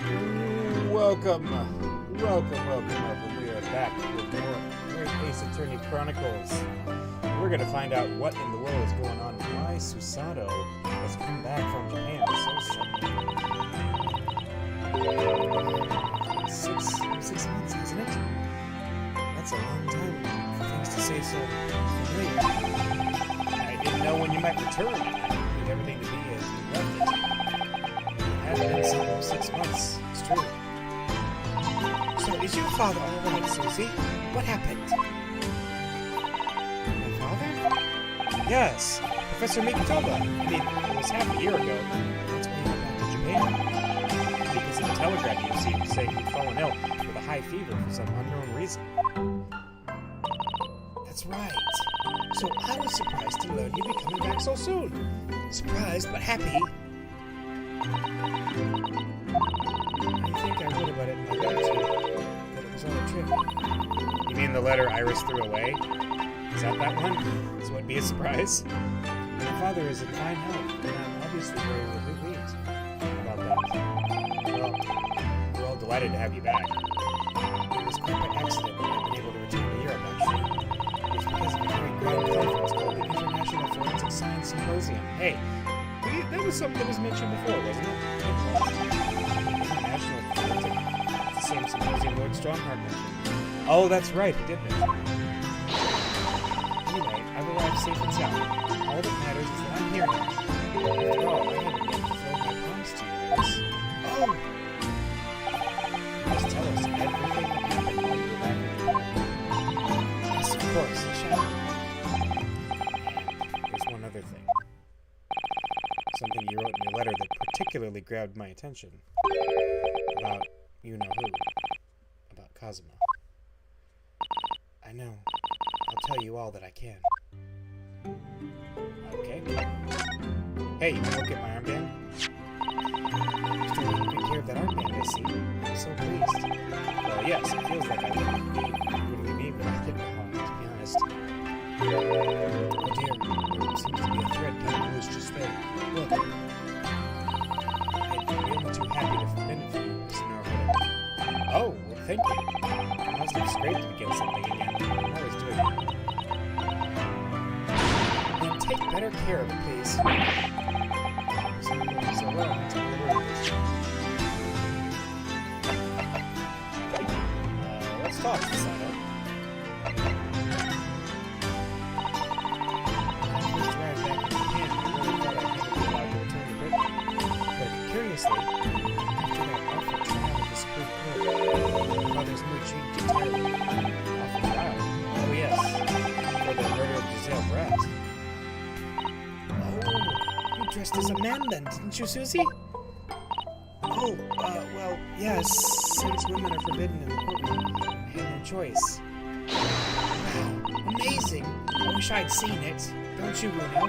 Welcome. We are back with more Great Ace Attorney Chronicles. We're going to find out what in the world is going on and why Susato has come back from Japan so suddenly. 6 months, hasn't it? That's a long time for things to say so familiar. I didn't know when you might return. I need everything to be as you left it. It has been some 6 months, it's true. So, is your father alright, Susie? What happened? My father? Yes, Professor Mikotoba. I mean, it was half a year ago. That's when he went back to Japan. Because of the telegram you received saying he'd fallen ill with a high fever for some unknown reason. That's right. So I was surprised to learn you'd be coming back so soon. Surprised, but happy. I think I wrote about it in my letter to you, that it was on a trip. You mean the letter Iris threw away? Is that one? So it'd be a surprise? My father is in fine health, and I'm obviously very relieved about that. Well, we're all delighted to have you back. It was quite by accident that I've been able to return to Europe, actually. It was because of a very grand conference called the International Forensic Science Symposium. Hey, that was something that was mentioned before, wasn't it? International Forensic, the same symposium Lord Strongheart mentioned. Oh, that's right, he did mention it. Anyway, I've arrived safe and sound. All that matters is that I'm here now. After all, I haven't yet fulfilled my promise to you, Iris. Oh! Just tell us everything that happened while you were back in Japan. Yes, of course, I shall. And there's one other thing. Something you wrote in your letter that particularly grabbed my attention. About you-know-who. About Kazuma. I know. I'll tell you all that I can. Okay. Hey, you want to look at my armband? You're taking good care of that armband, I see. I'm so pleased. Well, yes, it feels like I wouldn't be me, but I didn't know how, to be honest. Oh dear, there seems to be a thread coming loose just there. Look. I'd be only too happy to forbid it for you, Sonora. Oh, well, thank you. I must have scraped it against something again. I'm always doing that. Then take better care of it, please. So well, it's a little let's talk, Susato. Curiously, after that awful trial of the Supreme Court, Father's mood changed entirely. Awful trial? Oh yes, for the murder of Giselle Brett. Oh, you dressed as a man then, didn't you, Susie? Oh, well, yes, since women are forbidden in the courtroom, I had no choice. Wow, amazing! I wish I'd seen it. Don't you, Bruno?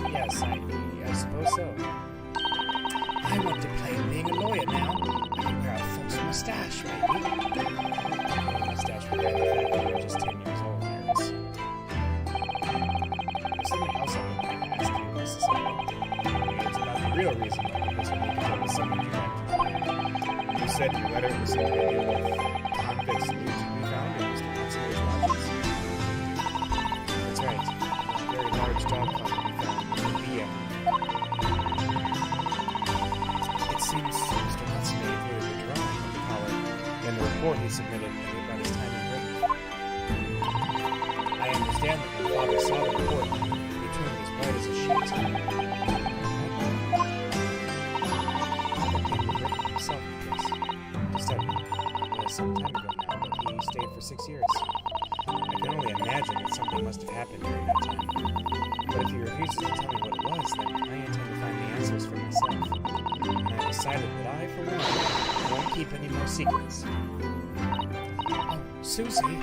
Yes, I suppose so. I want to play being a lawyer now. I can wear a false mustache, maybe. A mustache for the fact that you're just 10 years old, Iris. There's something else I've been wanting to ask you, Mrs. Simon. It's about the real reason why Professor Mikotoba summoned you back to Japan. You said in your letter it was something to do with convicts loot we found in Mr. Matsumo's lodges. That's right. A very large dog collar we found in the BM. It seems Mr. Matsumo included a drawing of the collar in the report he submitted about his time in Britain. I understand that when Father saw the report, he turned as white as a sheet. Father came to Britain himself, of course, to study. It was some time ago now, but he stayed for 6 years. I can only imagine that something must have happened during that time. But if he refuses to tell me what it was, then I intend to find the answers for myself. And I've decided that I, for one, won't keep any more secrets. Oh, Susie!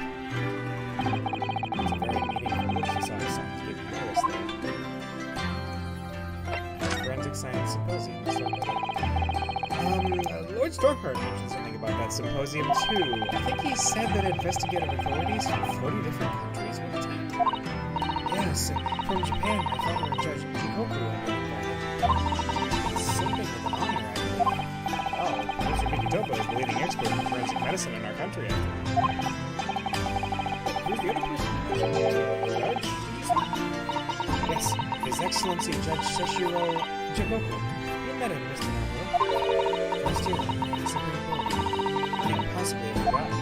It's a very meaningful look she saw the signs giving Iris there. Forensic Science Symposium. Lord Stormheart mentioned something about that symposium, too. I think he said that investigative authorities from 40 different countries were attending. Yes, and from Japan, my father and Judge Chikoku have been invited. It's something of an honor, I believe. Oh, medicine in our country. Who's the other person? Judge? Yes, His Excellency Judge Seshiro Jagoku. You met him, Mr. Naruto. Last year, in the Supreme Court. Can't possibly have forgotten.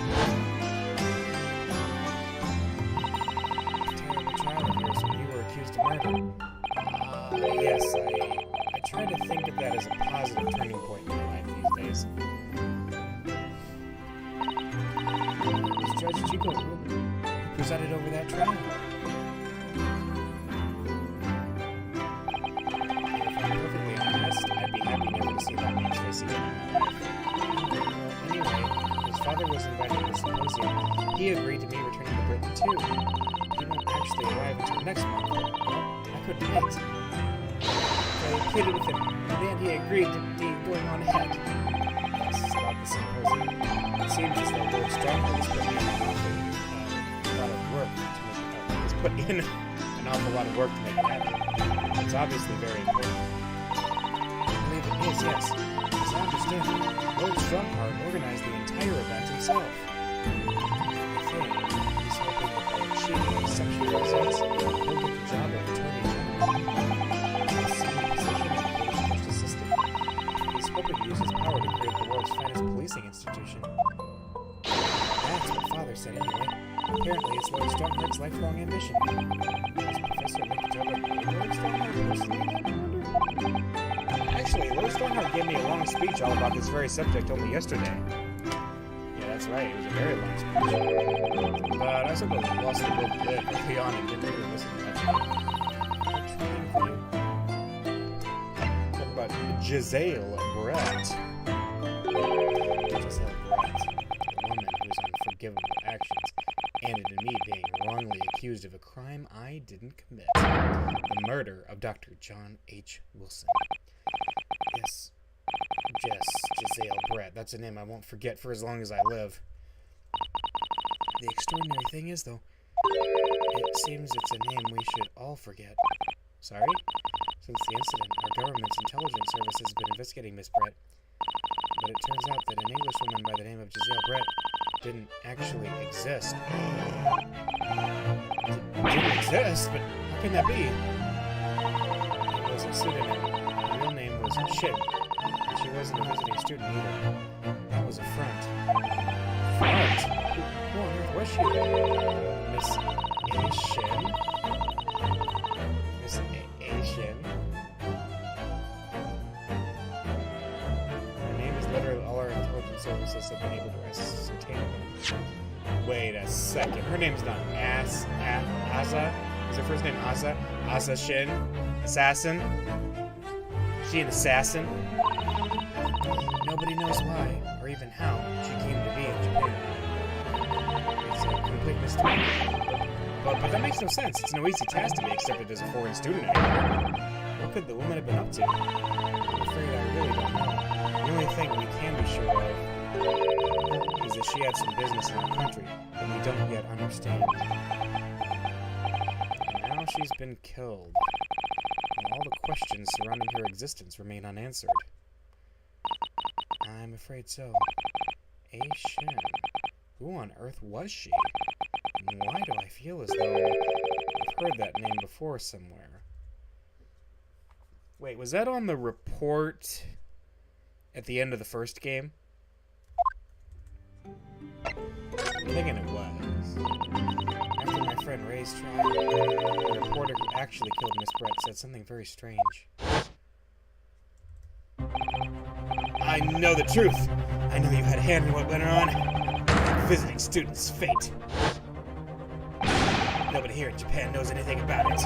Terrible trial of yours when you were accused of murder. Yes, I try to think of that as a positive turning point in my life these days. It was Judge Chico who presided over that trial. If I'm perfectly honest, I'd be happy never to see that man's face again in my life. Anyway, his father was invited to the symposium. He agreed to me returning to Britain too. He won't actually arrive until next month, but well, I couldn't wait. I pleaded with him, and then he agreed to be going on ahead. This is about the symposium. It seems as though Lord Stronghold has put in an awful lot of work to make it happen. It's obviously very important. I believe it is, yes. As I understand it, Lord Stronghold organized the entire event himself. I think he's hoping that by achieving exceptional results, he'll get the job of Attorney General. He's hoping to use his power to create the world's finest policing institution. That's what Father said anyway. Apparently, it's Lord Strongheart's lifelong ambition. Does Professor make the job of Lord Strongheart personally? Actually, Lord Strongheart gave me a long speech all about this very subject only yesterday. Yeah, that's right. It was a very long speech. But I sort of lost the will to live early on and didn't really listen to much. Talk about Giselle Brett. Giselle Brett, a woman whose unforgivable actions ended in me being wrongly accused of a crime I didn't commit. The murder of Dr. John H. Wilson. Yes, Giselle Brett. That's a name I won't forget for as long as I live. The extraordinary thing is, though, it seems it's a name we should all forget. Sorry? Since the incident, our government's intelligence service has been investigating Miss Brett. But it turns out that an Englishwoman by the name of Giselle Brett didn't actually exist. Didn't exist? But how can that be? It was a pseudonym. Her real name was Shin. And she wasn't a visiting student either. That was a front. Front? Who on earth was she? Miss A. Shin? Miss A. Shin? Her name is literally all our intelligence services have been able to ascertain. Wait a second. Her name's not Asa? Is her first name Asa? Asa Shin? Assassin? Is she an assassin? Nobody knows why, or even how, she came to be in Japan. It's a complete mystery. But that makes no sense. It's no easy task to be accepted as a foreign student anymore. What could the woman have been up to? I'm afraid I really don't know. The only thing we can be sure of is that she had some business in our country that we don't yet understand. And now she's been killed. And all the questions surrounding her existence remain unanswered. I'm afraid so. A. Shin. Who on earth was she? And why do I feel as though I've heard that name before somewhere? Wait, was that on the report at the end of the first game? I'm thinking it was. After my friend Ray's trial, the reporter who actually killed Miss Brett said something very strange. I know the truth. I know you had a hand in what went on. That visiting student's fate. Nobody here in Japan knows anything about it.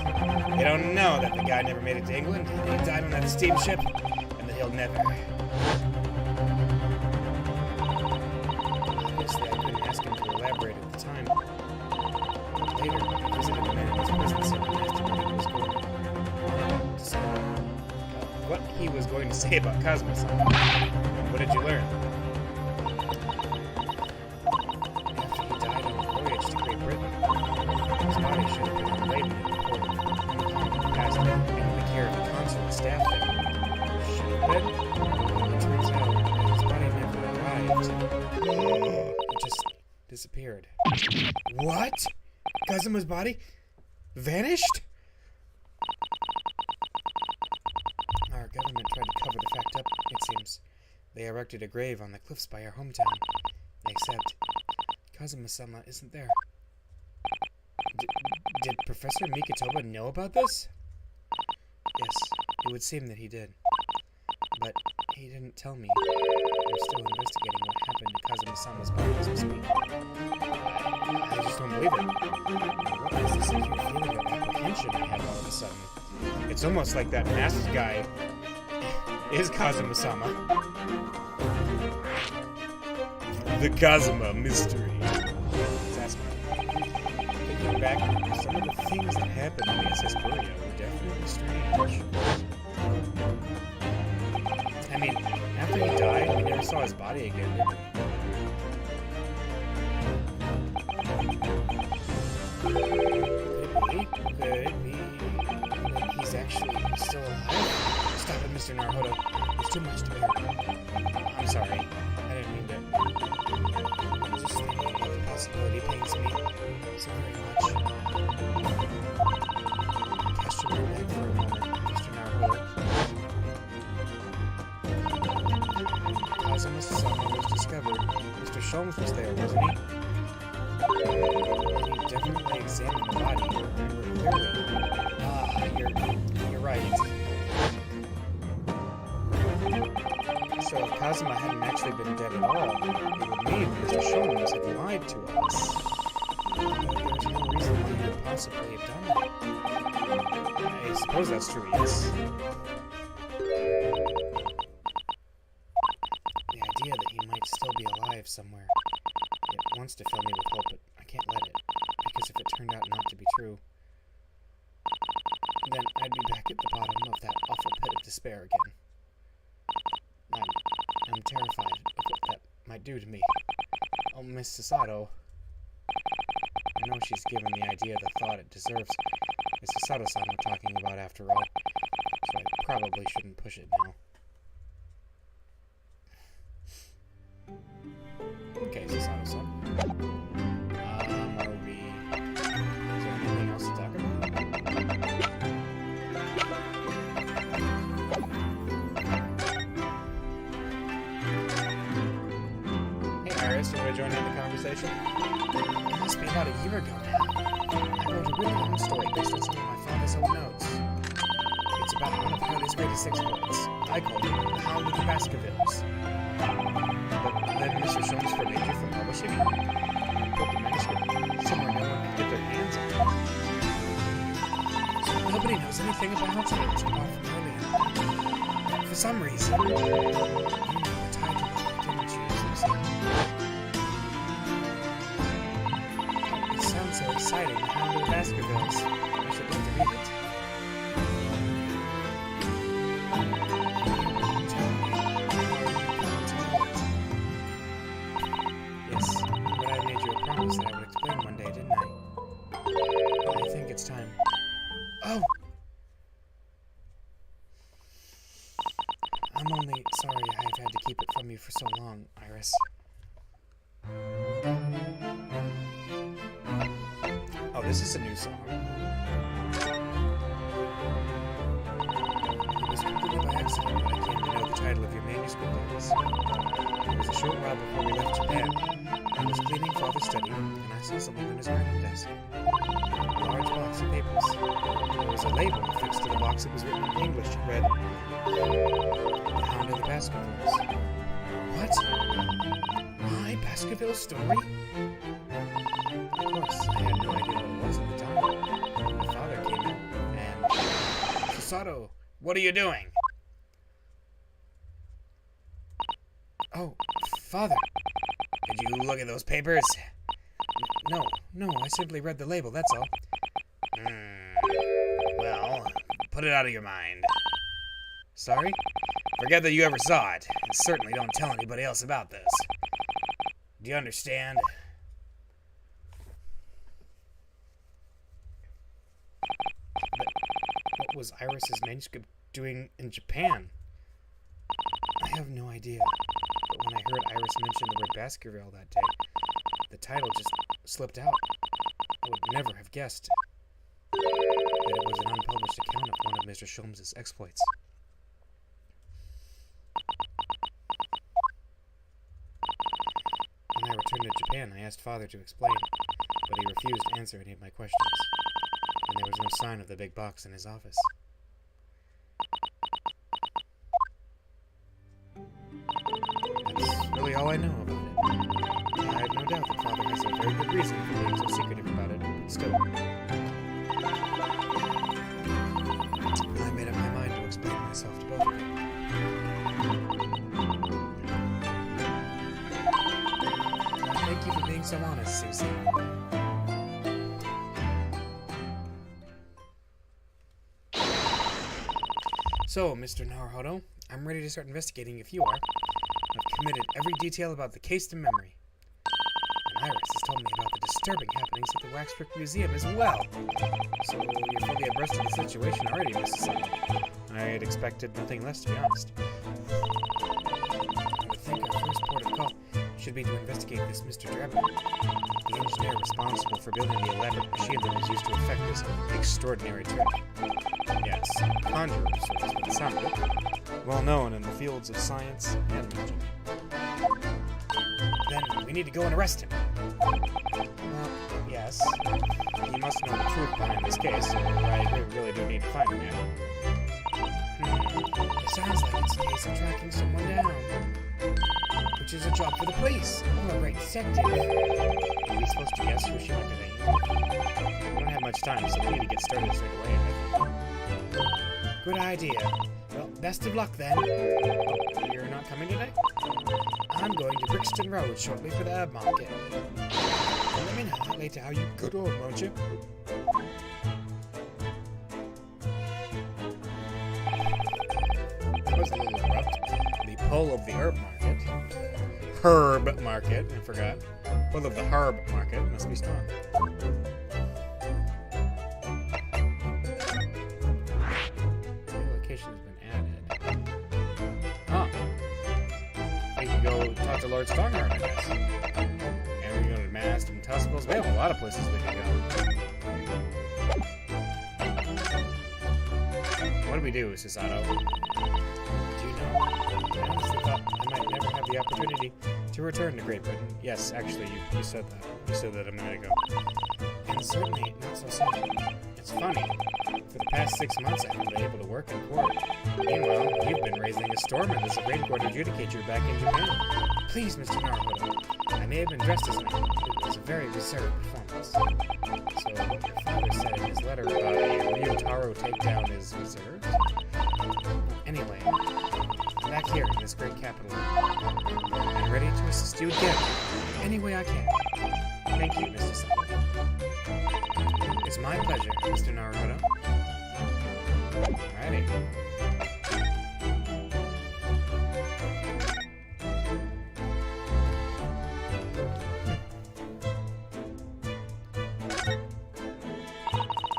They don't know that the guy never made it to England, that he died on that steamship, and that he'll never. Obviously, I couldn't ask him to elaborate at the time. Later, I visited the man in his prison cell and asked him what he was going to say about Cosmo-san. What did you learn? After he died on a voyage to Great Britain, his body should have been laden and imported from past and in the care of the consulate staff there. Should have been? It turns out that his body never arrived. disappeared. What? Kazuma's body vanished? Our government tried to cover the fact up, it seems. They erected a grave on the cliffs by our hometown. Except, Kazuma-sama isn't there. Did Professor Mikitoba know about this? Yes, it would seem that he did. But he didn't tell me. I'm still investigating what happened to Kazuma-sama's body as we speak. I just don't believe it. What is this acute feeling of apprehension I have all of a sudden? It's almost like that masked guy is Kazuma-sama. The Kazuma mystery. Thinking back, some of the things that happened in the SS Korea were definitely strange. I mean, after he died, we never saw his body again, did we? Could it be that he's actually still alive? Stop it, Mr. Naruhodo. It's too much to bear. I'm sorry. I didn't mean to. Just thinking about the possibility pains me so very much. Cast your mind back for a moment, Mr. Naruhodo. Kazuma-sama was discovered. Mr. Sholmes was there, wasn't he? He definitely examined the body. Clearly. You're right. So if Kazuma hadn't actually been dead at all, it would mean Mr. Sholmes had lied to us. But there's no reason why he would possibly have done that. I suppose that's true, yes. The idea that he might still be alive somewhere. It wants to fill me with hope, but I can't let it. Because if it turned out not to be true, then I'd be back at the bottom of that awful pit of despair again. I'm terrified of what that might do to me. Oh, Miss Sasato. I know she's given the idea the thought it deserves. It's Sasato-san we're talking about after all, so I probably shouldn't push it now. Okay, Sasato-san. Are we... Is there anything else to talk about? Hey Iris, you want to join in the conversation? It must be about a year ago now. I wrote a really long story based on some of my father's own notes. It's about one of Harley's greatest exploits. I called it The Hound of the Baskervilles. But then Mr. Sholmes forbade you from publishing it. You put the manuscript somewhere no one could get their hands on. So nobody knows anything about it apart from Harley. For some reason, you know the title, didn't you, Susan? It sounds so exciting, The Hound of the Baskervilles. I should love to read it. Yes, but I made you a promise that I would explain one day, didn't I? I think it's time. Oh! I'm only sorry I've had to keep it from you for so long, Iris. Oh, this is a new song. It was completely by accident when I came to know the title of your manuscript is. It was a short while before we left Japan. I was cleaning Father's study, and I saw something on his writing desk. A large box of papers. There was a label affixed to the box that was written in English. It read, The Hound of the Baskervilles. What? My Baskerville story? Of course, I had no idea what it was at the time. My father came in, and... Sasato, what are you doing? Oh, Father. Did you look at those papers? No, I simply read the label, that's all. Well, put it out of your mind. Sorry? Forget that you ever saw it, and certainly don't tell anybody else about this. Do you understand? But what was Iris's manuscript doing in Japan? I have no idea. But when I heard Iris mention the word Baskerville that day, The title just slipped out. I would never have guessed that it was an unpublished account of one of Mr. Sholmes' exploits. When I returned to Japan, I asked Father to explain, but he refused to answer any of my questions, and there was no sign of the big box in his office. That's really all I know about it. I have no doubt that Father has a very good reason for being so secretive about it, but still. I made up my mind to explain myself to both of them. Thank you for being so honest, Susie. So, Mr. Naruhodo, I'm ready to start investigating if you are. I've committed every detail about the case to memory. And Iris has told me about the disturbing happenings at the Waxbrick Museum as well. So you're fully abreast of the situation already, Mrs. Sutton. I had expected nothing less, to be honest. I would think our first port of call should be to investigate this Mr. Drebin, the engineer responsible for building the elaborate machine that was used to effect this extraordinary trick. Yes, conjurer, so that's what it sounded like. Well known in the fields of science and magic. Then we need to go and arrest him. Well, yes. He must know the truth behind this case, so I really do need to find him now. It sounds like it's a case of tracking someone down. Which is a job for the police, or a great detective. Are we supposed to guess who she might be? We don't have much time, so we need to get started straight away, I think. Good idea. Well, best of luck then. Oh, you're not coming today? I'm going to Brixton Road shortly for the herb market. Let me know later how you got on, won't you? That was a little abrupt. The pull of the herb market. Herb market, I forgot. Pull of the herb market must be strong. Go talk to Lord Stormheart, I guess. And we go to Mast and Tuscals. We have a lot of places we can go. What do we do, Susato? Do you know? I honestly thought I might never have the opportunity to return to Great Britain. Yes, actually, you said that. You said that a minute ago. And certainly not so soon. It's funny. For the past 6 months, I haven't been able to work in court. Meanwhile, you've been raising a storm as a great court adjudicator back in Japan. Please, Mr. Naruhodo, I may have been dressed as a man, but it was a very reserved performance. So what your father said in his letter about a Ryutaro takedown is reserved? Anyway, I'm back here in this great capital. I'm ready to assist you again, any way I can. Thank you, Mr. Sato. It's my pleasure, Mr. Naruhodo. Alrighty.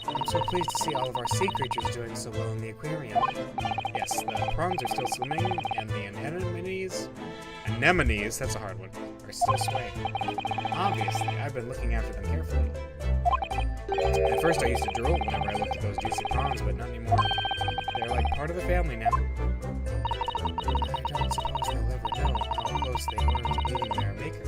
I'm so pleased to see all of our sea creatures doing so well in the aquarium. Yes, the prawns are still swimming, and the anemones, that's a hard one, are still swaying. Obviously, I've been looking after them carefully. At first I used to drool whenever I looked at those juicy prawns, but not anymore. They're like part of the family now. I don't suppose they'll ever know how close they were to meeting their maker.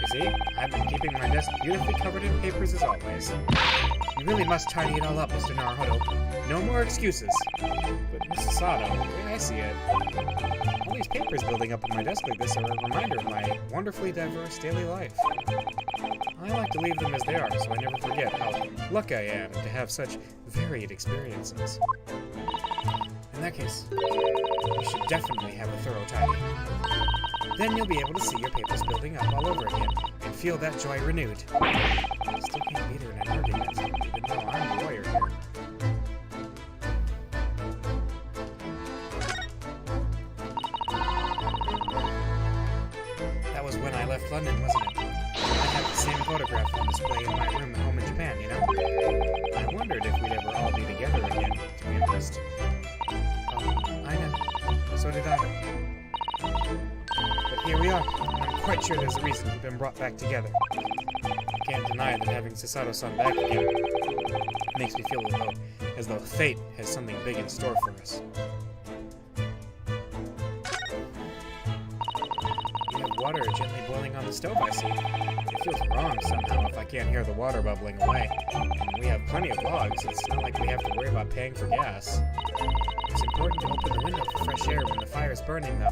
You see, I've been keeping my desk beautifully covered in papers as always. You really must tidy it all up, Mr. Naruhodo. No more excuses. But Mrs. Sato, the way I see it, all these papers building up on my desk like this are a reminder of my wonderfully diverse daily life. I like to leave them as they are, so I never forget how lucky I am to have such varied experiences. In that case, you should definitely have a thorough tidy. Then you'll be able to see your papers building up all over again, and feel that joy renewed. Still can't beat her in an argument, even though I'm the lawyer here. That was when I left London, wasn't it? I had the same photograph on display in my room at home in Japan, you know? I wondered if we'd ever all be together again, to be honest. sure there's a reason we've been brought back together. I can't deny that having Sasato-san back again makes me feel as though fate has something big in store for us. We have water gently boiling on the stove, I see. It feels wrong somehow if I can't hear the water bubbling away. And we have plenty of logs. It's not like we have to worry about paying for gas. It's important to open the window for fresh air when the fire's burning, though.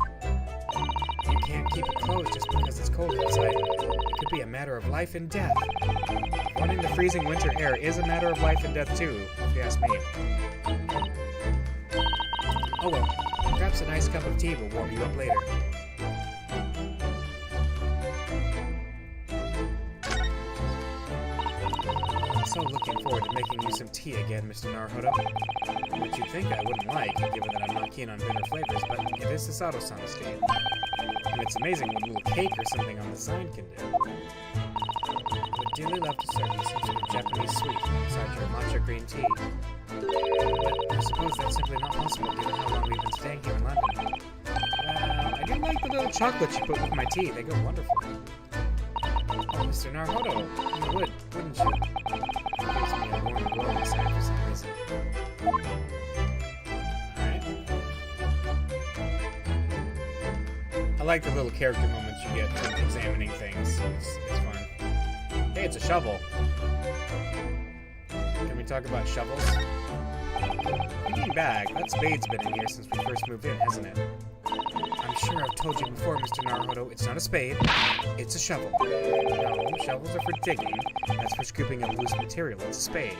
You can't keep it closed just because it's cold outside. It could be a matter of life and death. Wanting the freezing winter air is a matter of life and death, too, if you ask me. Oh well, perhaps a nice cup of tea will warm you up later. I'm so looking forward to making you some tea again, Mr. Naruhodo. Which you'd think I wouldn't like, given that I'm not keen on bitter flavors, but it is Sasato-san's tea. And it's amazing what a little cake or something on the side can do. I would dearly love to serve you some sort of Japanese sweet beside your matcha green tea. But I suppose that's simply not possible given how long we've been staying here in London. Well, I do like the little chocolates you put with my tea. They go wonderful. Oh, Mr. Naruhodo, you would, wouldn't you? It gives me a warm glow inside for some reason. I like the little character moments you get from examining things. It's fun. Hey, it's a shovel. Can we talk about shovels? Thinking back, that spade's been in here since we first moved in, hasn't it? I'm sure I've told you before, Mr. Naruhodo, it's not a spade, it's a shovel. No, shovels are for digging. That's for scooping up loose material. It's a spade.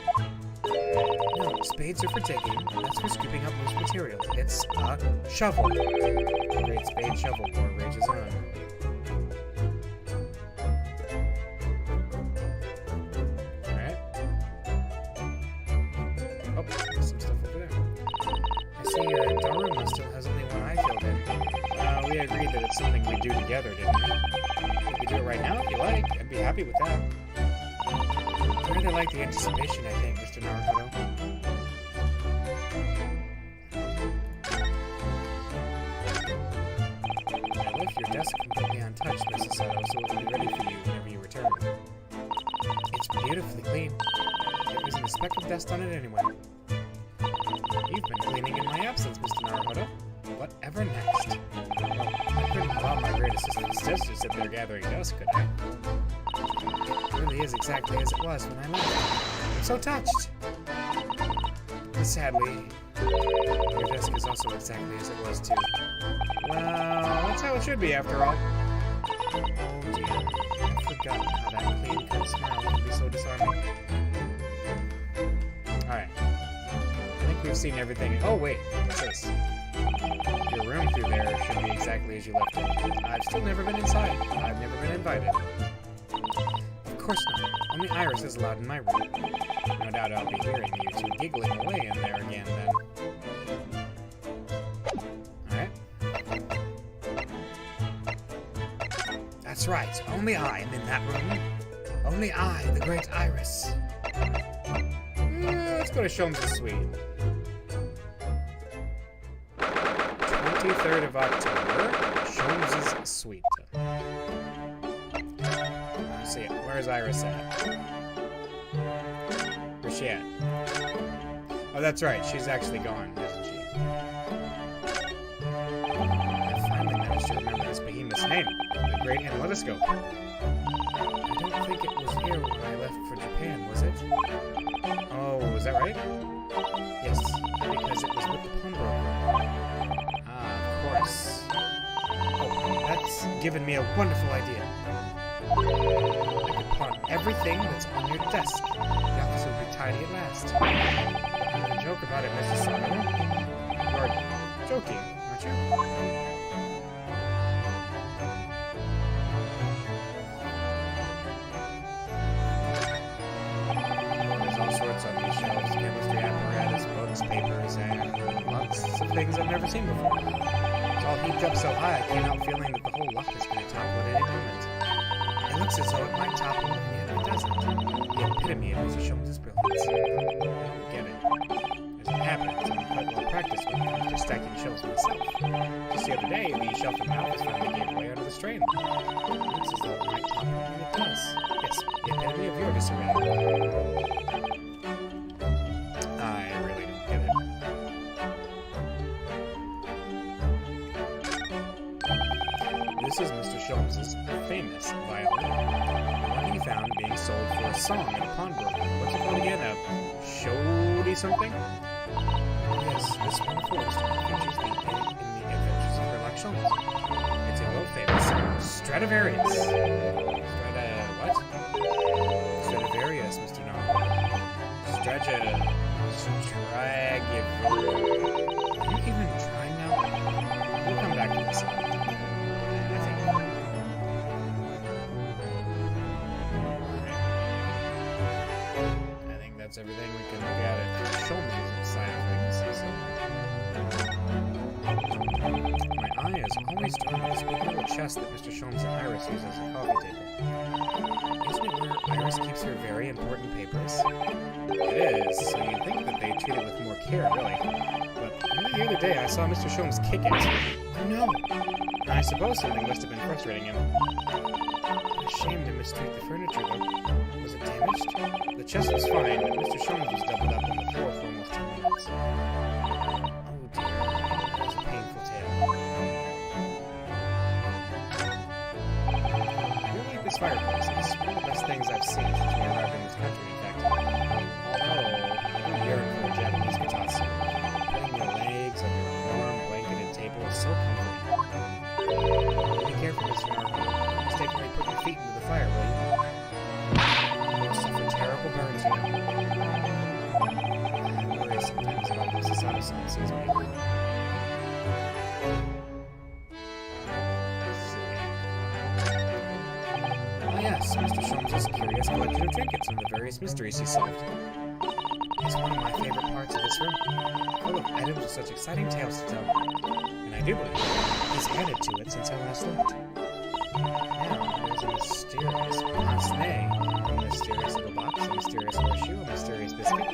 No, spades are for digging. That's for scooping up loose material. It's a shovel. The Great Spade Shovel War rages on. Alright. Oh, there's some stuff over there. I see your Daruma still has only one eye filled in. We agreed that it's something we do together, didn't we? We could do it right now if you like. I'd be happy with that. I really like the anticipation, I think, Mr. Naruhodo. I left your desk completely untouched, Mrs. Sato, so it will be ready for you whenever you return. It's beautifully clean. There isn't a speck of dust on it anywhere. You've been cleaning in my absence, Mr. Naruhodo. Whatever next? Well, I couldn't allow my great assistant to sit there gathering dust, could I? It really is exactly as it was when I left. I'm so touched. But sadly, your desk is also exactly as it was too. Well, that's how it should be after all. Oh dear, I've forgotten how that clean cut smile can be so disarming. Alright. I think we've seen everything. Oh wait, what's this? Your room through there should be exactly as you left it. I've still never been inside. I've never been invited. Of course not. Only Iris is allowed in my room. No doubt I'll be hearing you two giggling away in there again, then. Alright. That's right. Only I am in that room. Only I, the great Iris. Let's go to Sholmes' suite. 23rd of October, Sholmes' suite. Let's see, where's Iris at? Where's she at? Oh, that's right, she's actually gone, isn't she? I finally managed to remember this behemoth's name, the Great Analytoscope. I don't think it was here when I left for Japan, was it? Oh, is that right? Yes, because it was with the pawnbroker. Oh, that's given me a wonderful idea. I could pawn everything that's on your desk. The office would be tidy at last. You joke about it, Mrs. Sato. You're joking, aren't you? There's all sorts on these shelves. Chemistry apparatus, books, papers, and lots of things I've never seen before. It's all heaped up so high, I can't help feeling that the whole lock is going to topple at any moment. It looks as though it might topple, and yet it doesn't. The epitome of Mr. Sholmes' brilliance. I don't get it. As it happens, I'm quite well practiced when it comes to stacking shelves myself. Just the other day, the shelf in my office finally gave way under the strain. It's Yes. Yes. The epitome of your disarray. I really don't get it. This is Mr. Sholmes' famous violin. One he found being sold for a song at a pawnbroker. What's it called again? A Shody something? Yes, this wonderful instrument features in the Adventures of Sherlock Sholmes. It's a world-famous Stradivarius. What? Stradivarius, Mr. Nar. Are you even trying now? We'll come back to this. I think that's everything we can look at at Sholmes' side of things. My eye is always drawn to this big little chest that Mr. Sholmes and Iris use as a coffee table. Isn't it where Iris keeps her very important papers? It is, so you'd think that they treat it with more care, really. But the other day I saw Mr. Sholmes kick it. Oh no! I suppose something must have been frustrating him. I'm ashamed to mistreat the furniture, though. Was it damaged? The chest was fine, but Mr. Sholmes was doubled up on the floor for almost 10 minutes. Oh dear, that was a painful tale. I really like this fireplace. It's one of the best things I've seen since we arrived in this country, in fact. Although, I yearn for a Japanese kotatsu. Putting your legs on your warm, blanketed table is so comforting. Be careful, Mr. Narco. Mistakenly put your feet into the fire, will you? You'll suffer terrible burns, you know. I worry sometimes about this Asano-san sees me. Oh yes, Mr. Sholmes' curious collection of trinkets and the various mysteries he solved. It's one of my favorite parts of this room, full of items with such exciting tales to tell. And I do believe he's added to it since I last looked. Now, there's a mysterious pince-nez, a mysterious little box, a mysterious horseshoe, a mysterious biscuit. I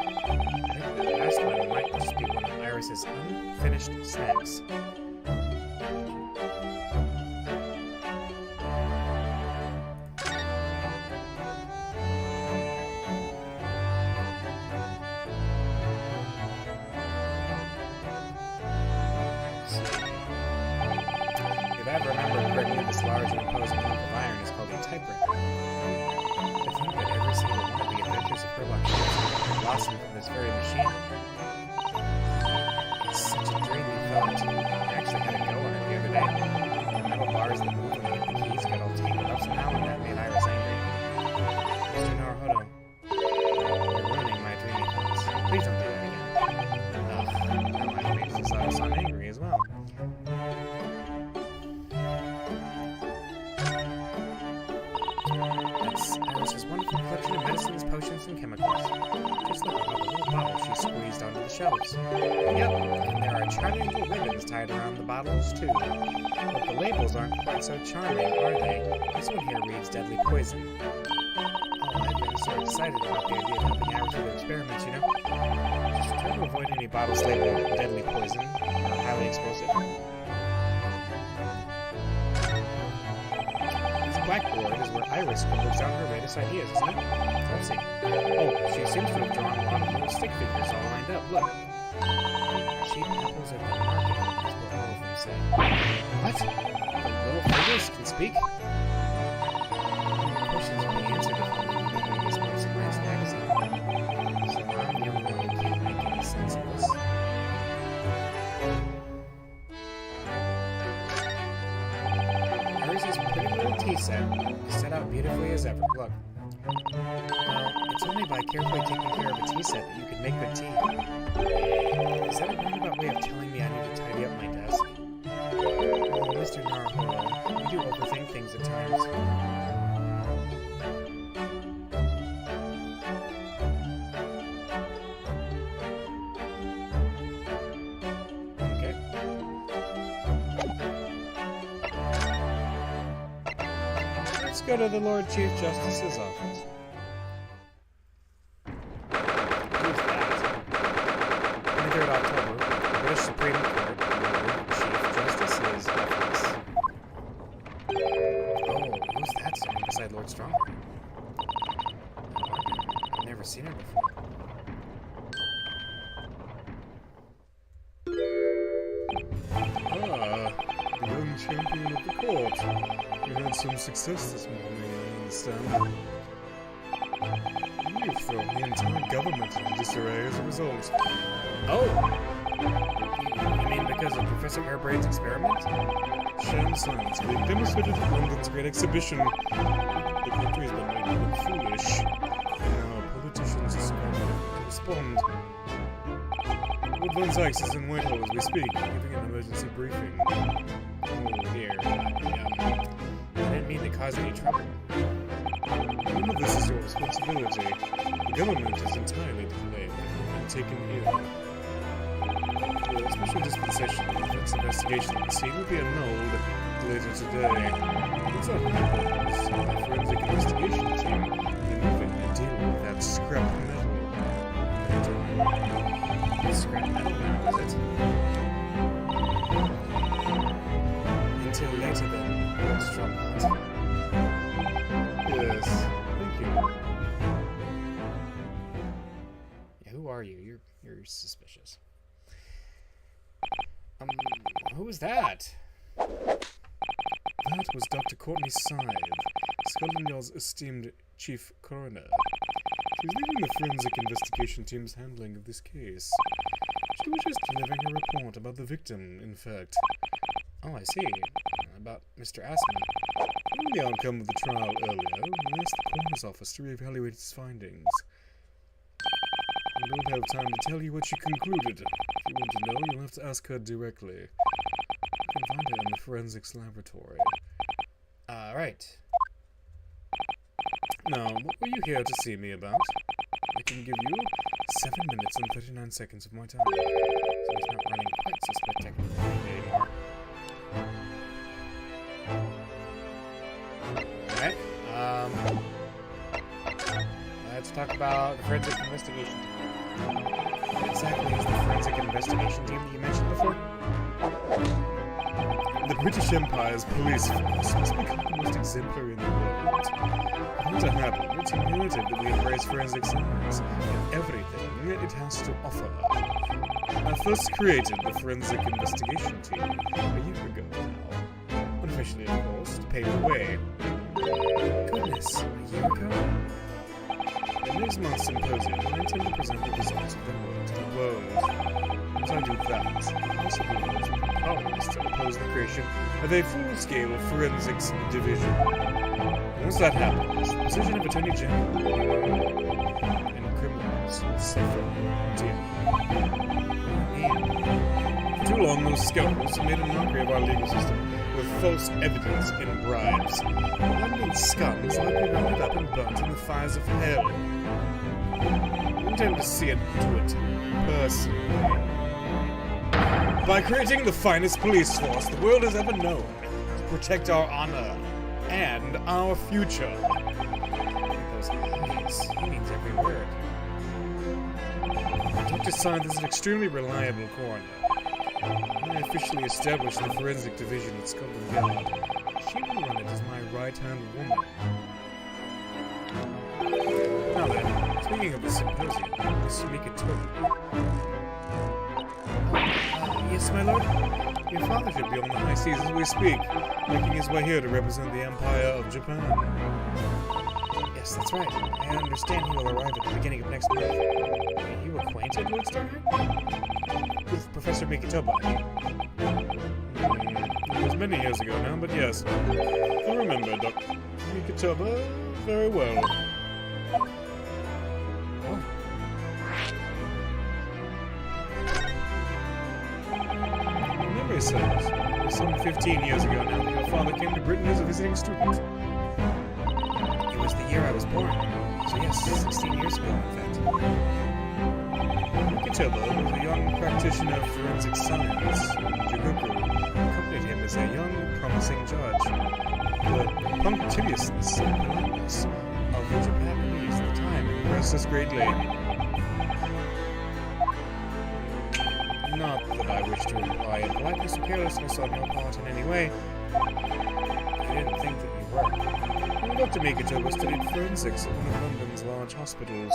think the last one might just be one of Iris's unfinished snacks. If I remember correctly, this large and imposing lump of iron is called a typewriter. To think that every single one of the adventures of Sherlock Sholmes blossomed from this very machine. It's such a dreamy thought. I actually had a go on it the other day. The metal bars that moved when you hit the keys got all tangled up somehow, and that made Iris angry. Mr. Naruhodo, you're ruining my dreamy thoughts. Please don't do that again. Now I've made Asano-san angry as well. Iris's wonderful collection of medicines, potions, and chemicals. Just look at all the little bottles she squeezed onto the shelves. Yep, and there are charming little ribbons tied around the bottles, too. But the labels aren't quite so charming, are they? This one here reads deadly poison. Oh, I've been so excited about the idea of helping Iris with her experiments, you know? Just try to avoid any bottles labeled deadly poison or highly explosive. Blackboard is where Iris scribbles down her latest ideas, isn't it? Let's see. Oh, she seems to have drawn a lot of little stick figures all lined up. Look. Cheap apples at the market, is what all of them say. What? The little figures can speak? The questions will be answered if we read this month's Science magazine. So I'm the only one who can't make any sense of this. Iris's pretty little tea set is set out beautifully as ever. Look. Well, it's only by carefully taking care of a tea set that you can make good tea. Is that a roundabout way of telling me I need to tidy up my desk? Oh, Mr. Naruhodo, you do overthink things at times. Let's go to the Lord Chief Justice's office. Who's that? 23rd October, British Supreme Court, Lord Chief Justice's office. Oh, who's that sitting beside Lord Strongheart? report. You had some success this morning, I understand. You've thrown the entire government into disarray as a result. Oh! You mean because of Professor Hairbrain's experiment? Sham science being demonstrated at London's Great Exhibition. The country has been made to look foolish. Now politicians are scrambling to respond. Lord Von Sykes is in Whitehall as we speak, giving an emergency briefing. Oh dear. I didn't mean to cause any trouble. None of this is your responsibility. The government is entirely to blame and taken ill. The special dispensation of the defense investigation at the scene will be annulled later today. It's not happens. The forensic investigation team will nothing to deal with that scrap metal. Scrap metal now, is it? Until later then, Lord Strongheart. Yes, thank you. Yeah, who are you? You're suspicious. Who was that? That was Dr. Courtney Scythe, Scotland Yard's esteemed chief coroner. She's leading the forensic investigation team's handling of this case. She was just delivering a report about the victim, in fact. Oh, I see. About Mr. Assman. Following the outcome of the trial earlier, we asked the coroner's office to reevaluate its findings. I don't have time to tell you what she concluded. If you want to know, you'll have to ask her directly. You can find her in the forensics laboratory. Right. Now, what were you here to see me about? I can give you 7 minutes and 39 seconds of my time. So he's not running quite so spectacularly anymore. Alright, let's talk about the forensic investigation team. What exactly is the forensic investigation team that you mentioned before? The British Empire's police force must become the most exemplary in the world. For that to happen, it's imperative that we embrace forensic science and everything it has to offer. I first created the forensic investigation team a year ago now. Unofficially, of course, to pave the way. Goodness, a year ago? At next month's symposium, I intend to present the results of their work to the world. As I do that, I also want to Congress to oppose the creation of a full-scale forensics division. Once that happens, the position of Attorney General and criminals will suffer dearly. For too long, those scoundrels have made a mockery of our legal system with false evidence and bribes. The London scum is likely rounded up and burnt in the fires of hell. I intend to see it to it personally. By creating the finest police force the world has ever known to protect our honor and our future. Those eyes, he means every word. Dr. Scythe is an extremely reliable coroner. When I officially established the forensic division at Scotland Yard, she will run it as my right-hand woman. Now then, speaking of the symposium, Miss Mikatobi. Yes, my lord? Your father should be on the high seas as we speak, making his way here to represent the Empire of Japan. Yes, that's right. I understand he will arrive at the beginning of next month. Are you acquainted, Lord Starhawk? With Professor Mikatobi? It was many years ago now, but yes. I remember Dr. Mikatobi very well. Memory serves. It was some 15 years ago now that your father came to Britain as a visiting student. It was the year I was born. So yes, 16 years ago, in fact. Mikatobi was a young practitioner of forensic science. Jugoku accompanied him as a young, promising judge. The punctiliousness and politeness of the Japanese at the time impressed us greatly. Not that I wish to imply impoliteness or carelessness on your part in any way. I didn't think that you were. Dr. Mikatobi studied forensics at one of London's large hospitals.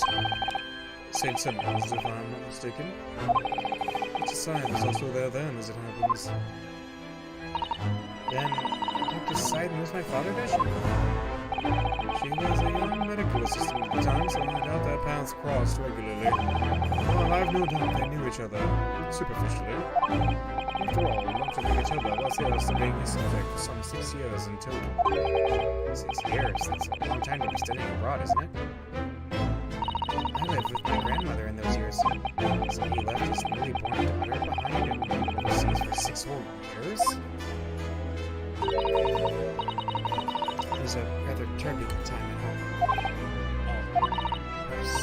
St. Simon's, if I'm not mistaken. Dr. Scythe was also there then, as it happens. Then, Dr. society knows my father, does she? She was a young medical assistant at the time, so I doubt their paths crossed regularly. Well, I've no doubt they knew each other, superficially. After all, not to know each other, whilst they are studying his subject for some 6 years in total. 6 years? That's a long time to be studying abroad, isn't it? I lived with my grandmother in those years, so he left his newly born daughter behind him overseas for 6 whole years? It was a rather turbulent time at home. Oh, perhaps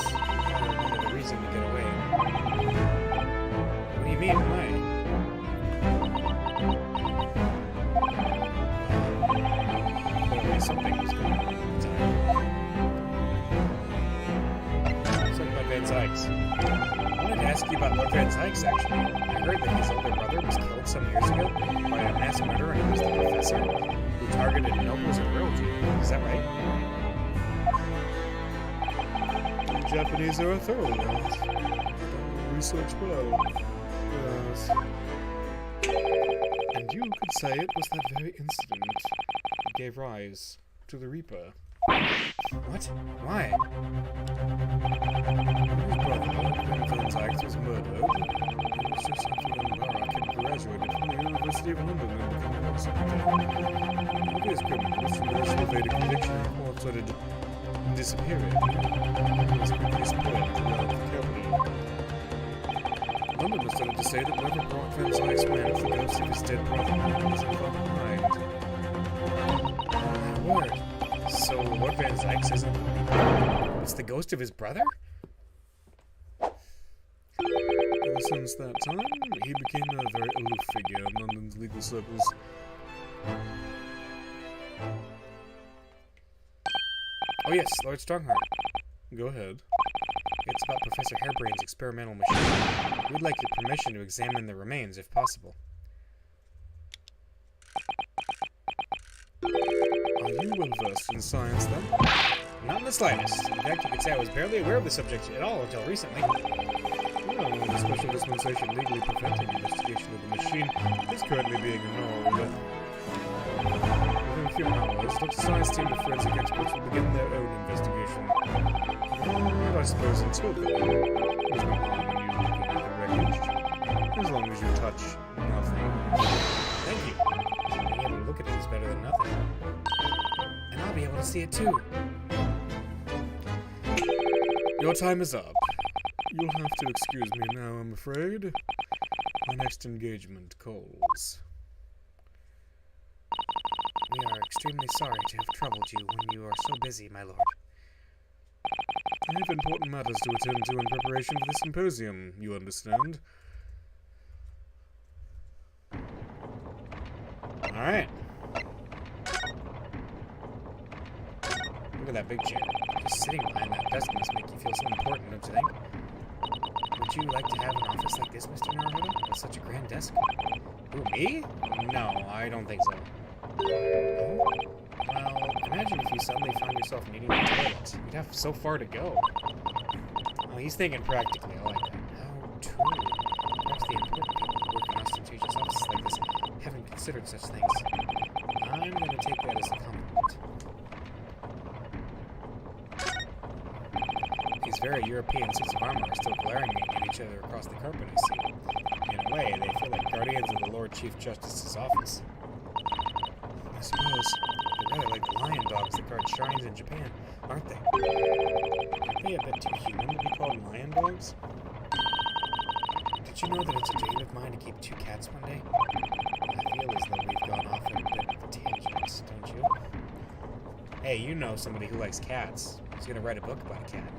another reason to get away. What do you mean, why? Clearly something was going on at the time. Something about Van Zykes. I wanted to ask you about Lord Van Zykes, actually. I heard that his older brother was killed some years ago by a mass murderer who was the professor who targeted nobles and royalty. Is that right? The Japanese are a thorough ones. Research well. Yes. And you could say it was that very incident that gave rise to the Reaper. What? Why? His brother, Van Zykes, was murdered. He was just after Barak had graduated from the University of London and become a law secretary. Obvious criminals who managed to evade a conviction in court started disappearing. It was quickly spread throughout the capital. Londoners started to say that whoever brought Van Zykes went, the ghost of his dead brother was left behind. My word. So Lord Van Zykes isn't... It's the ghost of his brother? Ever since that time, he became a very aloof figure in London's legal circles. Oh yes, Lord Strongheart. Go ahead. It's about Professor Harebrain's experimental machine. We'd like your permission to examine the remains, if possible. Are you well versed in science, then? Not in the slightest. In fact, you could say I was barely aware of the subject at all until recently. Well, the special dispensation legally preventing investigation of the machine is currently being annulled. Within a few hours, Dr. Science team of forensic experts will begin their own investigation. And I suppose until then, there's no harm in you looking at the wreckage, as long as you touch nothing. Thank you. Being able to look at it is better than nothing. And I'll be able to see it too. Your time is up. You'll have to excuse me now, I'm afraid. My next engagement calls. We are extremely sorry to have troubled you when you are so busy, my lord. I have important matters to attend to in preparation for the symposium, you understand? Alright. Look at that big chair. Just sitting behind that desk must make you feel so important, don't you think? Would you like to have an office like this, Mr. Naruhodo? With such a grand desk? Who, me? No, I don't think so. Oh? Well, imagine if you suddenly found yourself needing a toilet. You'd have so far to go. Oh, he's thinking practically. I like that. How true. Perhaps the important people who work in ostentatious offices like this haven't considered such things. I'm going to take that as a compliment. These very European suits of armor are still glaring at each other across the carpet, I see. In a way, they feel like guardians of the Lord Chief Justice's office. I suppose. They're rather like the lion dogs that guard shrines in Japan, aren't they? Aren't they a bit too human to be called lion dogs? Did you know that it's a dream of mine to keep 2 cats one day? I feel as though we've gone off on a bit of a tangent, don't you? Hey, you know somebody who likes cats. He's gonna write a book about a cat.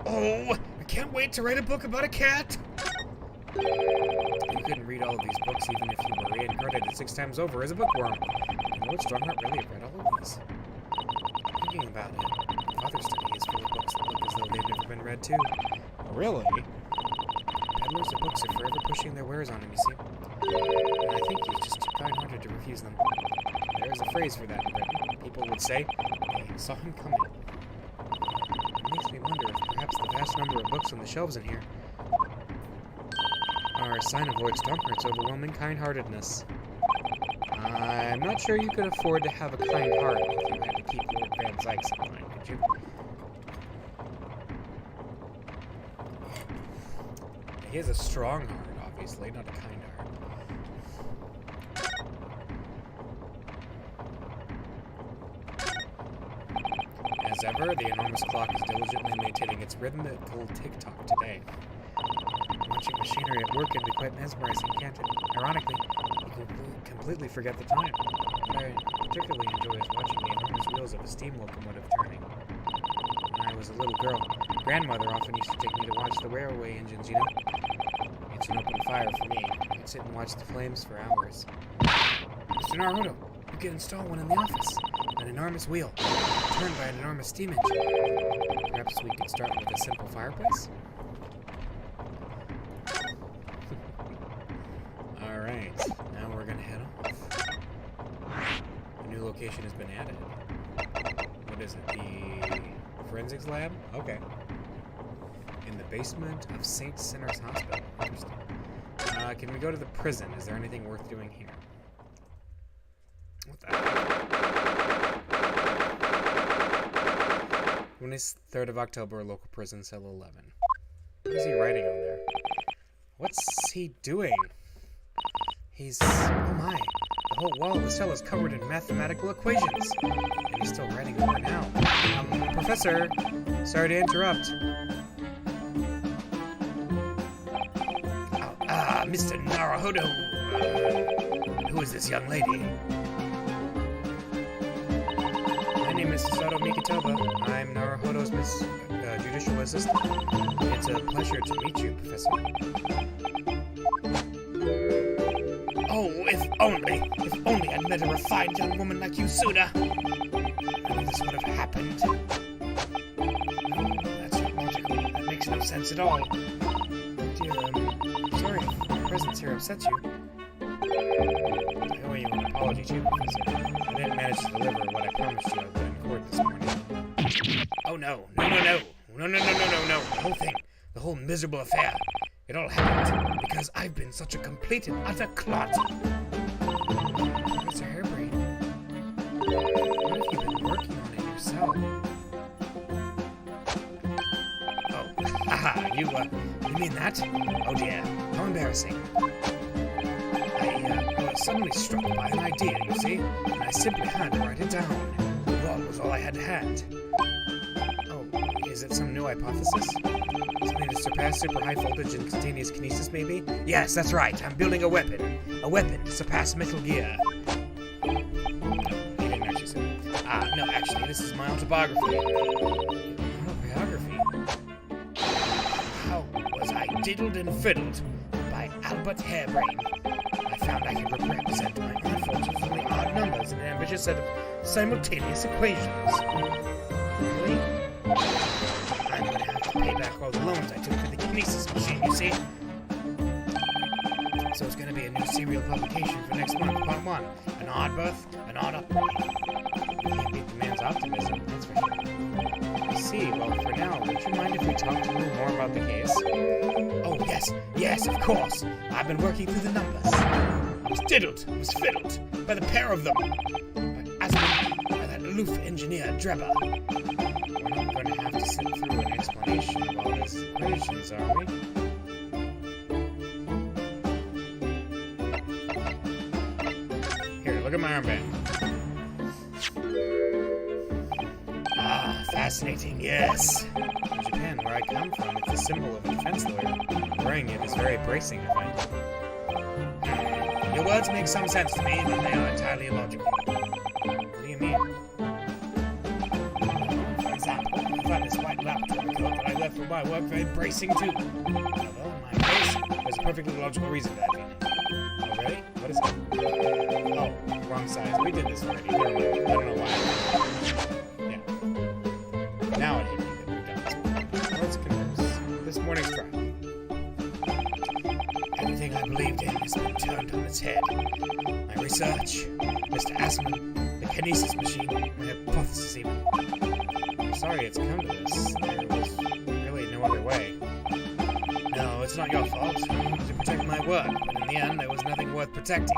Oh, I can't wait to write a book about a cat! You couldn't read all of these books even if you were reincarnated 6 times over as a bookworm. And Lord Strongheart really read all of these. Thinking about it, Father's study is full of books that look as though they've never been read too. Really? Peddlers of books are forever pushing their wares on him, you see. And I think he's just too kind-hearted to refuse them. There is a phrase for that in Britain. People would say, they saw him coming. It makes me wonder if perhaps the vast number of books on the shelves in here are a sign of Lord Strongheart's overwhelming kind-heartedness. I'm not sure you could afford to have a kind heart if you had to keep Lord Van Zykes in mind, could you? He has a strong heart, obviously, not a kind heart. As ever, the enormous clock is diligently maintaining its rhythmical tick-tock today. Watching machinery at work can be quite mesmerizing, can't it? Ironically, you can completely forget the time. What I particularly enjoy is watching the enormous wheels of a steam locomotive turning. When I was a little girl, grandmother often used to take me to watch the railway engines, you know? It's an open fire for me. I'd sit and watch the flames for hours. Mr. Naruto, you can install one in the office. An enormous wheel, turned by an enormous steam engine. Perhaps we could start with a simple fireplace? Alright, now we're gonna head off. A new location has been added. What is it, the forensics lab? Okay. In the basement of St. Sinner's Hospital. Interesting. Can we go to the prison? Is there anything worth doing here? What the heck? 23rd of October, local prison, cell 11. What is he writing on there? What's he doing? He's... oh my. The whole wall of the cell is covered in mathematical equations. And he's still writing more now. Professor, sorry to interrupt. Mr. Naruhodo. Who is this young lady? My name is Sato Mikitoba. I'm Naruhodo's judicial assistant. It's a pleasure to meet you, Professor. Oh, if only I'd met a refined young woman like you sooner. None of this would have happened. No, that's not logical. That makes no sense at all. Dear, sorry if my presence here upsets you. I owe you an apology too, Professor. I didn't manage to deliver what I promised you I would in court this morning. Oh no. No. The whole thing. The whole miserable affair. It all happened because I've been such a complete and utter clot. Professor Harebrain, what have you been working on in your cell? Oh, haha, you mean that? Oh dear, how embarrassing. I was suddenly struck by an idea, you see, and I simply had to write it down. That was all I had to hand. Oh, is it some new hypothesis? Something to surpass super high voltage and instantaneous kinesis, maybe? Yes, that's right. I'm building a weapon. A weapon to surpass Metal Gear. He didn't actually say that. No, actually, this is my autobiography. Autobiography? How was I diddled and fiddled by Albert Harebrain? I found I could represent my unfortunately odd numbers in an ambitious set of simultaneous equations. Really? I'm gonna have to pay back all the loans I took for the kinesis machine, you see? So it's gonna be a new serial publication for next month, part 1. An odd birth, an odd upbringing. You can't beat the man's optimism, that's for sure. I see, well, for now, would you mind if we talked a little more about the case? Oh, yes, of course. I've been working through the numbers. I was diddled, I was fiddled, by the pair of them. By that aloof engineer, Drebber. We're not going to have to sit through an explanation of all his equations, are we? Here, look at my armband. Ah, fascinating, yes. In Japan, where I come from, it's a symbol of a defense lawyer. Wearing it is very bracing, I find. Your words make some sense to me, but they are entirely illogical. What do you mean? For example, I find this white laptop coat that I left for my work very bracing too. Although, in my case, there's a perfectly logical reason for that feeling. Oh, really? What is it? Oh, wrong size. We did this already. Never mind. I don't know why. Yeah. Now it hit me that we've done this. Let's converse. This morning's trial. Everything I believed in has been turned on its head. My research, Mr. Assman, the kinesis machine, my hypothesis even. I'm sorry it's come to this. There was really no other way. No, it's not your fault. I wanted to protect my work, but in the end, there was nothing worth protecting.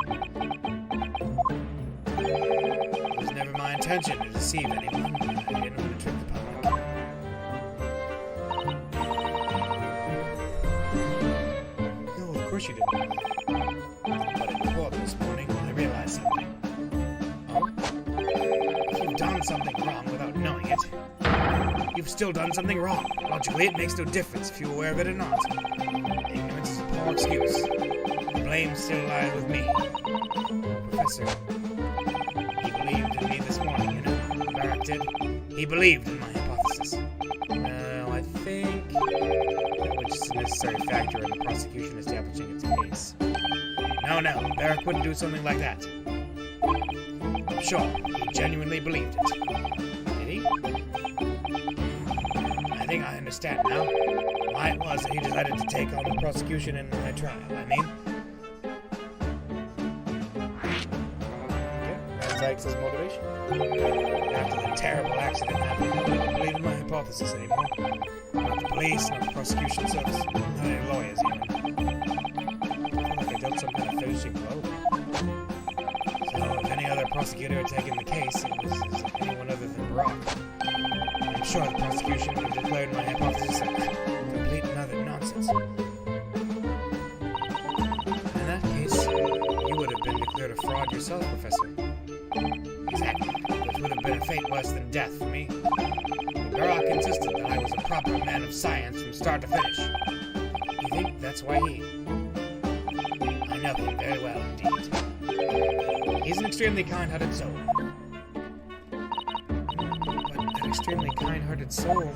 intention to deceive anyone. I didn't want to trick the public. No, of course you didn't. But in court this morning, I realized something. Oh? If you've done something wrong without knowing it, you've still done something wrong. Logically, it makes no difference if you're aware of it or not. Ignorance is a poor excuse. The blame still lies with me. Professor, he believed in me this morning, you know. Barak did. He believed in my hypothesis. Well, I think which is a necessary factor in the prosecution establishing its case. No, Barak wouldn't do something like that. I'm sure he genuinely believed it. Did he? I think I understand now why it was that he decided to take on the prosecution in my trial. I mean, okay, that's Ike's motivation. After the terrible accident happened, I didn't believe in my hypothesis anymore. Not the police, not the prosecution service, not any lawyers even. I feel like I dealt some kind of finishing blow. So if any other prosecutor had taken the case, it was anyone other than Barak. I'm sure the prosecution would have declared my hypothesis a complete and utter nonsense. In that case, you would have been declared a fraud yourself, Professor. Exactly, which would have been a fate worse than death for me. But Barak insisted that I was a proper man of science from start to finish. You think that's why he... I know him very well indeed. He's an extremely kind-hearted soul. Extremely kind-hearted soul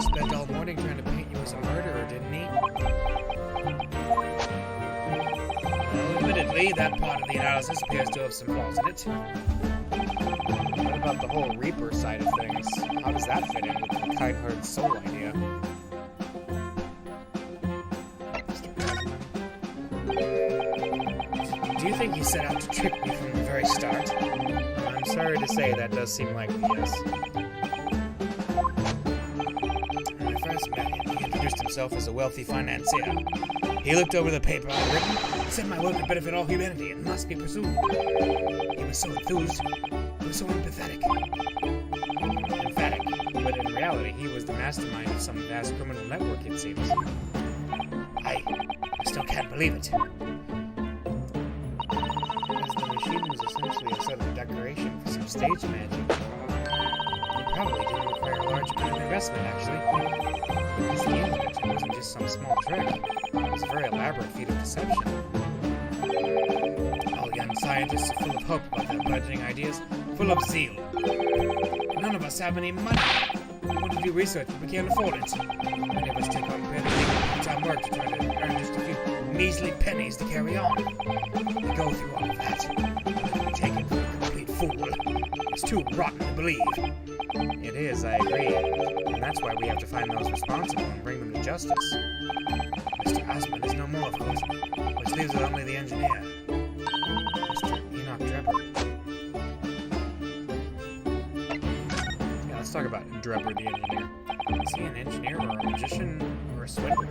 spent all morning trying to paint you as a murderer, didn't he? Well, admittedly, that part of the analysis appears to have some flaws in it. What about the whole Reaper side of things? How does that fit in with the kind-hearted soul idea? Do you think he set out to trick me from the very start? I'm sorry to say that does seem like yes. When I first met him, he introduced himself as a wealthy financier. He looked over the paper I'd written, said my work would benefit all humanity and must be pursued. He was so enthused, he was so empathetic. Emphatic, but in reality, he was the mastermind of some vast criminal network, it seems. I still can't believe it. The machine was essentially a set of decoration for some stage magic. It probably didn't require a large amount of investment, actually. The scheme of it wasn't just some small trick. It was a very elaborate feat of deception. All young scientists are full of hope about their burgeoning ideas, full of zeal. None of us have any money. We want to do research, but we can't afford it. Many of us take on pretty part-time work to try to earn just a few measly pennies to carry on. We go through all of that. We take it for a complete fool. It's too rotten to believe. It is, I agree. And that's why we have to find those responsible and bring them to justice. Mr. Osmond is no more, of course, which leaves it only the engineer. Mr. Enoch Drebber. Yeah, let's talk about Drebber the engineer. Is he an engineer or a magician or a swindler?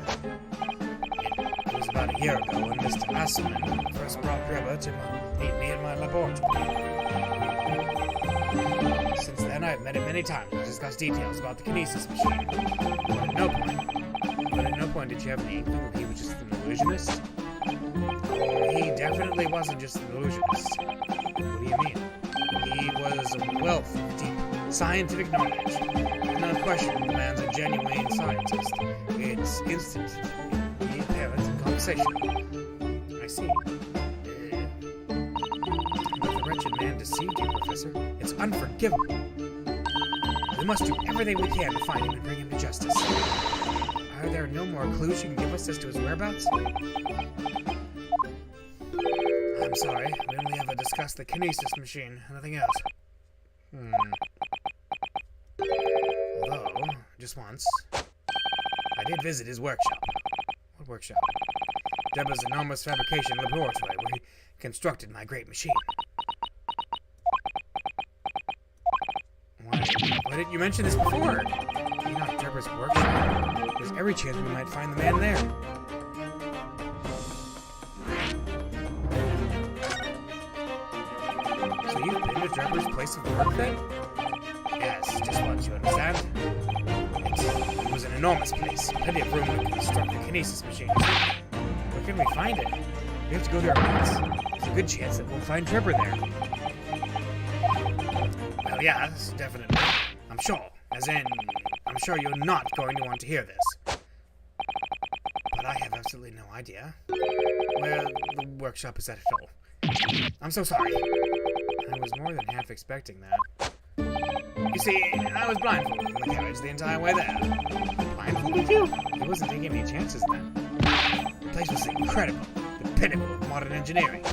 It was about a year ago when Mr. Asselman first brought Drebber to meet me in my laboratory. Since then, I've met him many times to discuss details about the kinesis machine. But at no point did you have any inkling that he was just an illusionist? Oh, he definitely wasn't just an illusionist. What do you mean? He was a wealth of deep scientific knowledge. No question, the man's a genuine scientist. It's instant, apparent in conversation. I see. But the wretched man deceived you, Professor. It's unforgivable. We must do everything we can to find him and bring him to justice. Are there no more clues you can give us as to his whereabouts? I'm sorry, we only ever discussed the kinesis machine, nothing else. Although, just once, I did visit his workshop. What workshop? Drebber's enormous fabrication laboratory where he constructed my great machine. Why didn't you mention this before? Enoch Drebber's workshop. There's every chance we might find the man there. So Drebber's place of work, then? Yes, just once, you understand? It was an enormous place. Plenty of room to construct the kinesis machine. Where can we find it? We have to go there at once. There's a good chance that we'll find Drebber there. Well, yes, definitely. I'm sure. As in, I'm sure you're not going to want to hear this. But I have absolutely no idea where the workshop is at all. I'm so sorry. I was more than half expecting that. You see, I was blindfolded from the carriage the entire way there. Blindfolded you? He wasn't taking any chances then. The place was incredible. The pinnacle of modern engineering.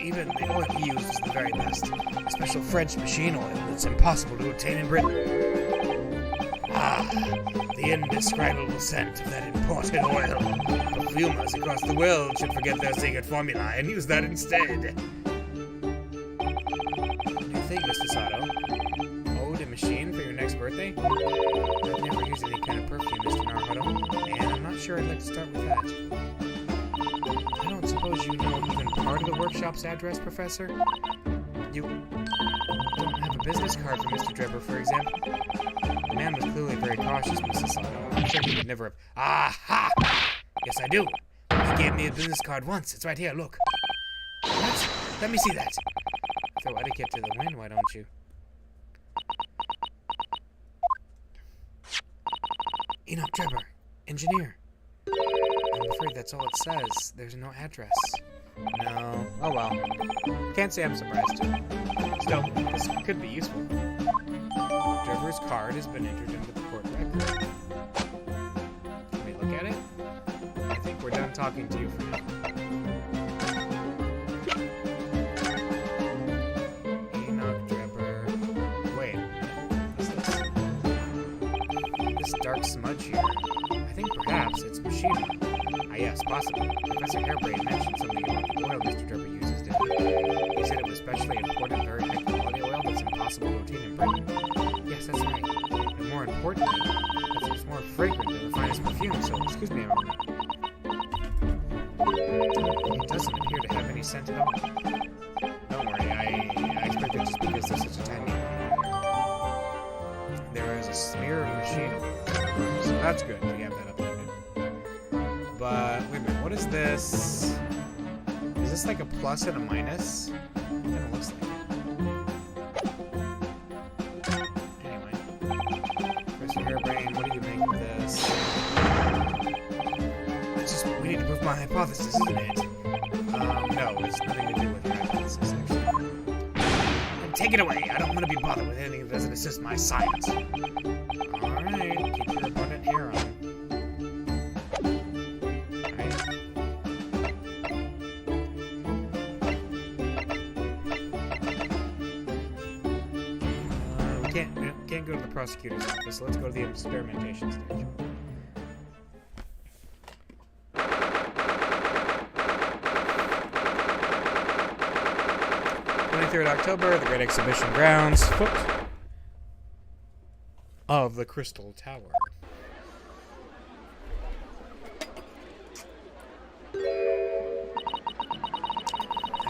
Even the oil he used is the very best. A special French machine oil that's impossible to obtain in Britain. Ah, the indescribable scent of that imported oil. Perfumers across the world should forget their secret formula and use that instead. What do you think, Mr. Sato? Ode a machine for your next birthday? I've never used any kind of perfume, Mr. Naruto, and I'm not sure I'd like to start with that. I don't suppose you know even part of the workshop's address, Professor? You don't have a business card for Mr. Drebber, for example? The man was clearly very cautious, Mrs. Sato. I'm sure he would never have... Aha! Yes, I do. He gave me a business card once. It's right here, look. What? Let me see that. Throw etiquette to the wind, why don't you? Enoch Drebber, engineer. I'm afraid that's all it says. There's no address. No. Oh well. Can't say I'm surprised. Still, this could be useful. Drebber's card has been entered into the court record. Can we look at it? I think we're done talking to you for now. Enoch Drebber. Wait. What's this? This dark smudge here. I think perhaps it's machinery. Ah, yes, possibly. Professor Hairbrain mentioned something about the oil Mr. Drebber uses, didn't he? He said it was specially imported, very high-quality oil that's impossible to obtain in Britain. Yes, that's right. And more importantly, it's more fragrant than the finest perfume, so excuse me a moment. It doesn't appear to have any scent at all. Don't worry, I expect it just because there's such a tiny amount here. There is a smear of machine oil, so that's good to have that updated. But, wait a minute, what is this? Is this like a plus and a minus? It kind of looks like it. Anyway. Professor Hairbrain, what do you make of this? It's just, we need to prove my hypothesis, isn't it? No, it's nothing to do with your hypothesis, actually. And take it away, I don't want to be bothered with anything that doesn't assist my science. Alright, keep your abundant hair on. Can't go to the prosecutor's office, so let's go to the experimentation stage. October, the Great Exhibition Grounds, foot of the Crystal Tower. I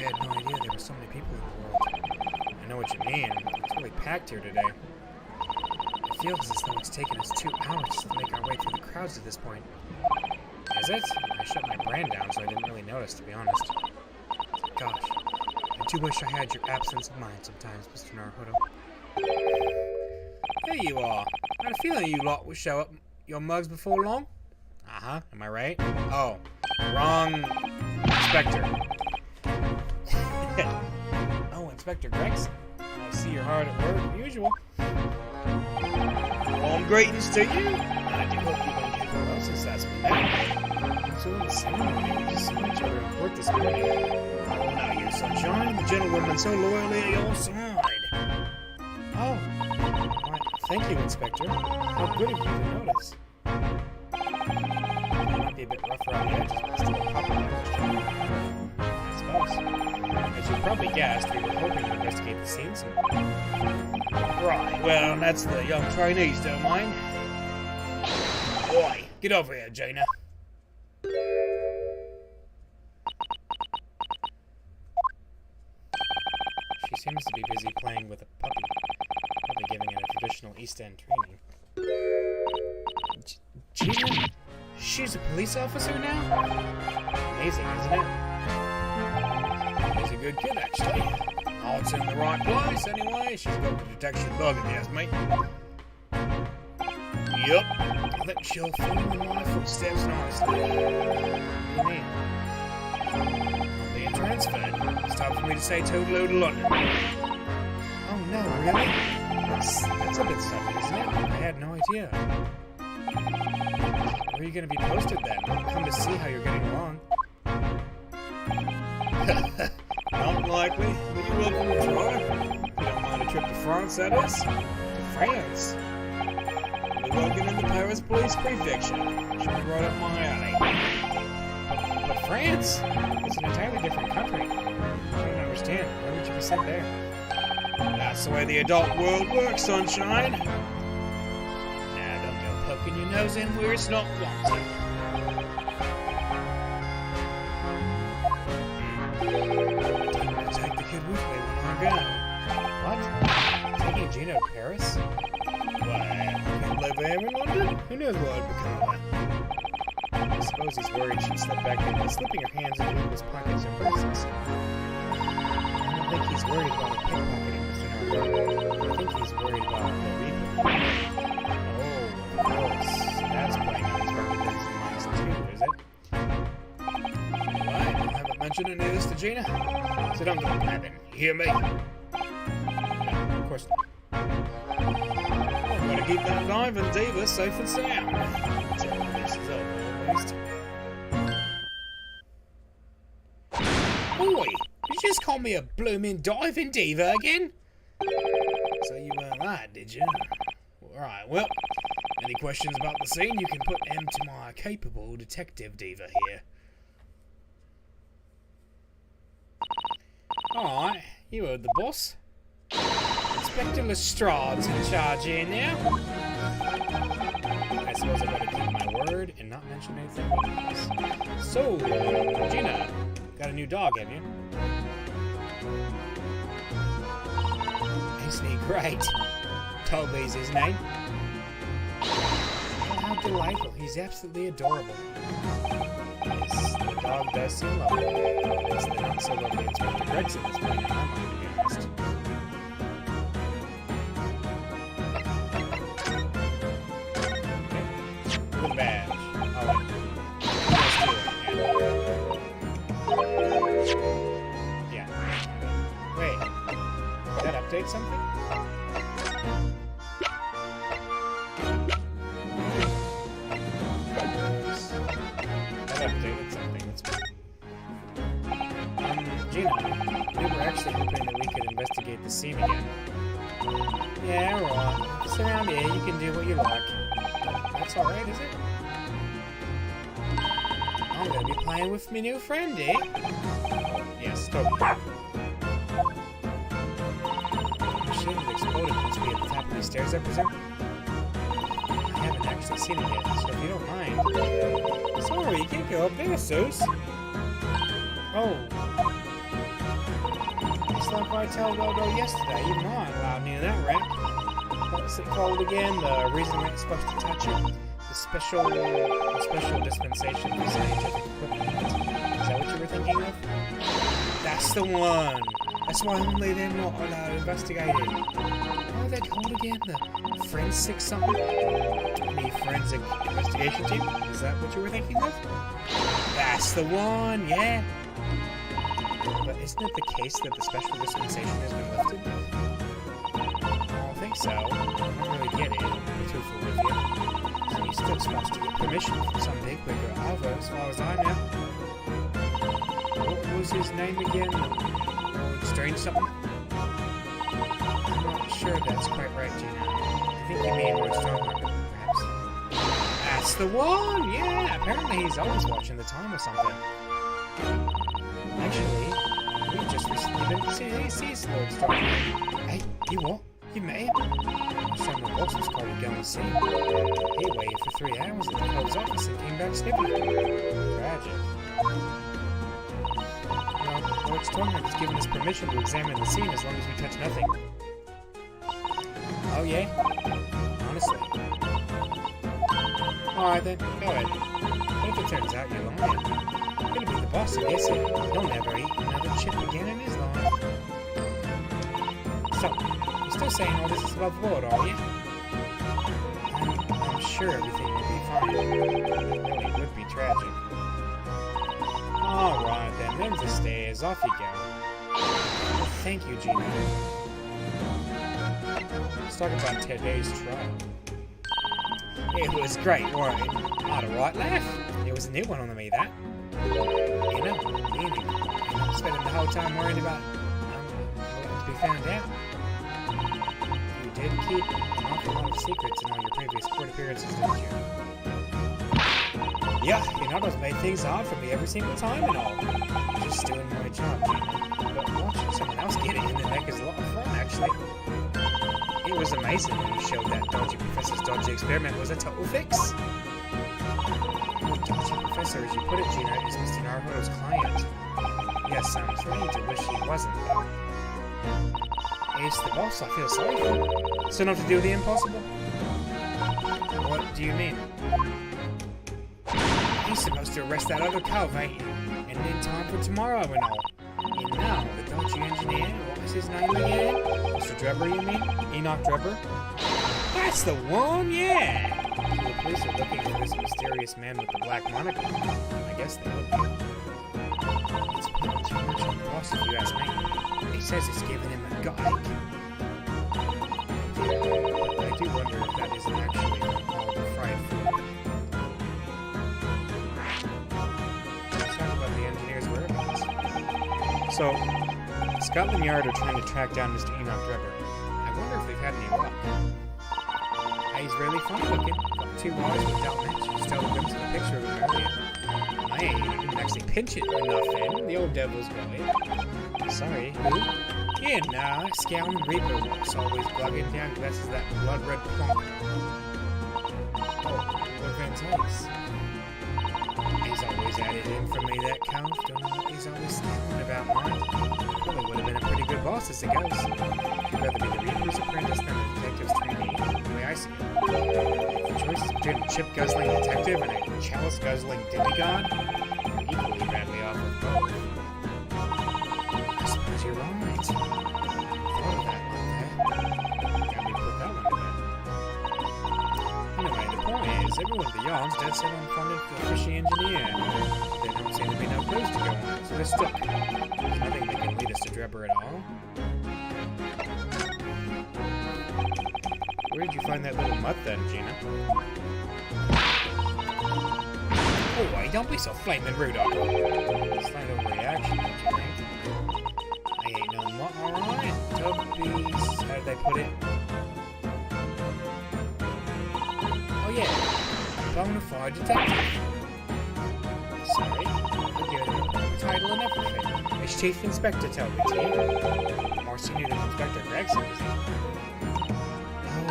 had no idea there were so many people in the world. I know what you mean. It's really packed here today. It feels as though it's taken us 2 hours to make our way through the crowds at this point. Is it? I shut my brain down, so I didn't really notice, to be honest. Gosh, I do wish I had your absence of mind sometimes, Mr. Naruto. There you are. I had a feeling you lot would show up your mugs before long. Uh-huh, am I right? Oh, wrong Inspector. Oh, Inspector Gregson. I see you're hard at work, as usual. Warm greetings to you. I do hope you don't get well since that's been there. So the ceremony is so much better in court this morning. Oh, now you sunshine, the gentlewoman so loyally at your side. Oh, why, thank you, Inspector. How good of you to notice. It might be a bit rough around the edges, but still a proper question. I suppose. As you probably guessed, we were hoping to investigate the scene some more. Right, well, that's the young trainees don't mind. Oi, get over here, Jaina. seems to be busy playing with a puppy. Probably giving it a traditional East End training. Gina? She's a police officer now? Amazing, isn't it? She's a good kid, actually. Heart's in the right place, anyway. She's got the detection bug in there, mate. Yup. I think she'll follow in my footsteps nicely. What do you mean? I'm being transferred. It's time for me to say toodaloo to London. Oh no, really? That's a bit sudden, isn't it? I had no idea. Where are you going to be posted then? Come to see how you're getting along. Not likely, but you're welcome to try. You don't mind a trip to France, that is? To France? I'll be working in the Paris Police Prefecture. Should be right up my alley. But France? It's an entirely different country. I don't understand. Why would you be sent there? That's the way the adult world works, sunshine. Now don't go poking your nose in where it's not wanted. Take the kid with me when I go. What? Taking Gina to Paris? Why, I can't live here in London. Who knows what I'd become of her? I suppose he's worried she'd slip back in, slipping her hands into people's pockets and purses. I don't think he's worried about pickpocketing, Mr. Narco. I think he's worried about the reaper. Oh, of course. That's playing on his reputation minds too, is it? Right, I haven't mentioned any of this to Gina. So don't go blabbing. You hear me? No, of course not. I've got to keep that diving diva safe and sound. Until this is over, at least. Boy, you just call me a blooming diving diva again? So you weren't that, did you? Alright, well, any questions about the scene, you can put them to my capable detective diva here. Alright, you heard the boss. Inspector Lestrade's in charge here now. I suppose I better keep my word and not mention anything else. So, Gina, got a new dog, have you? Isn't he great? Toby's his name. How delightful. He's absolutely adorable. Yes, the dog does seem lovely. It's the not so lovely Inspector Gregson that's playing in my mind, to be honest. Okay. With a badge. Alright. Let's do it. Yeah. Wait. Did that update something? That updated something. That's fine. Gina, we were actually hoping that we could investigate the scene again. Yeah, right. It's around here. You can do what you like. That's alright, is it? I'm gonna be playing with my new friend, eh? Oh, yes, Toby. Machine that exploded must be at the top of these stairs, I presume? I haven't actually seen it yet, so if you don't mind... Sorry, you can't go up there, Sus. Oh. It's like I told Dodo yesterday, you're not allowed near that ramp. What's it called again? The reason we're not supposed to touch it? The special dispensation for scientific equipment. Is that what you were thinking of? That's the one! That's why only they're not allowed to investigate it. What are they called again? The forensic something? The forensic investigation team? Is that what you were thinking of? That's the one, yeah! But isn't it the case that the special dispensation has been lifted? I don't think so. I don't really get it, to be truthful with you. So you're still supposed to get permission from some bigwig or Alva, as far as I know. What was his name again? Strange something? I'm not sure that's quite right, Gina. I think you mean Lord Stormheart, perhaps. That's the one! Yeah! Apparently he's always watching the time or something. Actually, we just recently been to see Lord Stormheart. Hey, you what? You met him? Last time the boss was called to go and see him. He waited for 3 hours at the club's office and came back snipping. Tragic. Lord Lord Stormwind has given us permission to examine the scene as long as we touch nothing. Oh yeah? Honestly. Alright then, go ahead. What if it turns out you're lying? You're gonna be the boss of this, and he'll never eat another chip again in his life. So, you're still saying all this is above board, are you? I'm sure everything will be fine. It really would be tragic. Alright then, them's the stairs. Off you go. Thank you, Gina. Let's talk about today's trial. It was great, wasn't it? Not a right laugh. It was a new one on me, that. You know, meaning, spending the whole time worrying about to be found out. You did keep an awful lot of secrets in all your previous court appearances, didn't you? Yeah, you know, those made things hard for me every single time and all. Just doing my job, Gina. But watching someone else get it in the neck is a lot of fun, actually. It was amazing when you showed that dodgy professor's dodgy experiment was a total fix. The dodgy professor, as you put it, Gina, is Mr. Naruto's client. Yes, I'm trying to wish he wasn't, though. It's the boss, I feel sorry for. So not to do the impossible? What do you mean? He's supposed to arrest that other cove, ain't you? And in time for tomorrow and all. And now, the dodgy engineer, what was his name again? Mr. Drebber, you mean? Enoch Drebber? That's the one, yeah! So the police are looking for this mysterious man with the black monocle. I guess they would be. It's putting too much on the boss, if you ask me. He says it's giving him a gut-ache. But I do wonder if that isn't actually all the fried food. Let's talk about the engineer's whereabouts. So, Scotland Yard are trying to track down Mr. Enoch Drebber. I wonder if they've had any luck. He's really funny looking. Got 2 eyes without mention. Just tell the glimpse of a picture of him earlier. Man, you didn't actually pinch it enough in. The old devil's going. Sorry, who? Yeah, nah, Scowling Reaper was always plugging down glasses of that blood-red plump. Oh, what event's nice. He's always at it in for me, that count. Don't know what he's always scowling about, man. Probably would have been a pretty good boss as it goes. He'd rather be the Reaper's apprentice than the detective's trainee, the way I see it. The choice is between a chip-guzzling detective and a chalice-guzzling demigod. Equally badly off with both. I suppose you're right. Thought of that one there. Got me put that one to bed. Anyway, the point is, everyone beyond's dead set on funding the fishy engineer. There don't seem to be no clues to go on, so they're stuck. There's nothing that can lead us to Drebber at all. Where did you find that little mutt then, Gina? Oh, wait, don't be so flaming rude, It's not overreaction, don't you think? I ain't no mutt, alright. Tubbies, how did they put it? Oh yeah, bona fide detective. Sorry, I'll give him a title and everything. It's Chief Inspector Toby, too. More senior than Inspector Gregson, is he?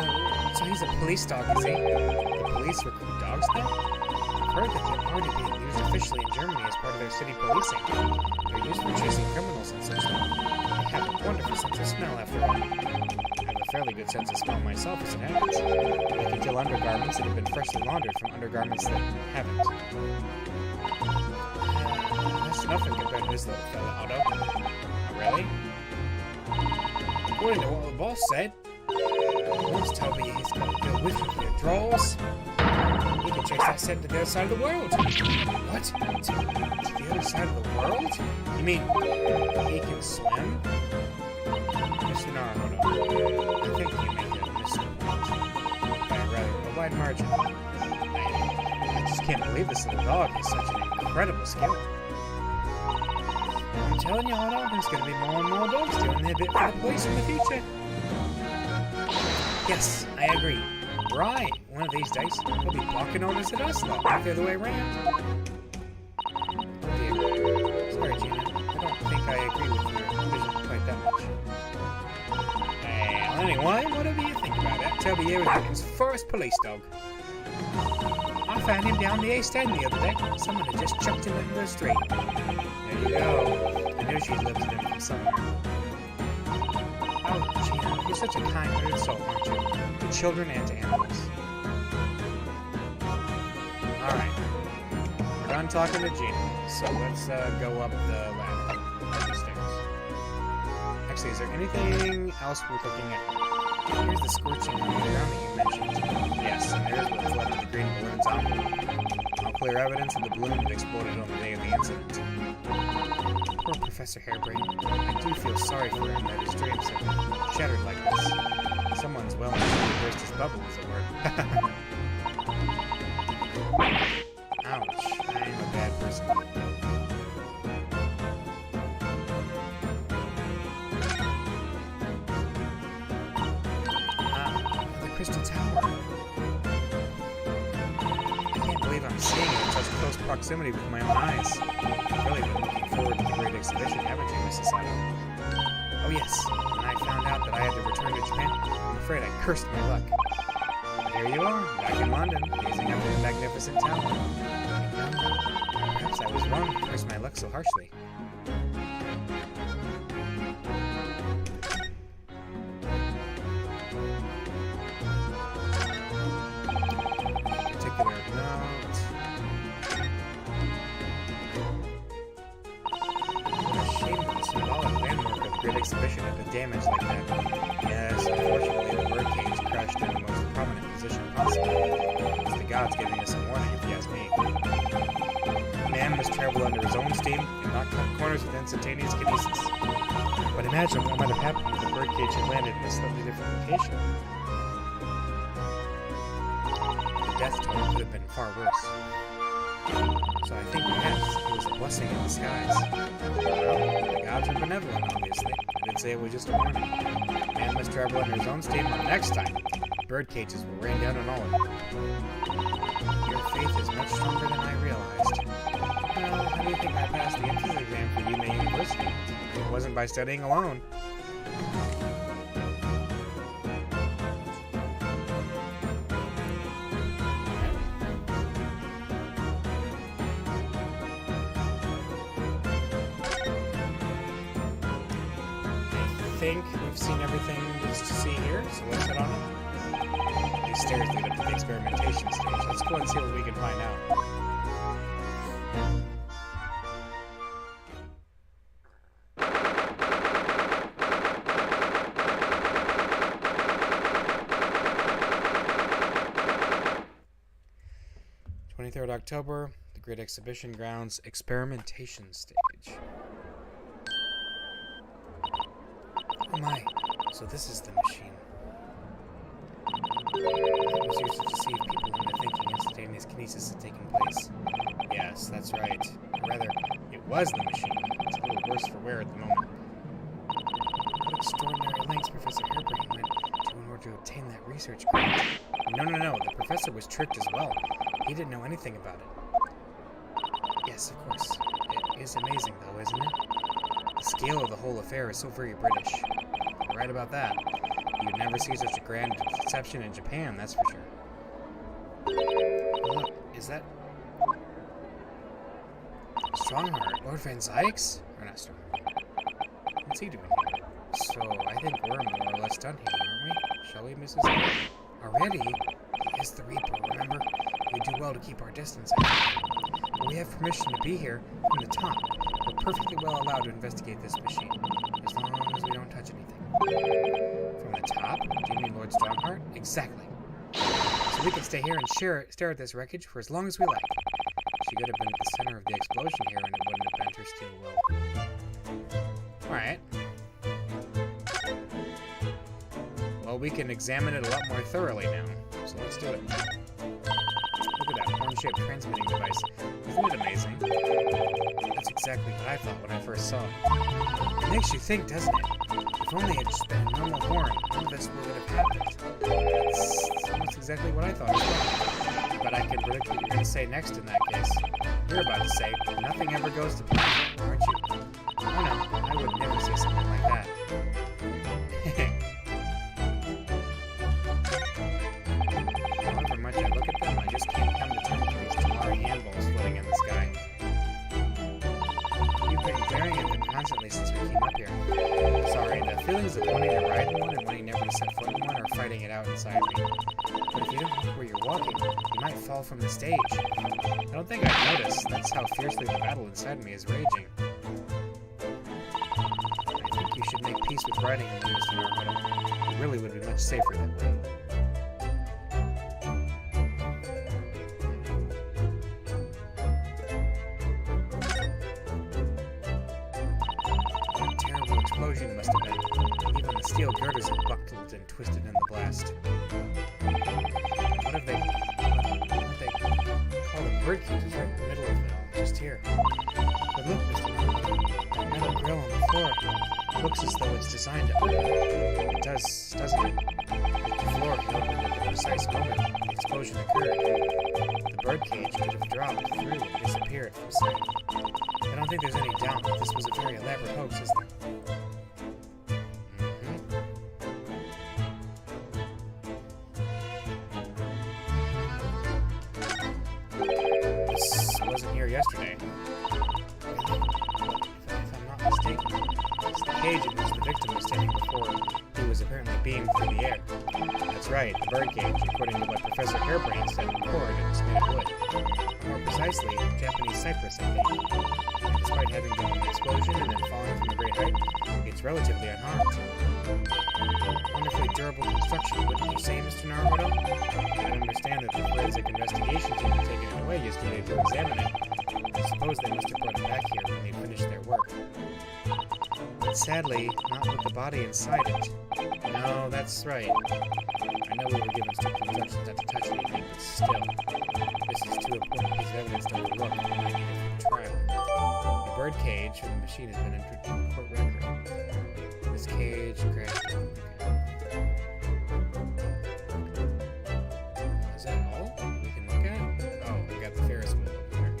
Oh, so he's a police dog, is he? The police recruit dogs now? I've heard that they're already being used officially in Germany as part of their city policing. They're used for chasing criminals and such. They have a wonderful sense of smell, after all. I have a fairly good sense of smell myself, as it happens. They can kill undergarments that have been freshly laundered from undergarments that haven't. That's nothing compared to this little fella, Otto. Oh, really? According to what the boss said, once Toby he's got to go with you for your draws. He can chase that set to the other side of the world. What? To the other side of the world? You mean he can swim? Mr. Naruto, I think you may have missed the point. By rather a wide margin. I just can't believe this little dog has such an incredible skill. I'm telling you, Otto, there's going to be more and more dogs doing their bit for the police in the future. Yes, I agree. Right, one of these days, we'll be blocking orders at us, not the other way around. Oh dear. Sorry, Gina. I don't think I agree with your vision quite that much. Well, anyway, whatever you think about that, Toby here was Britain's first police dog. I found him down the East End the other day. Someone had just chucked him into the street. There you go. And knew she'd lifted him from somewhere. Oh, Gina, you're such a kind-hearted soul, aren't you? To children and to animals. Alright. We're done talking to Gina, so let's go up the ladder. Up the stairs. Actually, is there anything else worth looking at? Here's the scorching on the ground that you mentioned. Yes, and there's what flooded the green balloons on. All clear evidence of the balloon that exploded on the day of the incident. Poor Professor Hairbrain. I do feel sorry for him that his dreams have shattered like this. Someone's well and truly burst his bubble, as it were. Ouch. I am a bad person. The Crystal Tower. I can't believe I'm seeing it in such close proximity with my own eyes. I've really been looking forward to the great exhibition, haven't you, Mrs. Sato? Oh yes, when I found out that I had to return to Japan, I'm afraid I cursed my luck. But here you are, back in London, gazing up at the magnificent tower. Perhaps I was wrong to curse my luck so harshly. Particular note. What a shame that the symbolic landmark of the Great Exhibition had been damaged like that. Yes, unfortunately, the birdcage crashed in the most prominent position possible. It's the gods giving us a warning, if you ask me. Man must travel under his own steam and not cut corners with instantaneous kinesis. But imagine what might have happened if the birdcage had landed in a slightly different location. The death toll could have been far worse. So I think perhaps it was a blessing in disguise. Well, the gods are benevolent, obviously. I did say it was just a warning. Man must travel under his own steam, and next time, bird cages will rain down on all of you. Your faith is much stronger than I realized. Well, how do you think I passed the entrance exam for Yume University? It wasn't by studying alone. I think we've seen everything there's to see here, so let's head on up. These stairs lead up to the experimentation stage. Let's go and see what we can find out. October, the Great Exhibition Grounds experimentation stage. Oh my, so this is the machine. It was used to deceive people into thinking instantaneous kinesis had taken place. Yes, that's right. Or rather, it was the machine. It's a little worse for wear at the moment. What extraordinary lengths Professor Hairbrain went to in order to obtain that research grant. No. The professor was tricked as well. He didn't know anything about it. Yes, of course. It is amazing, though, isn't it? The scale of the whole affair is so very British. You're right about that. You'd never see such a grand deception in Japan, that's for sure. Look, is that... Strongheart? Lord Van Zykes? Or not Strongheart. What's he doing here? So, I think we're more or less done here, aren't we? Shall we, Mrs. Hale? Already? He is the Reaper, remember? We do well to keep our distance. But we have permission to be here from the top. We're perfectly well allowed to investigate this machine, as long as we don't touch anything. From the top? Do you mean Lord Strongheart? Exactly. So we can stay here and stare at this wreckage for as long as we like. She could have been at the center of the explosion here, and it wouldn't have bent her steel will. Alright. Well, we can examine it a lot more thoroughly now, so let's do it. Look at that horn-shaped transmitting device. Isn't it amazing? That's exactly what I thought when I first saw it. It makes you think, doesn't it? If only it had just been a normal horn, none of this would have happened. That's almost exactly what I thought as well. But I can predict what you're going to say next in that case. You're about to say, nothing ever goes to plan, aren't you? Oh no, I would never say something like that. However much I look at them, I just can't come to terms with these towering handballs floating in the sky. You've been glaring at them recently since we came up here. Sorry, the feelings of wanting to ride in one and wanting never to set foot in one are fighting it out inside me. But if you don't look where you're walking, you might fall from the stage. I don't think I'd notice. That's how fiercely the battle inside me is raging. I think you should make peace with riding in one, Mr. Naruto. It really would be much safer that way. Explosion must have been. Even the steel girders have buckled and twisted in the blast. What have they call it? Bird cages right in the middle of it all, just here. But look, Mr. Naruto, that metal grill on the floor. It looks as though it's designed to open. It does, doesn't it? If the floor can open at the precise moment the explosion occurred, the bird cage could have dropped through and disappeared from sight. I don't think there's any doubt that this was a very elaborate hoax, is there? This wasn't here yesterday. If I'm not mistaken, it's the cage in which the victim was standing before he was apparently beamed through the air. That's right, the bird cage, according to what Professor Hairbrain said in court, it's made of wood. More precisely, Japanese cypress, I think. Despite having been an explosion and then falling from a great height, it's relatively unharmed. Wonderfully durable construction, wouldn't you say, Mr. Naruto? I understand that the forensic investigation team had taken it away yesterday to examine it. I suppose they must have brought it back here when they'd finished their work. But sadly, not with the body inside it. No, that's right. I know we were given strict instructions not to touch anything, but still. This is too important a piece of evidence to overlook and might need it for trial. The bird cage from the machine has been entered to the court record. This cage crashed. Is that all we can look at? Oh, we got the Ferris wheel over there.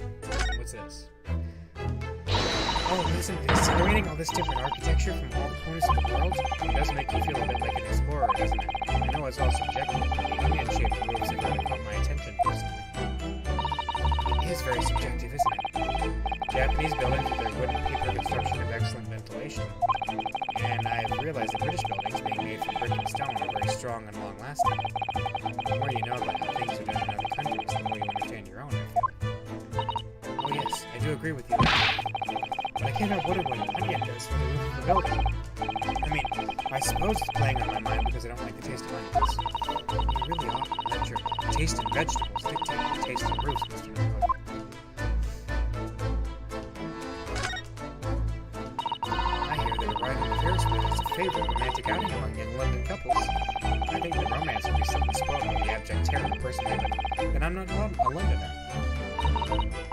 What's this? Oh, listen, considering all this different architecture from all the corners of the world, it does make you feel a bit like an explorer, doesn't it? I know it's all subjective, but the onion-shaped roofs have really caught my attention personally. It is very subjective, isn't it? Japanese buildings with their wood and paper construction have excellent ventilation. And I've realized that British buildings being made from brick and stone are very strong and long-lasting. The more you know about how things are done in other countries, the more you understand your own, I feel like. Oh yes, I do agree with you. But I can't help wondering what onion does for the roof of the building. I mean, I suppose it's playing on my mind because I don't like the taste of onions. You really ought to let your taste in vegetables dictate the taste of roofs, Mr. Naruto. I hear that a ride on the Ferris wheel is a favorite romantic outing among young London couples. I think that romance would be something spoiled by the abject terror of personality, and I'm not a Londoner.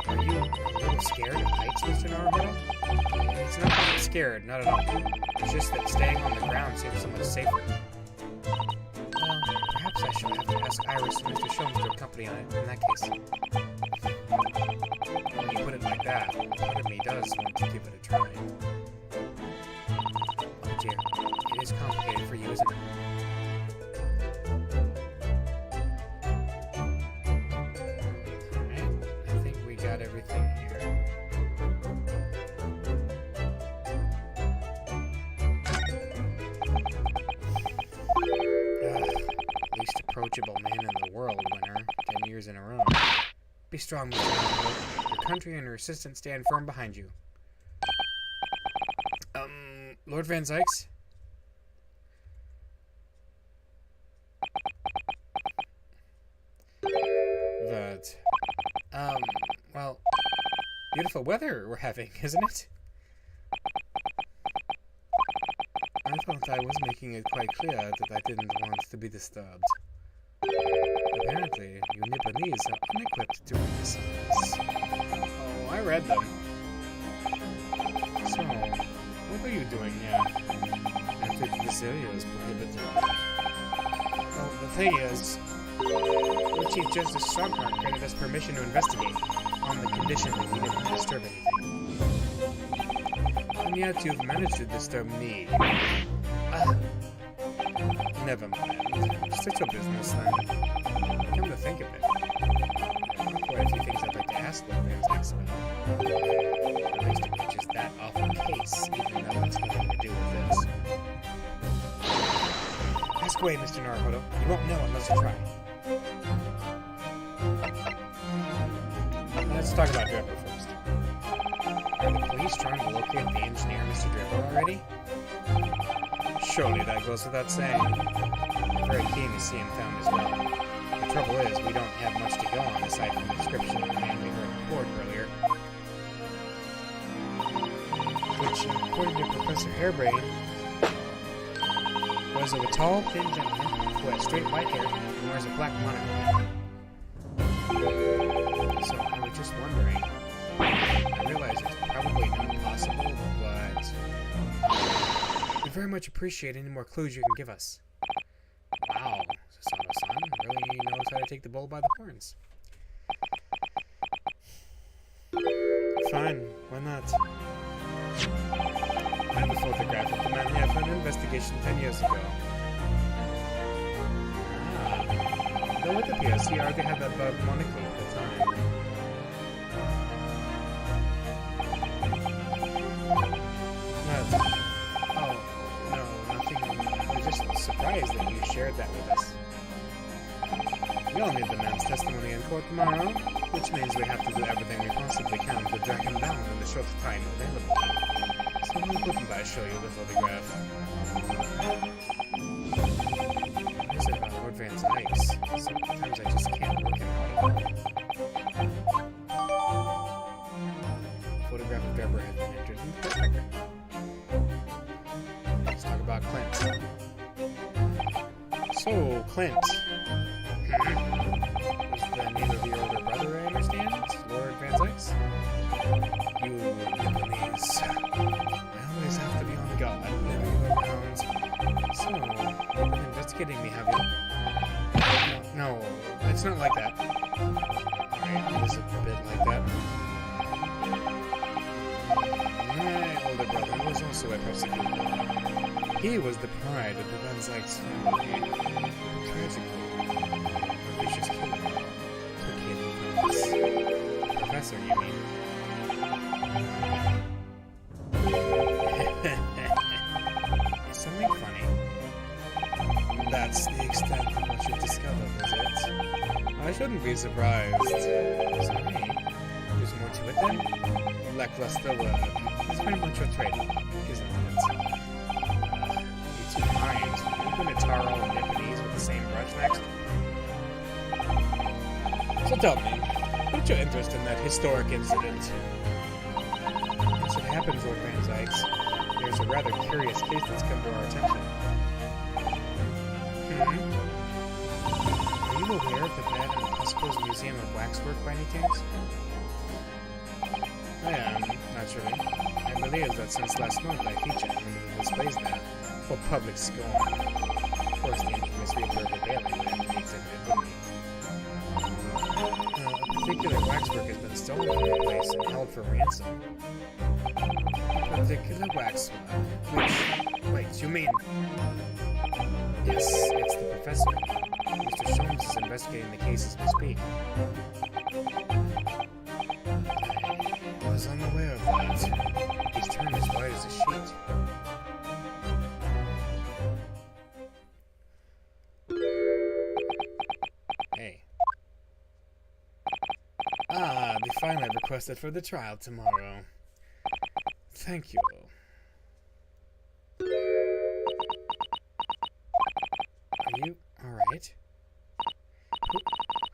Are you a little scared of heights, Mr. Naruto? It's not that I'm scared, not at all. It's just that staying on the ground seems so much safer. Well, perhaps I should have to ask Iris and Mr. Sholmes to accompany on it in that case. When you put it like that, part of me does want to give it a try. Oh dear, it is complicated for you, isn't it? Everything here. Least approachable man in the world, winner. 10 years in a row. Be strong, Mr. Naruto. Your country and your assistant stand firm behind you. Lord Van Zykes? Well, beautiful weather we're having, isn't it? I thought I was making it quite clear that I didn't want to be disturbed. Apparently, you Nipponese are unequipped to witness this. Oh, I read them. So, what are you doing here? I think this area is prohibited. Well, the thing is, the Chief Justice Shockmark granted us permission to investigate, on the condition that we didn't disturb anything. And yet you've managed to disturb me. Never mind. Just it's your business then. Come to think of it, there are quite a few things I'd like to ask Lord Van Zykes about. At least it reaches that awful case, even Ask away, Mr. Naruhodo. You won't know unless you try. Let's talk about Drebber first. Are the police trying to locate the engineer, Mr. Drebber, already? Surely that goes without saying. I'm very keen to see him found as well. The trouble is, we don't have much to go on aside from the description of the man we heard report earlier. Which, according to Professor Hairbrain, was of a tall, thin gentleman who had straight white hair and wears a black monocle. So I was just wondering. I realize it's probably not possible, but we very much appreciate any more clues you can give us. Wow, Susanoo-san really knows how to take the bull by the horns. Fine, why not? I have a photograph of the man here for an investigation 10 years ago. Ah. Though it appears he already had that bug monocle at the time. What? Oh, no, nothing. I was just surprised that you shared that with us. We all need the man's testimony in court tomorrow, which means we have to do everything we possibly can to track him down in the short time available. So wouldn't I show you the photograph? What is it about Lord Van Dyke's? Sometimes I just can't work him out. Photograph of Drebber had been entered into the record. Let's talk about Clint. So, Clint. Was the name of your older brother, I understand? Lord Van Dyke's? You Japanese. I always have to be on guard whenever you're around. So, you've been investigating me, have you? No, it's not like that. Alright, it is a bit like that. My older brother was also a persecutor. He was the pride of the Van Dyke's family. Tragically, a vicious killer took him from us. Professor, you mean? Something funny. That's the extent of what you've discovered, is it? I shouldn't be surprised. Sorry. There's more to it then? Lackluster word. It's very much your trade, isn't it? You two mind. You're going to tar all the Japanese with the same brush next? So tell me, what's your interest in that historic incident? As it happens, Lord Van Dyke's, there's a rather curious case that's come to our attention. Are you aware of the bed in the Pesco's Museum of Waxwork by any chance? I am, naturally. I believe that since last month I featured one of the displays there for public scorn. Of course, the infamous Reaper of the Bailey would have to be exhibited with me. A particular waxwork has been stolen from the place and held for ransom. A particular waxwork? Which... Wait, you mean... Yes, it's the professor. Mr. Sholmes is investigating the case as we speak. I was unaware of that. He's turned as white as a sheet. Hey. Ah, the fine I requested for the trial tomorrow. Thank you. Are you alright?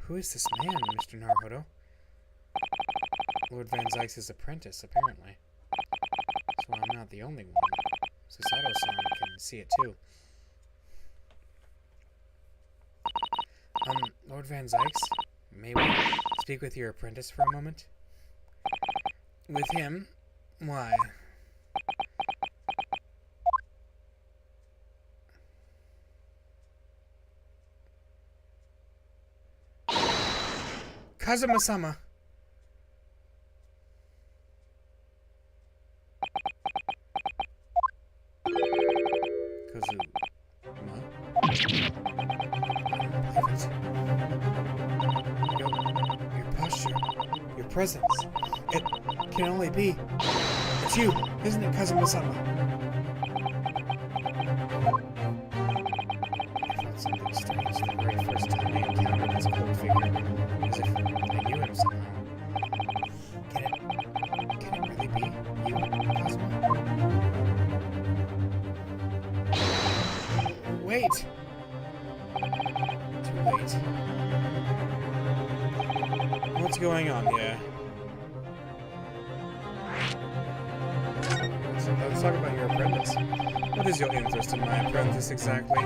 Who is this man, Mr. Naruhodo? Lord Van Dyke's apprentice, apparently. So I'm not the only one. Susanoo-san can see it too. Lord Van Dyke's, may we speak with your apprentice for a moment? With him? Why? Kazuma-sama! Your posture, your presence, it can only be. It's you, isn't it, Kazuma-sama? going on here? So let's talk about your apprentice. What is your interest in my apprentice exactly?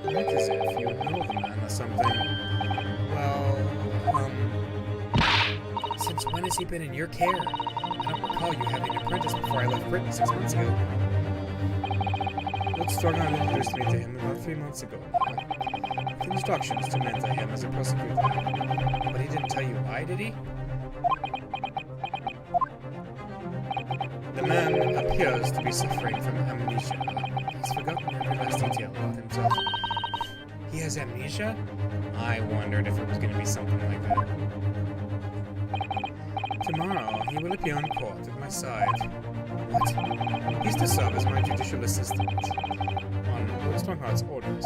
Look as if you know the man or something. Well, since when has he been in your care? I don't recall you having an apprentice before I left Britain 6 months ago. Lord Stronghorn introduced me to him about 3 months ago now, with instructions to mentor him as a prosecutor. But he didn't tell you why, did he? The man appears to be suffering from amnesia. He's forgotten every last detail about himself. He has amnesia? I wondered if it was going to be something like that. Tomorrow, he will appear in court at my side. What? He's to serve as my judicial assistant. On Lord Stronghorn's orders.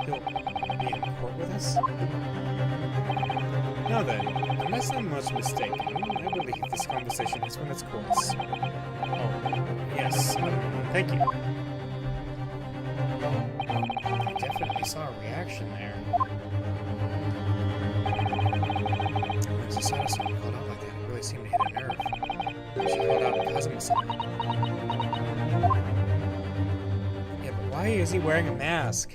He'll be in court with us? Now then, unless I'm much mistaken, I believe this conversation has run its course. Oh, yes, thank you. I definitely saw a reaction there. When Susato-san called out like that, it really seemed to hit a nerve. She called out Kazuma-san. Yeah, but why is he wearing a mask?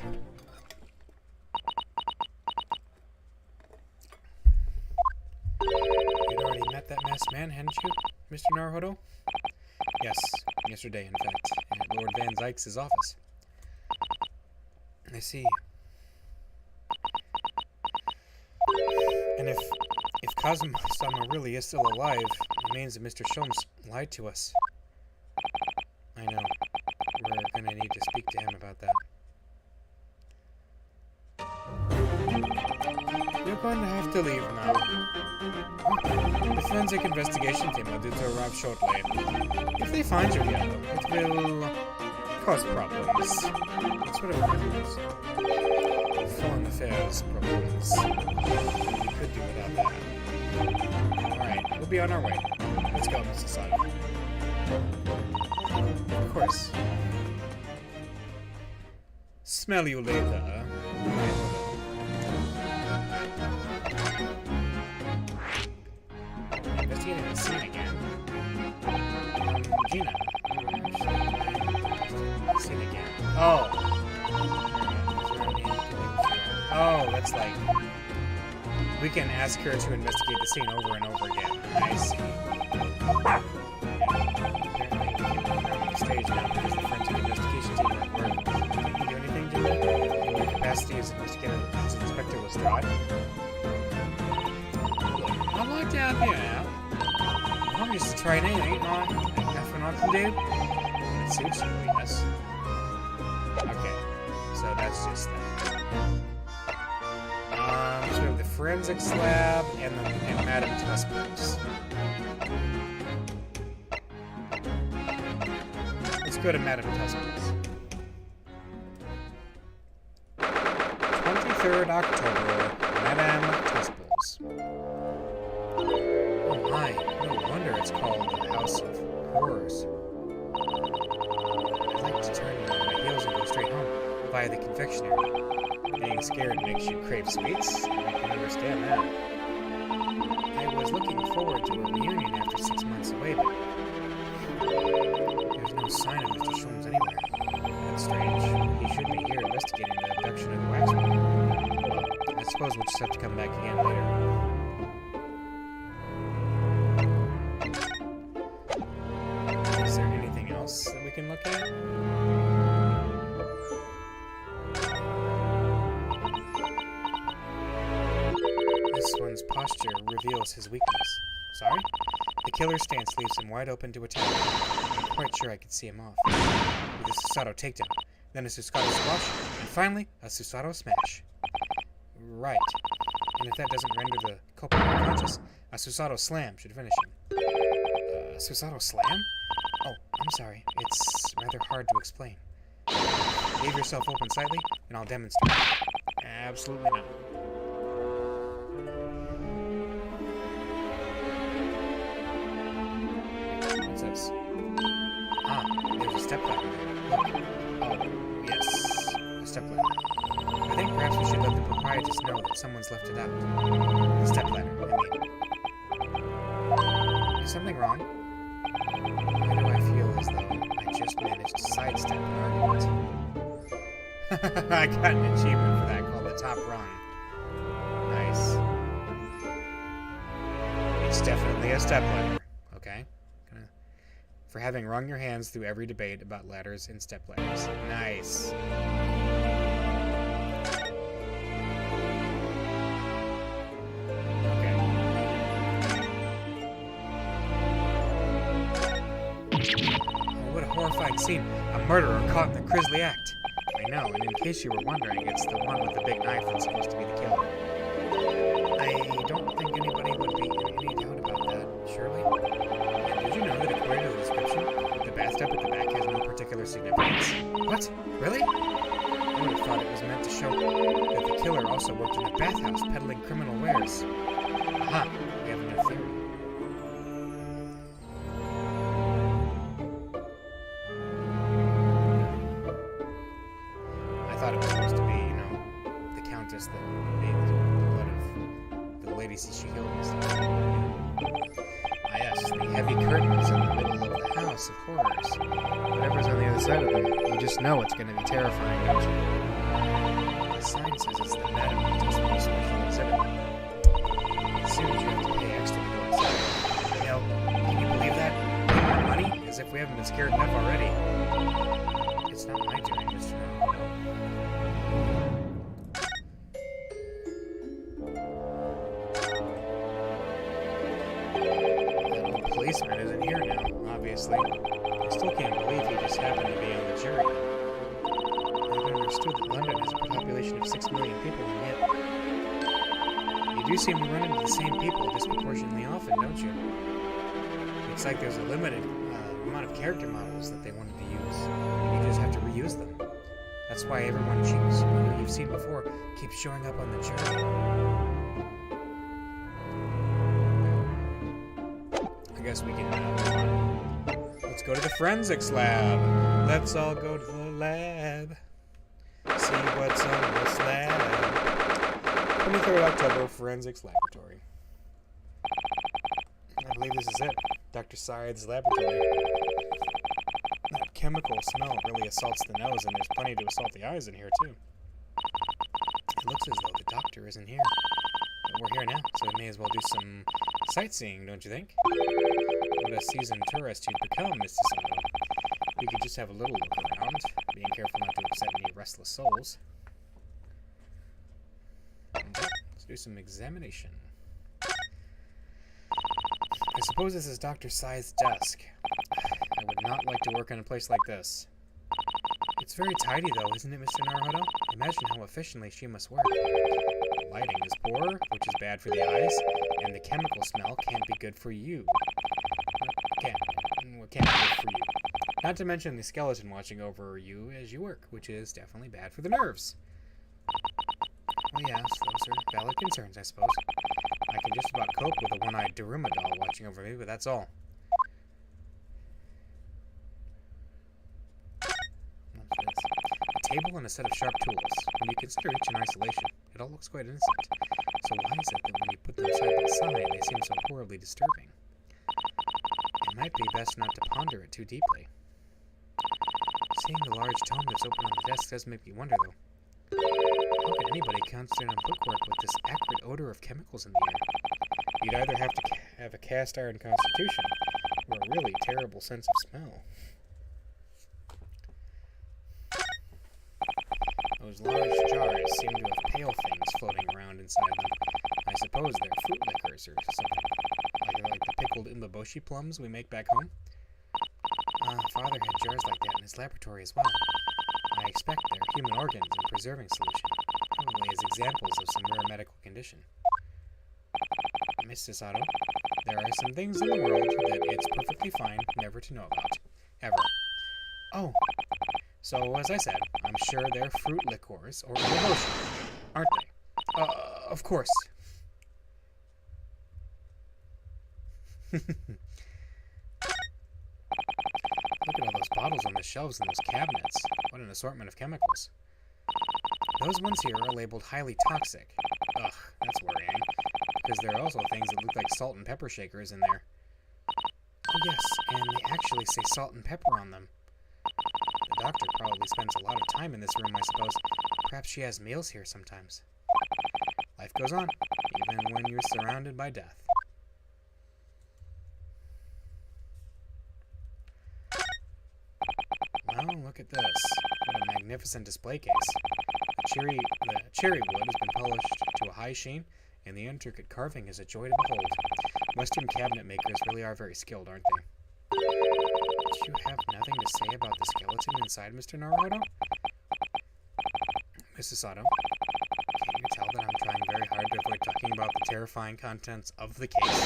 You'd already met that masked man, hadn't you, Mr. Naruhodo? Yes, yesterday, in fact, at Lord Van Zykes' office. I see. And if Kazuma-sama really is still alive, it means that Mr. Sholmes lied to us. I know. We're gonna need to speak to him about that. You're going to have to leave now. The forensic investigation team are due to arrive shortly. If they find you here, it will cause problems. That's what it means. Foreign affairs problems. We could do without that. Alright, we'll be on our way. Let's go, Mr. Sato. Of course. Smell you later. Investigating the scene again. Gina. Scene again. Oh. Oh, that's like... We can ask her to investigate the scene over and over again. I see. Apparently, we can put her on the stage now because the forensic investigation team won't work. Can you do anything, Gina? In your capacity as Inspector Lestrade? I'm locked down here now. I'm just training, ain't I? Nothing I can do. When it suits you, yes. Okay, so that's just that. So we have the forensics lab and Madame Tussbooks. Let's go to Madame Tussbooks. 23rd October, Madame Tussbooks. Oh my, no wonder it's called the House of Horrors. I'd like to turn my heels and go straight home, via the confectionery. Being scared makes you crave sweets? I can understand that. I was looking forward to a reunion after 6 months away, but there's no sign of Mr. Sholmes anywhere. That's strange. He should be here investigating the abduction of the waxwork. Well, I suppose we'll just have to come back again later. Is there anything else that we can look at? This one's posture reveals his weakness. Sorry? The killer's stance leaves him wide open to attack. I'm quite sure I could see him off. With a Susato takedown, then a Susato squash, and finally, a Susato smash. Right. And if that doesn't render the culprit unconscious, a Susato slam should finish him. Susato slam? Oh, I'm sorry. It's rather hard to explain. Leave yourself open slightly, and I'll demonstrate. Absolutely not. What's this? Ah, there's a step ladder there. Look. Oh, yes. A step ladder. I think perhaps we should let the proprietor scientists know that someone's left it out. The stepladder, I mean. Is something wrong? Why do I feel as though I just managed to sidestep an argument? I got an achievement for that called the top rung. Nice. It's definitely a stepladder, okay? For having wrung your hands through every debate about ladders and stepladders. Nice. Okay. Oh, what a horrifying scene. A murderer caught in the grisly act. I know, and in case you were wondering, it's the one with the big knife that's supposed to be the killer. I don't think anybody would be in any doubt about that, surely? And did you know that according to the description, the bathtub at the back has no particular significance? What? Really? I would have thought it was meant to show that the killer also worked in a bathhouse peddling criminal wares. Aha, we have a new theory. I thought it was supposed to be, you know, the countess that made the blood of the ladies she killed and stuff. Ah yes, the heavy curtains in the middle of the house of horrors. Whatever's on the other side of them, you just know it's going to be terrifying, don't you? The sign says it's the Madam Monte's special exhibit. As soon as you have to pay extra to go inside. You know, can you believe that? More money? As if we haven't been scared enough already. It's not my doing, Mr. Policeman isn't here now, obviously. I still can't believe he just happened to be on the jury. I've understood that London has a population of 6 million people, and yet you do seem to run into the same people disproportionately often, don't you? It's like there's a limited amount of character models that they wanted to use, and you just have to reuse them. That's why everyone you've seen before keeps showing up on the jury. I guess we can move on. Let's go to the forensics lab. Let's all go to the lab. See what's on this lab. 23rd October, Forensics Laboratory. I believe this is it. Dr. Syed's laboratory. That chemical smell really assaults the nose, and there's plenty to assault the eyes in here, too. It looks as though the doctor isn't here. But we're here now, so we may as well do some sightseeing, don't you think? What a seasoned tourist you've become, Mr. Sato. We could just have a little look around, being careful not to upset any restless souls. Let's do some examination. I suppose this is Dr. Sai's desk. I would not like to work in a place like this. It's very tidy, though, isn't it, Mr. Naruhodo? Imagine how efficiently she must work. The lighting is poor, which is bad for the eyes, and the chemical smell can't be good for you. Can't be good for you. Not to mention the skeleton watching over you as you work, which is definitely bad for the nerves. Well, yes, those are valid concerns, I suppose. I can just about cope with a one-eyed Daruma doll watching over me, but that's all. A table and a set of sharp tools. When you consider each in isolation, it all looks quite innocent. So why is it that when you put them side by side, they seem so horribly disturbing? It might be best not to ponder it too deeply. Seeing the large tome that's open on the desk does make me wonder, though. How could anybody concentrate on bookwork with this acrid odor of chemicals in the air? You'd either have to have a cast iron constitution, or a really terrible sense of smell. Those large jars seem to have pale things floating around inside them. I suppose they're fruit liquors or something. Like the pickled umeboshi plums we make back home. Father had jars like that in his laboratory as well. I expect they're human organs in preserving solution, probably as examples of some rare medical condition. Mr. Sato, there are some things in the world that it's perfectly fine never to know about. Ever. Oh. So, as I said, I'm sure they're fruit liqueurs or umeboshi, aren't they? Of course. Look at all those bottles on the shelves in those cabinets. What an assortment of chemicals. Those ones here are labeled highly toxic. Ugh, that's worrying. Because there are also things that look like salt and pepper shakers in there. Oh yes, and they actually say salt and pepper on them. The doctor probably spends a lot of time in this room, I suppose. Perhaps she has meals here sometimes. Life goes on, even when you're surrounded by death. Well, look at this. What a magnificent display case. The cherry wood has been polished to a high sheen, and the intricate carving is a joy to behold. Western cabinet makers really are very skilled, aren't they? Do you have nothing to say about the skeleton inside, Mr. Naruto? Mrs. Sato, can't you tell that I'm trying very hard to avoid talking about the terrifying contents of the case?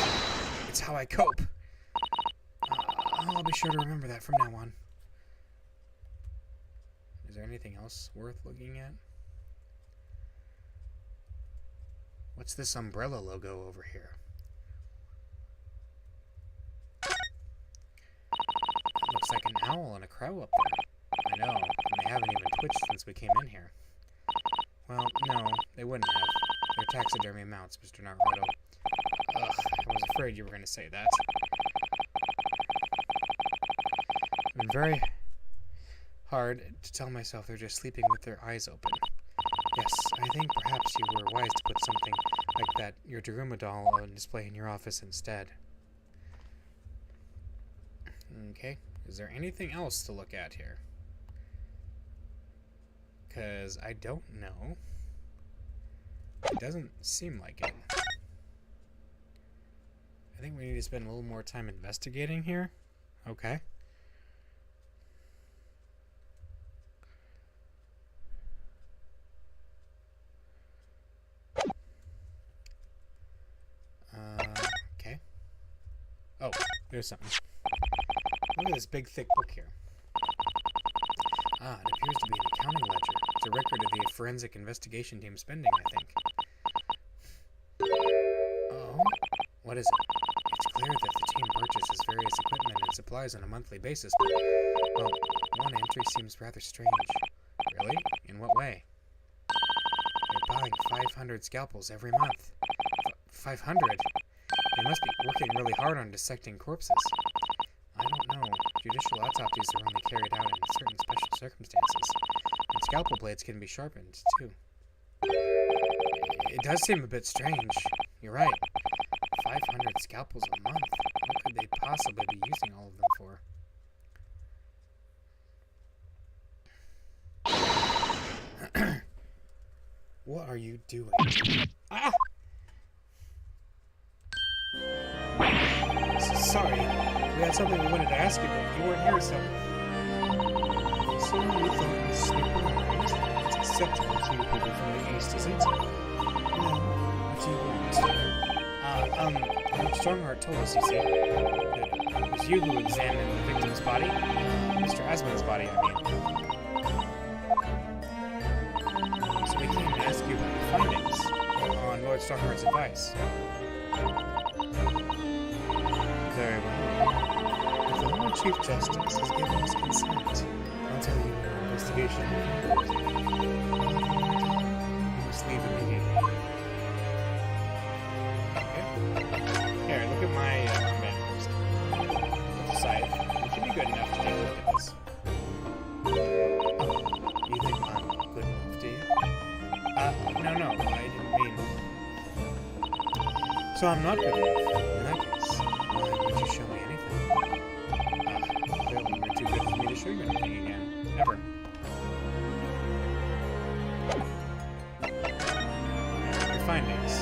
It's how I cope. I'll be sure to remember that from now on. Is there anything else worth looking at? What's this umbrella logo over here? It looks like an owl and a crow up there. I know, and they haven't even twitched since we came in here. Well, no, they wouldn't have. They're taxidermy mounts, Mr. Naruto. Ugh, I was afraid you were going to say that. I'm very hard to tell myself they're just sleeping with their eyes open. Yes, I think perhaps you were wise to put something like that, your Daruma doll, on display in your office instead. Okay, is there anything else to look at here? Because I don't know. It doesn't seem like it. I think we need to spend a little more time investigating here. Okay. Okay. Oh, there's something. Look at this big, thick book here. Ah, it appears to be an accounting ledger. It's a record of the forensic investigation team spending, I think. Oh? What is it? It's clear that the team purchases various equipment and supplies on a monthly basis, but, well, one entry seems rather strange. Really? In what way? They're buying 500 scalpels every month. 500? They must be working really hard on dissecting corpses. I don't know. Judicial autopsies are only carried out in certain special circumstances. And scalpel blades can be sharpened, too. It does seem a bit strange. You're right. 500 scalpels a month. What could they possibly be using all of them for? What are you doing? Ah! Sorry. We had something we wanted to ask you, but you weren't here, so... So you thought this sneak around? It's acceptable to you people from the East, is it? Well, what do you want? Strongheart told us, you see, that it was you who examined the victim's body. Mr. Asman's body, I mean. So we came to ask you about your findings on Lord Strongheart's advice. Very well. If the Lord Chief Justice has given us consent, I'll tell you our investigation. You must leave immediately. Okay. Here, look at my armband first. Decide. It should be good enough to take a look at this. Oh, you think I'm good enough, do you? No, I didn't mean... So I'm not good enough. In that case, why would you show me anything? Clearly you're too good for me to show you anything again. Ever. Your findings.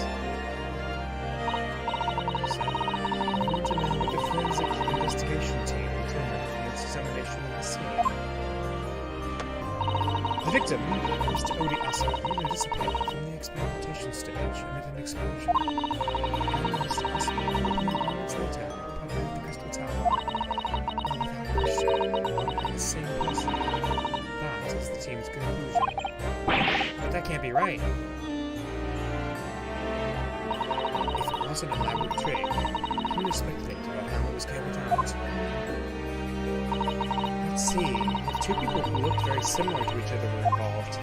So, I want to know what the forensic investigation team determined from its examination of the scene. The victim, Mr. Odi Asa, dissipated from the experimentation stage amid an explosion. And Mr. Asa, moments later, popped out the crystal tower. Without question, the same person. That is the team's conclusion. But that can't be right. If it was an elaborate trick, who would speculate about how it was carried out? Let's see. If two people who looked very similar to each other were involved,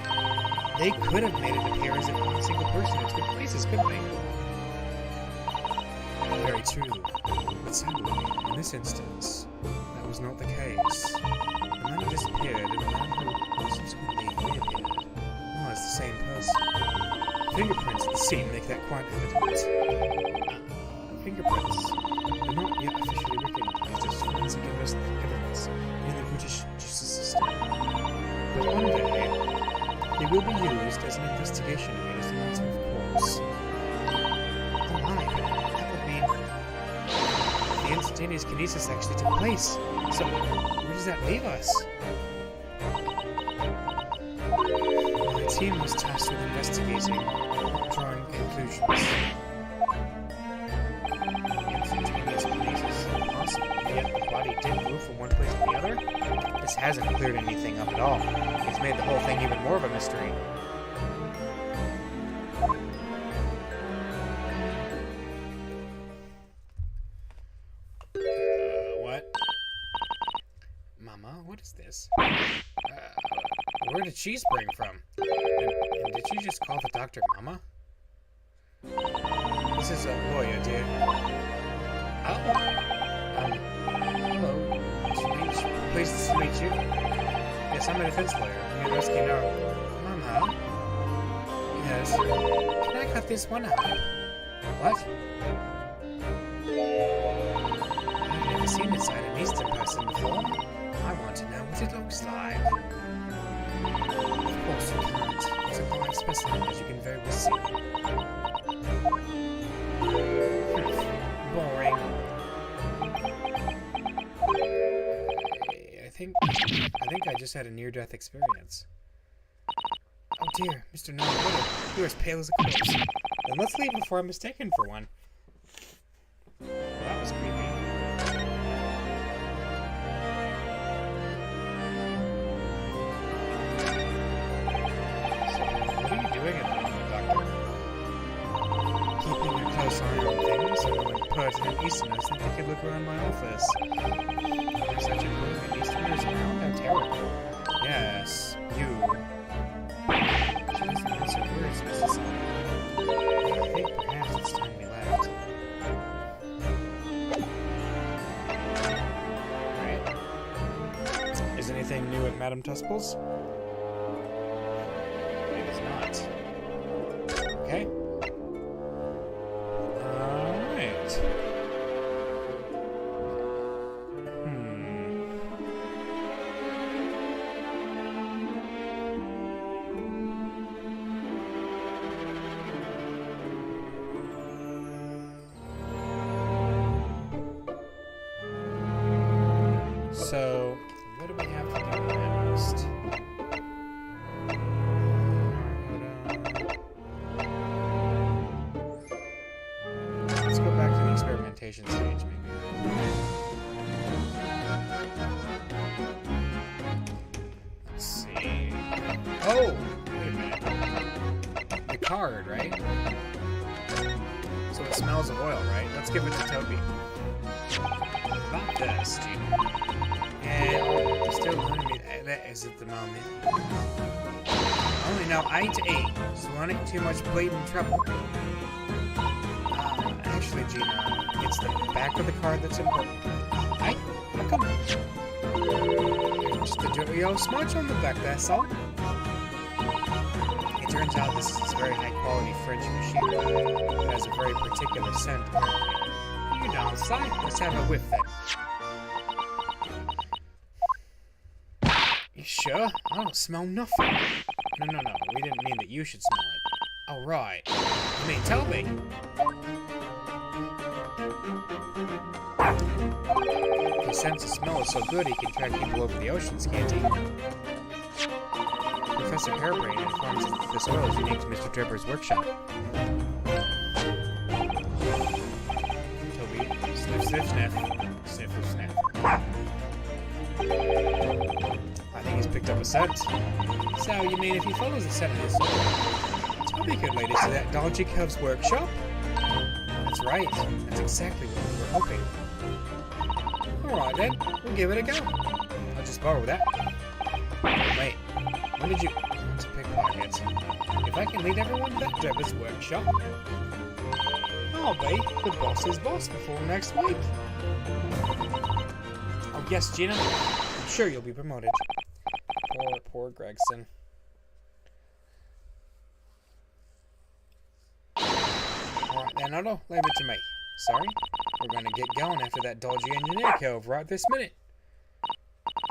They could have made it appear as if one single person had switched places, couldn't they? Very true. But sadly, in this instance, that was not the case. The man who disappeared and the man who subsequently reappeared was the same person. Fingerprints at the scene make that quite evident. Fingerprints are not yet officially recognized as forensic evidence in the British justice system. But one day, they will be used as an investigation against the matter, of course. Oh my, that would mean the instantaneous kinesis actually took place. So, where does that leave us? The team was tasked with investigating, drawing conclusions. Instantaneous kinesis is possible, yet the body did move from one place to the other? This hasn't cleared anything up at all. It's made the whole thing even more of a mystery. What? Mama, what is this? Where did she spring from? And did you just call the doctor Mama? This is a lawyer, dear. Hello. Pleased to meet you. Yes, I'm a defense lawyer. I'm here to rescue now. Mama? Yes. Can I cut this one out? What? I've never seen inside an Eastern person before. I want to know what it looks like. Of course you can't. It's a live specimen, as you can very well see. Boring. I think I just had a near-death experience. Oh dear, Mr. Noah, you're as pale as a corpse. Then let's leave before I'm mistaken for one. Well, that was creepy. So, what are you doing at the moment, Doctor? Keeping a close eye on things, so when pertinent Easterners think they could look around my office. There's such a brilliant Easterners around? How terrible. Yes, you. She doesn't answer words, Mrs. Sullivan. I think perhaps it's time we left. Right. Is anything new at Madame Tuspel's? It is not. Okay. Alright. So, what do we have to do next? Let's go back to the experimentation stage, maybe. Let's see. Oh! Wait a minute. The card, right? So it smells of oil, right? Let's give it to Toby. Not this, Gina. And I'm still learning me that is at the moment. I only know 8 to 8, so I ain't too much blatant trouble. Actually, Gina, it's the back of the card that's important. Hey, how come? Just a dirty smudge on the back, that's all. It turns out this is a very high-quality French machine that has a very particular scent. You don't say. Let's have a whiff then. You sure? I don't smell nothing. No. We didn't mean that you should smell it. Oh, right. You mean Toby? His sense of smell is so good he can track people over the oceans, can't he? Professor Hairbrain informs us that this oil is unique to Mr. Dribber's workshop. Toby, sniff, sniff, sniff. Sniff, sniff. I think he's picked up a scent. So, you mean if he follows the scent of this oil, Toby could lead us to that dodgy Cub's workshop? That's right. That's exactly what we were hoping. Alright then, we'll give it a go. I'll just borrow that. Wait, when did you... It's a pickpocket. it. If I can lead everyone to that Drebber's workshop, I'll be the boss's boss before next week. Oh yes, Gina. I'm sure you'll be promoted. Poor Gregson. Alright then, Otto, leave it to me. Sorry, we're gonna get going after that dodgy engineer cove right this minute.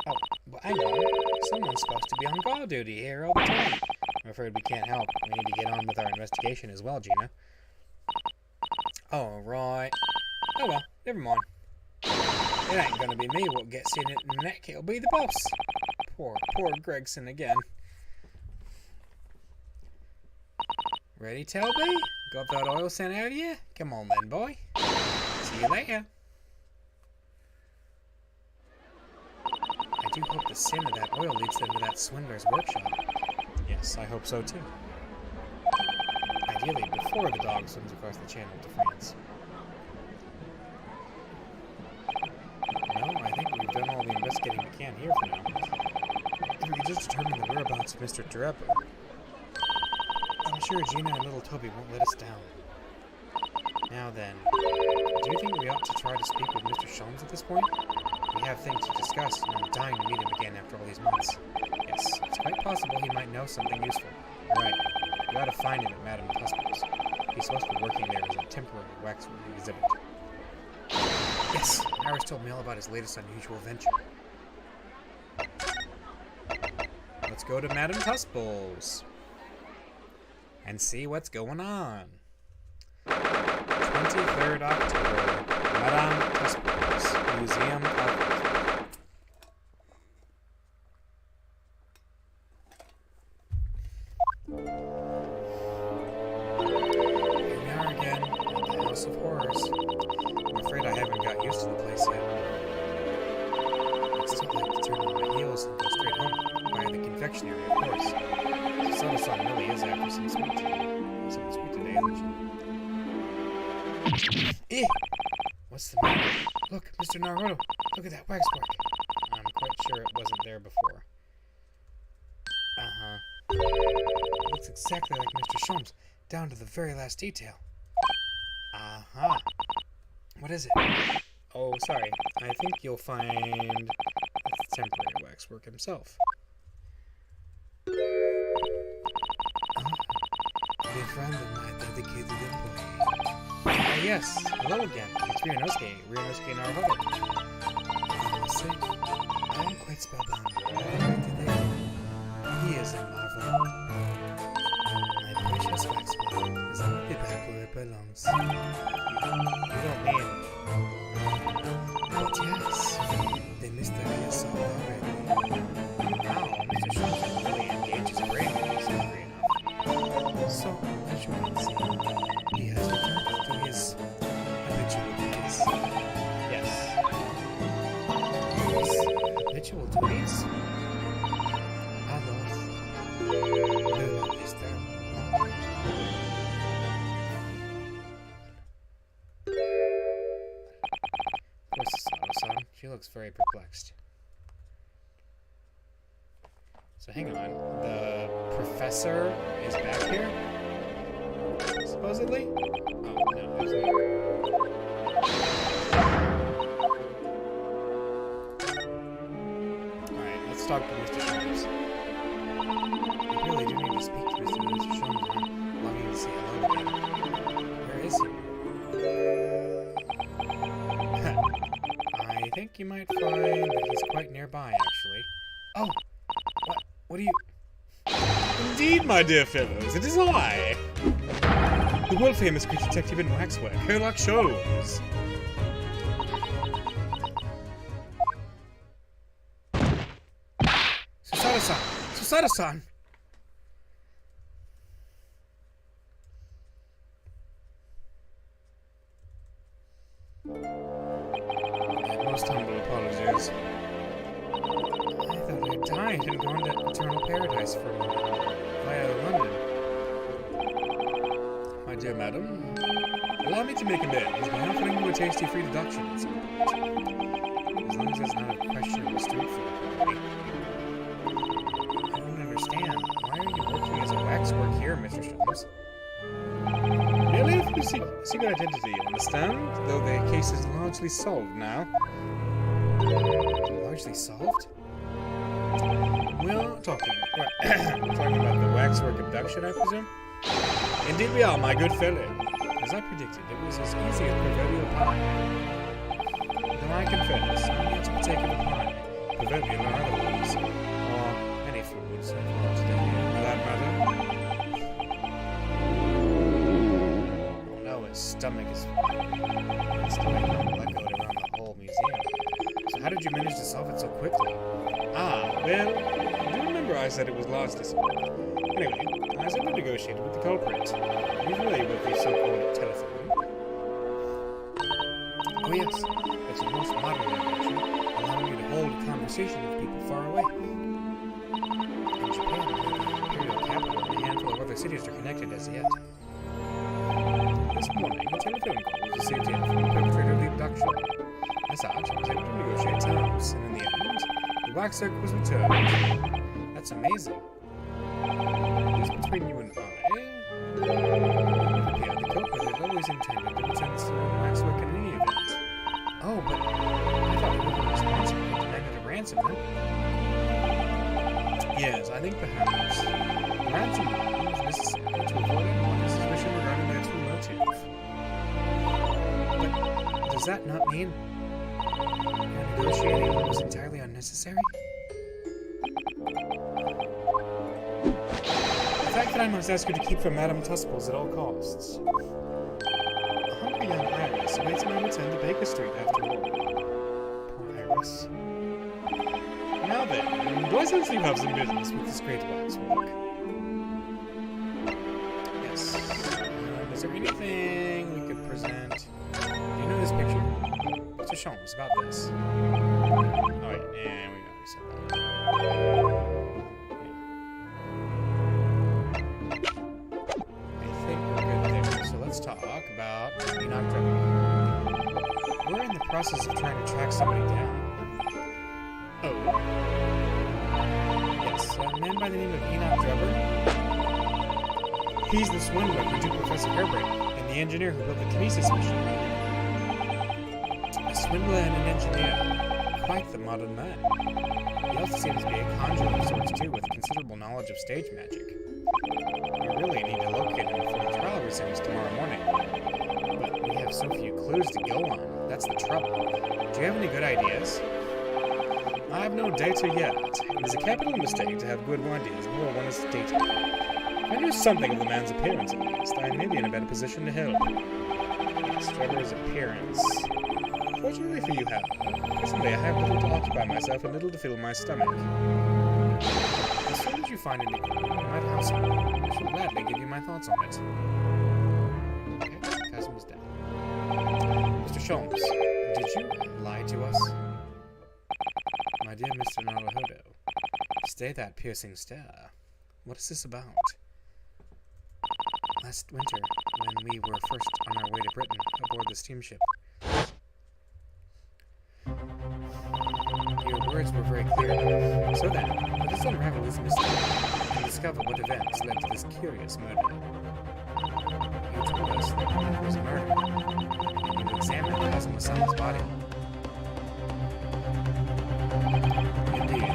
Oh, but hang on. Someone's supposed to be on guard duty here all the time. I'm afraid we can't help. We need to get on with our investigation as well, Gina. Oh, right. Oh well, never mind. It ain't gonna be me what gets in it in the neck, it'll be the boss. Poor Gregson again. Ready, Telby? Got that oil sent out of you? Come on then, boy. See you later. I do hope the sin of that oil leads them to that swindler's workshop. Yes, I hope so too. Ideally, before the dog swims across the channel to France. Well, I think we've done all the investigating we can here for now. If we could just determine the whereabouts of Mr. Draper, I'm sure Gina and little Toby won't let us down. Now then, do you think we ought to try to speak with Mr. Sholmes at this point? We have things to discuss, and I'm dying to meet him again after all these months. Yes, it's quite possible he might know something useful. Right. We ought to find him at Madame Tusper's. He's supposed to be working there as a temporary waxwork exhibit. Yes, Iris told me all about his latest unusual venture. Let's go to Madame Tusper's and see what's going on. 23rd October, Madame Tusper's Museum of Art. Here we are again, at the House of Horrors. I'm afraid I haven't got used to the place yet. I'd still like to turn on my heels and go straight home, via the confectionery, of course. Soda-san really is after some sweet today, isn't she? Eh! What's the matter? Look, Mr. Naruto, look at that waxwork. I'm quite sure it wasn't there before. Uh-huh. It looks exactly like Mr. Sholmes, down to the very last detail. Uh-huh. What is it? Oh, sorry. I think you'll find the temporary waxwork himself. A friend of my dedicated employee. Oh yes, hello again. It's Ryunosuke Naruhodo. I must say, I am quite spellbound by today. He is a marvel. My precious waxwork is only back where it belongs. You don't mean... But yes, the mystery is solved already. Wow, Mr. Schultz really engaged his brain when he's hungry enough. So, as you can see, he has returned to his habitual duties. Yes. His habitual duties? Others do not disturb. Poor Sasato-san. She looks very perplexed. So hang on. The professor is back here? Supposedly? Oh, no, there's no... Alright, let's talk to Mr. Sholmes. I really do need to speak to Mr. Sholmes. I'm longing to say hello again. Where is he? I think you might find that he's quite nearby, actually. Oh! What do you... Indeed, my dear fellows, it is I! The world-famous great detective in waxwork, Sherlock Sholmes. Susato-san! Susato-san! Most humble apologies. I thought I died and gone to eternal paradise for a moment, via London. My dear madam, allow me to make amends by offering you a tasty free deduction at some point. As long as it's not a questionable street food quality. I don't understand. Why are you working as a Sholmes. Merely a secret identity, you understand? Though the case is largely solved now. Largely solved? We're talking. We're talking about the waxwork abduction, I presume? Indeed we are, my good fellow. As I predicted, it was as easy as proverbial pie. Though I confess, I'm yet to partake of a pie, proverbial or otherwise, or any food so far today, for that matter. Oh no, his stomach is... His stomach let go around the whole museum. So how did you manage to solve it so quickly? Ah, well, do you remember I said it was largely solved? Anyway, I was able to negotiate with the culprit, usually with the so-called telephone. Oh yes, it's a most modern invention, allowing you to hold a conversation with people far away. In Japan, the imperial capital and a handful of other cities are connected as yet. This morning, a telephone call was received here from the perpetrator of the abduction. As such, I was able to negotiate terms, and in the end, the waxwork was returned. That's amazing. Just between you and I, the culprit had always intended to return the stolen waxwork in any event. Oh, but I thought we were responsible and demanded a ransom, no? Yes, I think perhaps ransom money was necessary to avoid any suspicion regarding their true motive. But does that not mean negotiating was entirely unnecessary? The fact that I must ask you to keep from Madame Tusples at all costs. A hungry young Iris awaits my return to Baker Street after all. Poor Iris. Now then, do I sense you have some business with this great waxwork? Yes. Is there anything we could present? Do you know this picture? Mr. Sholmes, about this. Oh wait, yeah, we already said that. I think we're good there. So let's talk about Enoch Drebber. We're in the process of trying to track somebody down. Oh, Yes, a man by the name of Enoch Drebber. He's the swindler who took Professor Herbert and the engineer who built the Kinesis machine. A swindler and an engineer. Quite the modern man. He also seems to be a conjurer of sorts too, with considerable knowledge of stage magic. We really need to locate him before the trial resumes tomorrow morning. But we have so few clues to go on. That's the trouble. Do you have any good ideas? I have no data yet. It is a capital mistake to have good ideas before one is data. If I knew something of the man's appearance at least, I may be in a better position to help. Yes, Drebber's appearance. Fortunately for you, however, presently I have little to occupy myself and little to fill my stomach. As soon as you find any clue in that household, I shall gladly give you my thoughts on it. Okay, cousin is dead. Mr. Sholmes, did you lie to us? My dear Mr. Naruhodo, Stay that piercing stare. What is this about? Last winter, when we were first on our way to Britain aboard the steamship. Your words were very clear. So then, let us unravel this mystery and discover what events led to this curious murder. You told us that it was a murder, and you examined Kazuma-sama's body. Indeed,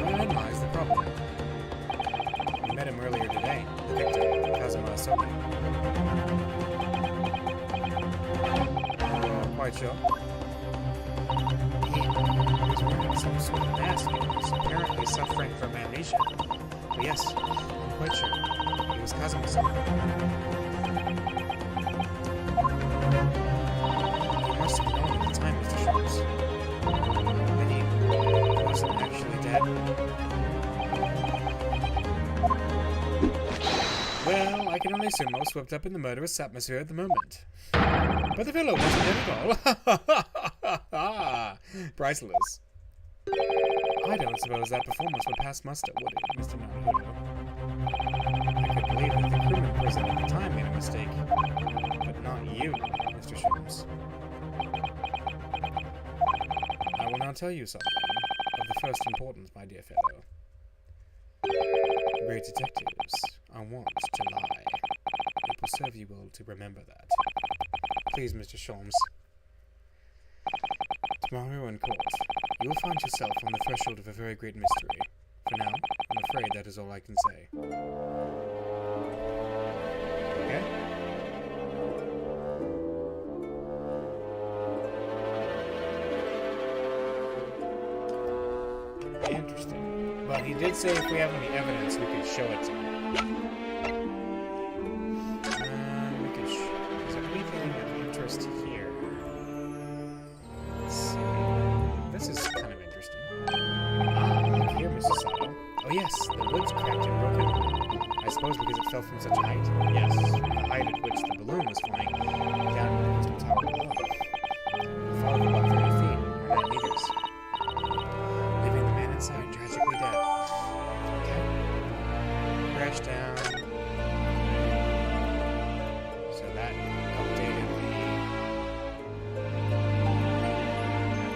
wherein lies the problem. We met him earlier today, the victim, Kazuma Asoki. Quite sure. He was wearing some sort of mask and was apparently suffering from amnesia. But yes, I'm quite sure. It was Kazuma-sama. You must have known at the time, Mr. Schwartz. That he wasn't actually dead. Well, I can only assume I was swept up in the murderous atmosphere at the moment. But the fellow wasn't dead at all. Priceless. I don't suppose that performance would pass muster, would it, Mr. Naruhodo? I could believe that the crewman present at the time made a mistake. But not you, Mr. Sholmes. I will now tell you something of the first importance, my dear fellow. Great detectives are wont to lie. will serve you well to remember that. Please, Mr. Sholmes. Tomorrow in court, you will find yourself on the threshold of a very great mystery. For now, I'm afraid that is all I can say. Okay. Interesting. But he did say if we have any evidence, we could show it to him. We could. Is there anything of interest here? Let's see. This is kind of interesting. Look here, Mrs. Sato. Oh yes, the wood's cracked and broken. I suppose because it fell from such a height? Yes, from the height at which the balloon was flying down to the crystal tower below. It fell about 30 feet, or 9 meters. Leaving the man inside tragically dead. Okay. Crashed down. So that updated the...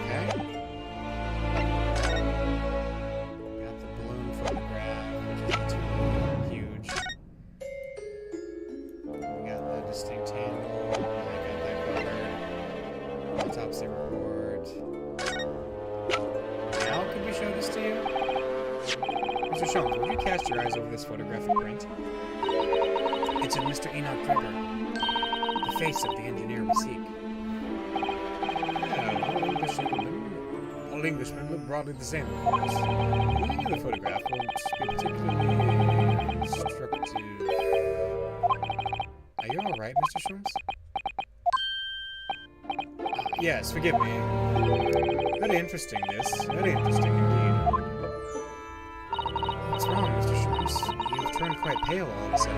Okay. Got the balloon photograph, which is too huge. We got the distinct handle. I got that covered. Autopsy report. Now, could we show this to you? Mr. Sholmes, would you cast your eyes over this photographic print? It's of Mr. Enoch Trevor, the face of the engineer we seek. All Englishmen look broadly the same, of course. Looking at the photograph won't be particularly instructive. Are you alright, Mr. Sholmes? Yes, forgive me. Very interesting, this. Very interesting indeed. What's wrong, Mr. Sholmes? You've turned quite pale all of a sudden.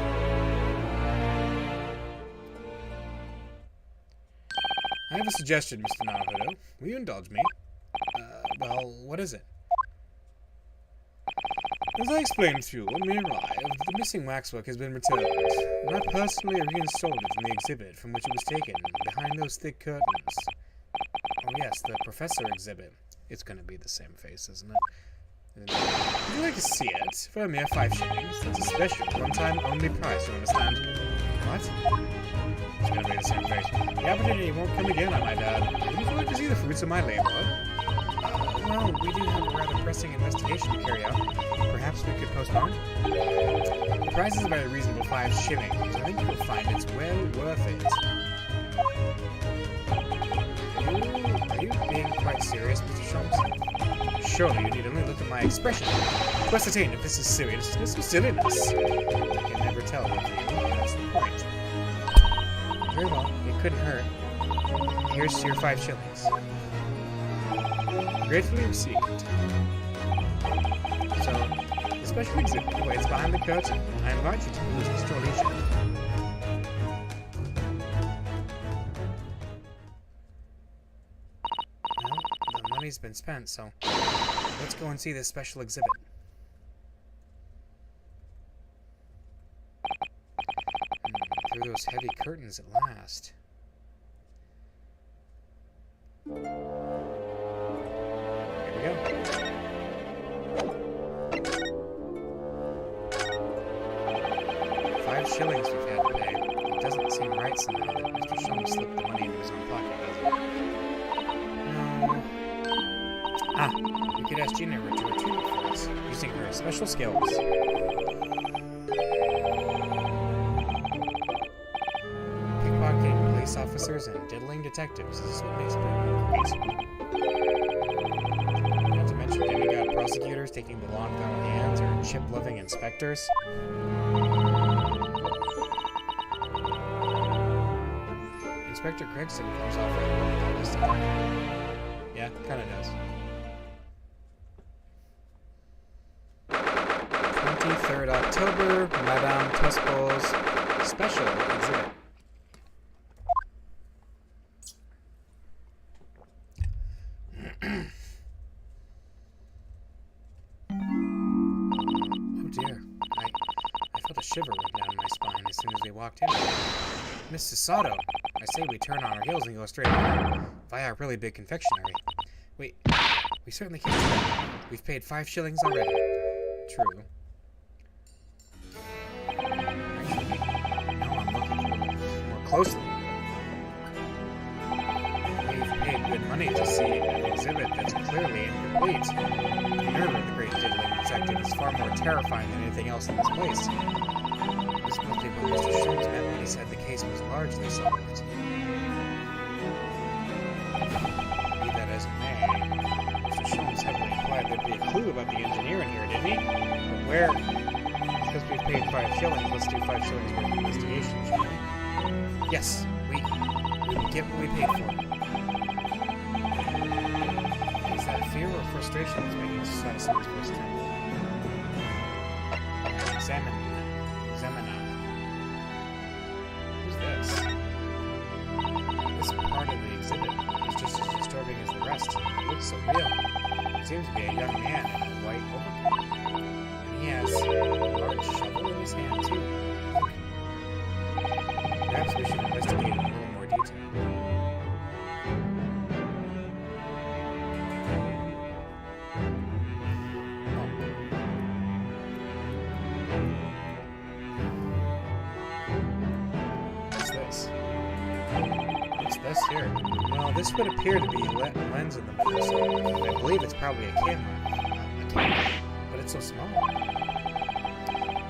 I have a suggestion, Mr. Naruhodo. Will you indulge me? Well, what is it? As I explained to you when we arrived, the missing waxwork has been returned, and I personally reinstalled it in the exhibit from which it was taken, behind those thick curtains. Oh yes, the professor exhibit. It's going to be the same face, isn't it? Would you like to see it? For a mere 5 shillings. It's a special, one-time only price, you understand? What? It's going to be the same face. The opportunity won't come again, I might add. Would you like to see the fruits of my labor? Well, we do have a rather pressing investigation to carry out. Perhaps we could postpone? The price is a very reasonable 5 shillings. I think you'll find it's well worth it. Are you being quite serious, Mr. Sholmes? Surely you need only look at my expression to ascertain if this is seriousness or silliness. I can never tell with you. That's the point. Very well. It couldn't hurt. Here's your 5 shillings. Gratefully received. So, the special exhibit waits behind the curtain. I invite you to use this your leisure. Well, the money's been spent, so let's go and see this special exhibit. Through those heavy curtains at last. Here we go. $5 shillings we've had to pay. It doesn't seem right somehow that Mr. Sholmes slipped the money into his own pocket, does it? No. Ah, we could ask Gina to retrieve it for us, using her special skills. Pickpocketing police officers and diddling detectives is what makes it crazy. Not to mention demigod prosecutors taking the law into their own hands, or chip-loving inspectors. Inspector Gregson comes off right well this time. Yeah, kinda does. 23rd October, Madame Tuspel's special exhibit. Oh dear, I felt a shiver run down my spine as soon as we walked in. Mrs. Sato, I say we turn on our heels and go straight home via a really big confectionery. We certainly can't do that. We've paid 5 shillings already. True. Actually, now I'm looking closely. We've paid good money to see an exhibit that's clearly incomplete. The nerve of the great diddling detective is far more terrifying than anything else in this place. This must be what Mr. Sholmes meant when he said the case was largely solved. Be that as it may, Mr. Sholmes heavily implied there'd be a clue about the engineer in here, didn't he? But where? Because we've paid 5 shillings, let's do 5 shillings worth of investigation, shall we? Yes, we get what we paid for. Is that fear or frustration that's making us satisfy his first time? Examine. Who's this? This part of the exhibit is just as disturbing as the rest. It looks so real. It seems to be a young man in a white overcoat. And he has a large shovel in his hand, too. Perhaps we should investigate in a little more detail. This here. Well, this would appear to be a lens in the middle, so I believe it's probably a camera. But it's so small.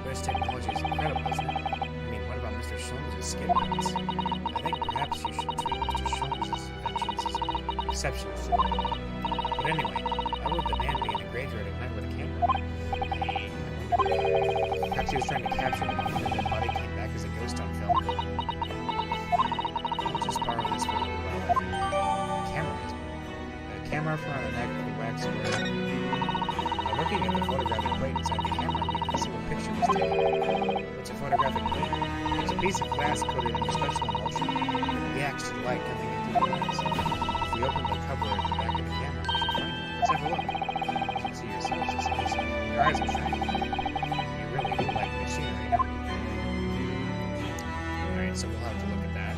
British technology is incredible, isn't it? I mean, what about Mr. Sholmes' skin lens? I think perhaps you should treat Mr. Sholmes' inventions as exceptions. But anyway, why would the man be in a graveyard at night with a camera? Perhaps he was trying to capture the moment that dead body came back as a ghost on film. Borrow this for a little while. A camera from the neck of the wax square. By looking at the photographic plate inside the camera, we can see what picture was taken. What's a photographic plate? It's a piece of glass coated in a special emulsion that reacts to the light coming in through the lens. If we open the cover at the back of the camera, we should find it. Let's have a look. You should see yourselves as well. Your eyes are shining. You really do like machinery, don't you? Alright, so we'll have to look at that.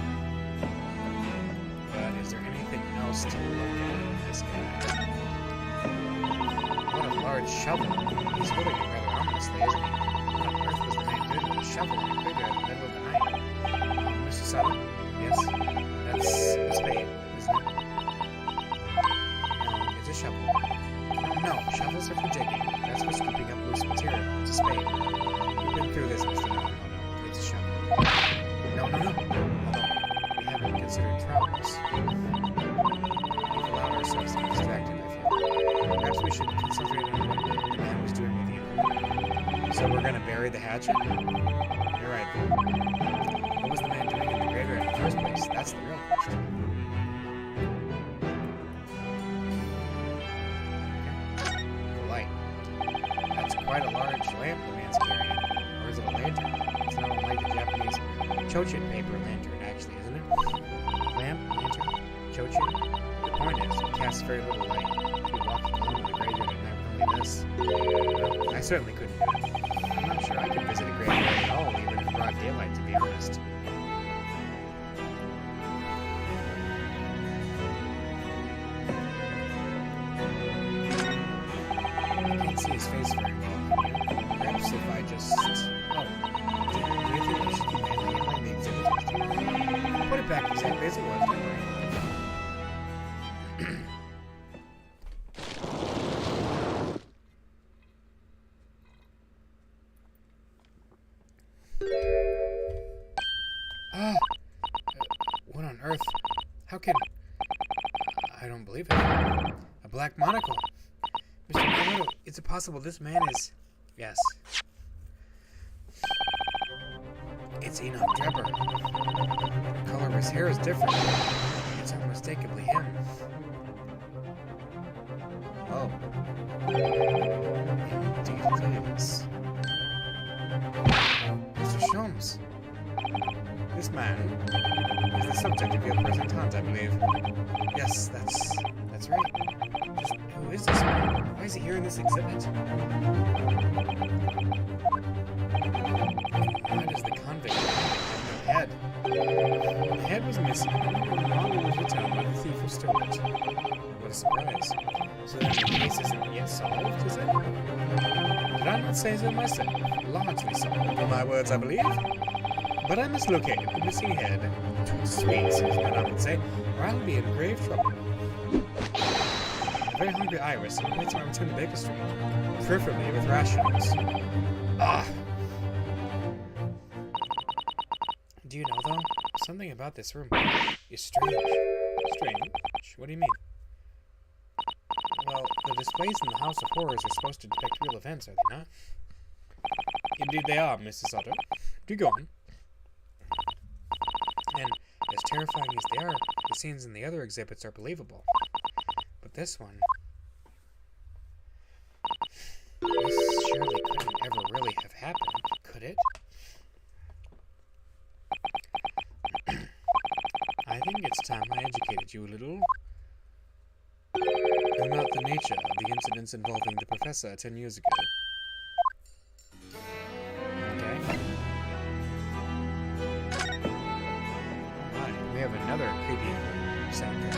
Is there anything else to look at in this guy? What a large shovel. He's holding it rather ominously, isn't he? What on earth was the man doing with a shovel in a graveyard in the middle of the night? Mr. Sutter? Yes? That's a spade, isn't it? No, it's a shovel. No, shovels are for digging. That's for scooping up loose material. It's a spade. We've been through this, Mr. No. It's a shovel. No. Although, we haven't considered trowels. We've allowed ourselves to be distracted, I feel. Perhaps we should concentrate on what the man was doing with the inventory. So we're gonna bury the hatchet? You're right, then. What was the man doing in the graveyard in the first place? That's the real question. Okay. The light. That's quite a large lamp the man's carrying. Or is it a lantern? It's not unlike the Japanese Chochin paper lantern, actually, isn't it? Lamp, lantern, Chochin. The point is, it casts very little light. To be walking alone in the graveyard at night like this. Well, I certainly couldn't do it. I'm not sure I could visit a graveyard at all, even in broad daylight, to be honest. I can't see his face very well. Perhaps if I just... Oh. Do you think we should keep handling the exhibit? Put it back exactly as it was, don't worry. What on earth? How can... I don't believe it. A black monocle. Mr. Miyamoto, is it possible this man is... Yes. It's Enoch Drebber. The color of his hair is different. It's unmistakably him. Oh. Indeed it is. Mr. Sholmes. This man is the subject of your present hunt, I believe. Yes, that's right. Just who is this man? Why is he here in this exhibit? Why does the convict have no head? The head was missing, and the revolver was returned by the thief who stole it. What a surprise. So then the case isn't yet solved, is it? Did I not say so myself? Largely solved, in my words, I believe. But I must locate the missing head. Too sweet, as Madame would say, or I'll be in grave trouble. A very hungry Iris waits my return to Baker Street, preferably with rations. Ah! Do you know, though, something about this room is strange. Strange? What do you mean? Well, the displays in the House of Horrors are supposed to depict real events, are they not? Indeed they are, Mrs. Otter. Do go on. And as terrifying as they are, the scenes in the other exhibits are believable. But this one... This surely couldn't ever really have happened, could it? I think it's time I educated you a little about the nature of the incidents involving the professor 10 years ago. Okay. Right, we have another creepy sector.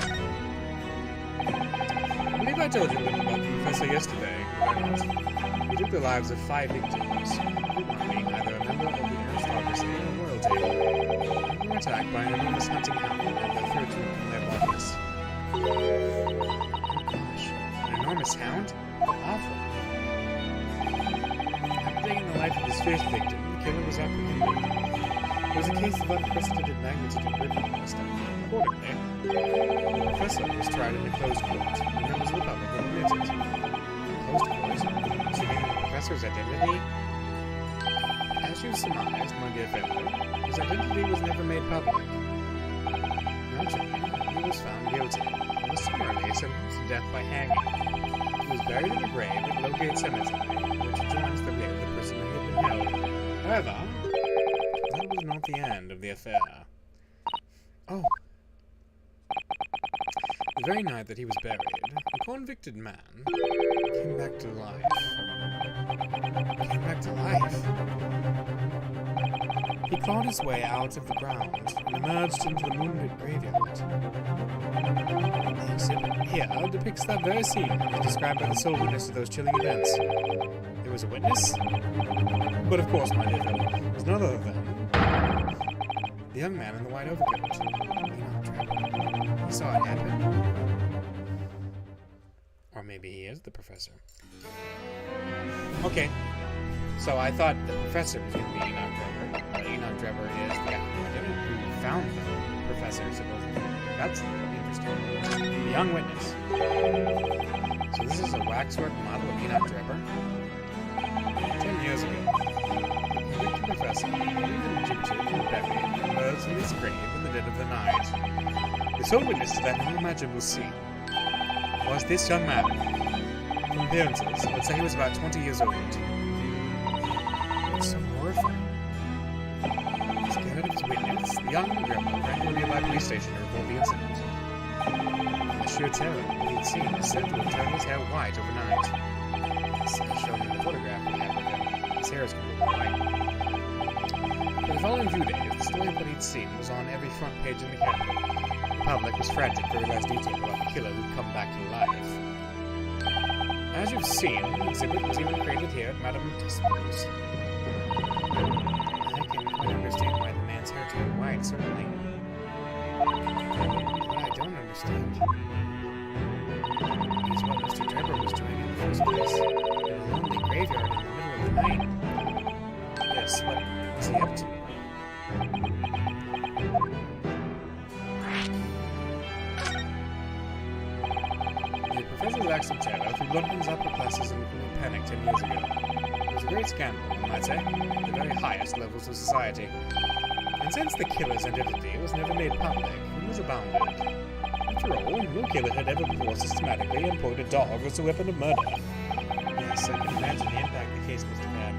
I believe I told you a little about the professor yesterday, did I not? He took the lives of 5 victims, one being either a member of the aristocracy or royalty. They were attacked by an enormous hunting hound and the third to from their bodies. Oh gosh, an enormous hound? Awful. After taking the life of his first victim, the killer was apprehended. It was a case of unprecedented magnitude and ruthlessness. Accordingly, the professor was tried in a closed court, and members of the public were permitted. Closed court? Assuming the professor's identity? As you surmised, my dear fellow, his identity was never made public. Naturally, he was found guilty, and was summarily sentenced to death by hanging. He was buried in a grave at Lowgate Cemetery, which adjoins the grave of the person who had been held. However, that was not the end of the affair. Oh. The very night that he was buried, the convicted man came back to life. Came back to life? He clawed his way out of the ground and emerged into the moonlit graveyard. The exhibit here depicts that very scene as described by the sole witness to those chilling events. There was a witness? But of course, my dear fellow, it was none other than the young man in the white overcoat. He saw it happen. Or maybe he is the professor. Okay, so I thought the professor was going to be Enoch Drebber, but Enoch Drebber is the academic who found the professor, supposedly. That's interesting. The young witness. So this is a waxwork model of Enoch Drebber. 10 years ago, the convicted professor, even egyptian and buried, emerged from his grave in the dead of the night. The sole witness to that unimaginable scene was this young man. From appearances, I would say he was about 20 years old. It's so horrifying. Scared of his witness, the young Drebber ran to a nearby police station to report the incident. The sheer terror he had seen is said to have turned his hair white overnight. As shown in the photograph we have of him, his hair is completely white. For the following few days, the story of what he'd seen was on every front page in the capital. The public was frantic for every last detail about the killer who'd come back to life. As you've seen, the exhibit was even created here at Madame Tusper's. I can quite understand why the man's hair turned white, certainly. What I don't understand is what Mr. Drebber was doing in the first place. In a lonely graveyard in the middle of the night. Yes, what was he up to? The professor's acts of terror threw London's upper classes into a panic 10 years ago. It was a great scandal, you might say, at the very highest levels of society. And since the killer's identity was never made public, rumors abounded. After all, no killer had ever before systematically employed a dog as a weapon of murder. Yes, I can imagine the impact the case must have had.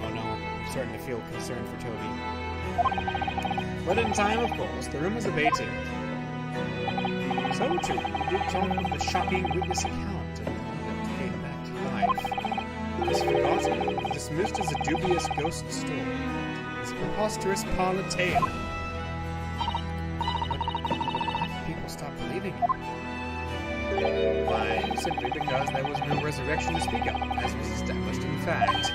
Oh no, I'm starting to feel concerned for Toby. But in time, of course, the rumors abated. So too, we did talk of the shocking witness account of the convict who came back to life. It was forgotten, dismissed as a dubious ghost story, as a preposterous parlor tale. But why did people stop believing it? Why? Simply because there was no resurrection to speak of, as was established in fact.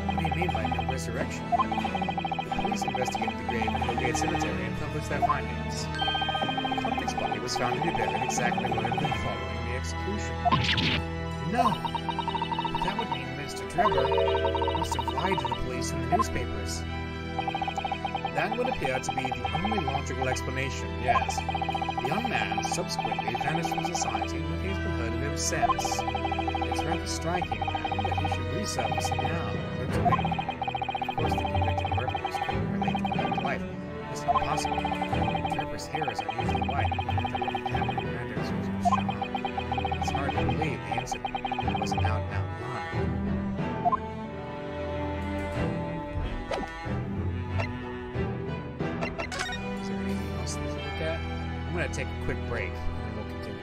What do you mean by no resurrection? The police investigated the grave in Bogate Cemetery and published their findings. The convict's body was found to be buried exactly where it had been following the execution. No! That would mean Mr. Trevor must have lied to the police and the newspapers. That would appear to be the only logical explanation, yes. The young man subsequently vanished from society, and nothing has been heard of him since. It's rather striking, then, that he should resurface now, literally. Of course, the convicted murderers couldn't relate to Colin's life. It's not possible. Trevor's hearers are usually white, and the Captain Commanders was Sean. It's hard to believe the incident was an out-and-out lie. I'm going to take a quick break, and we'll continue.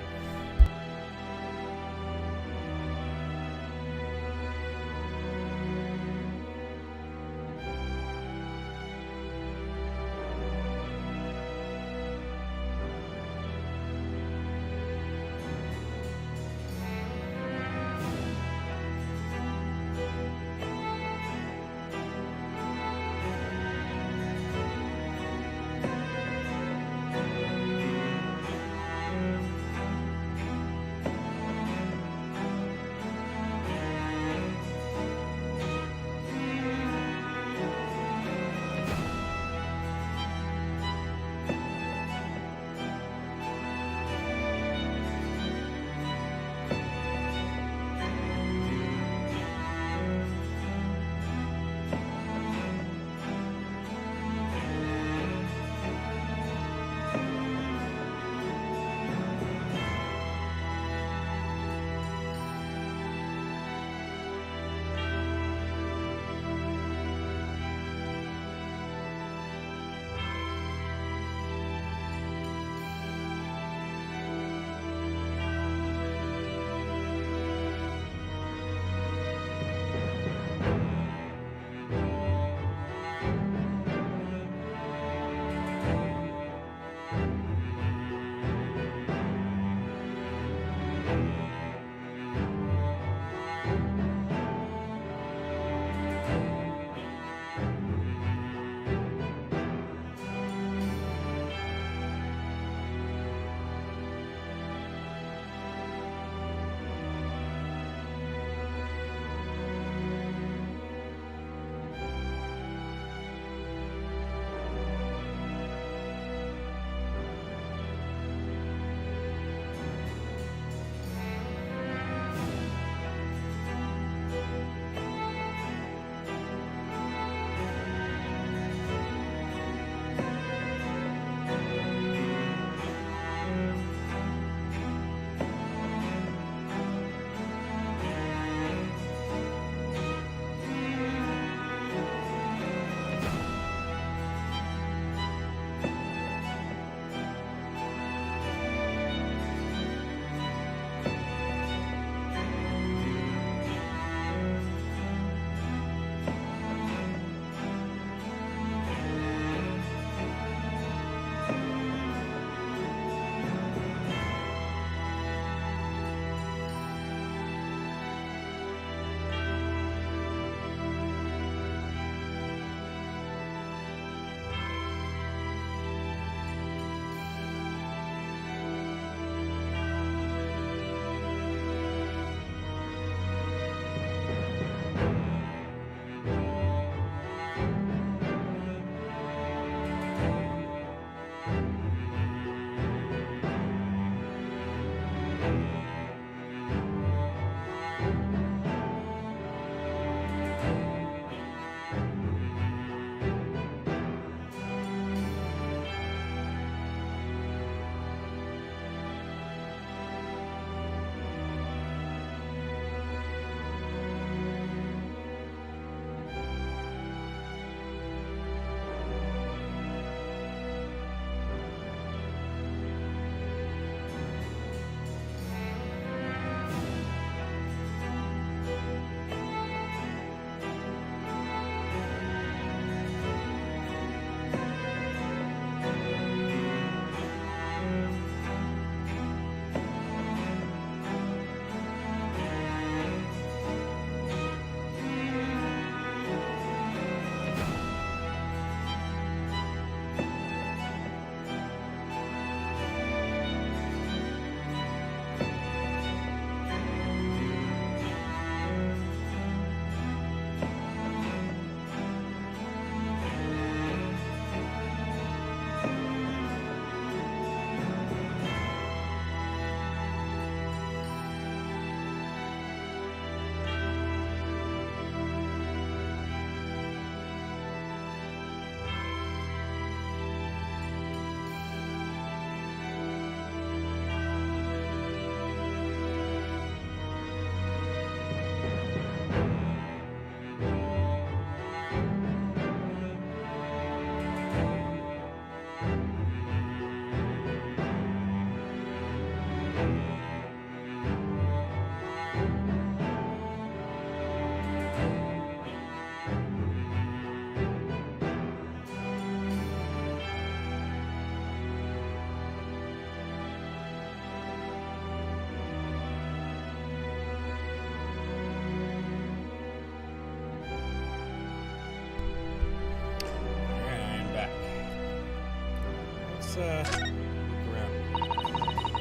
look around.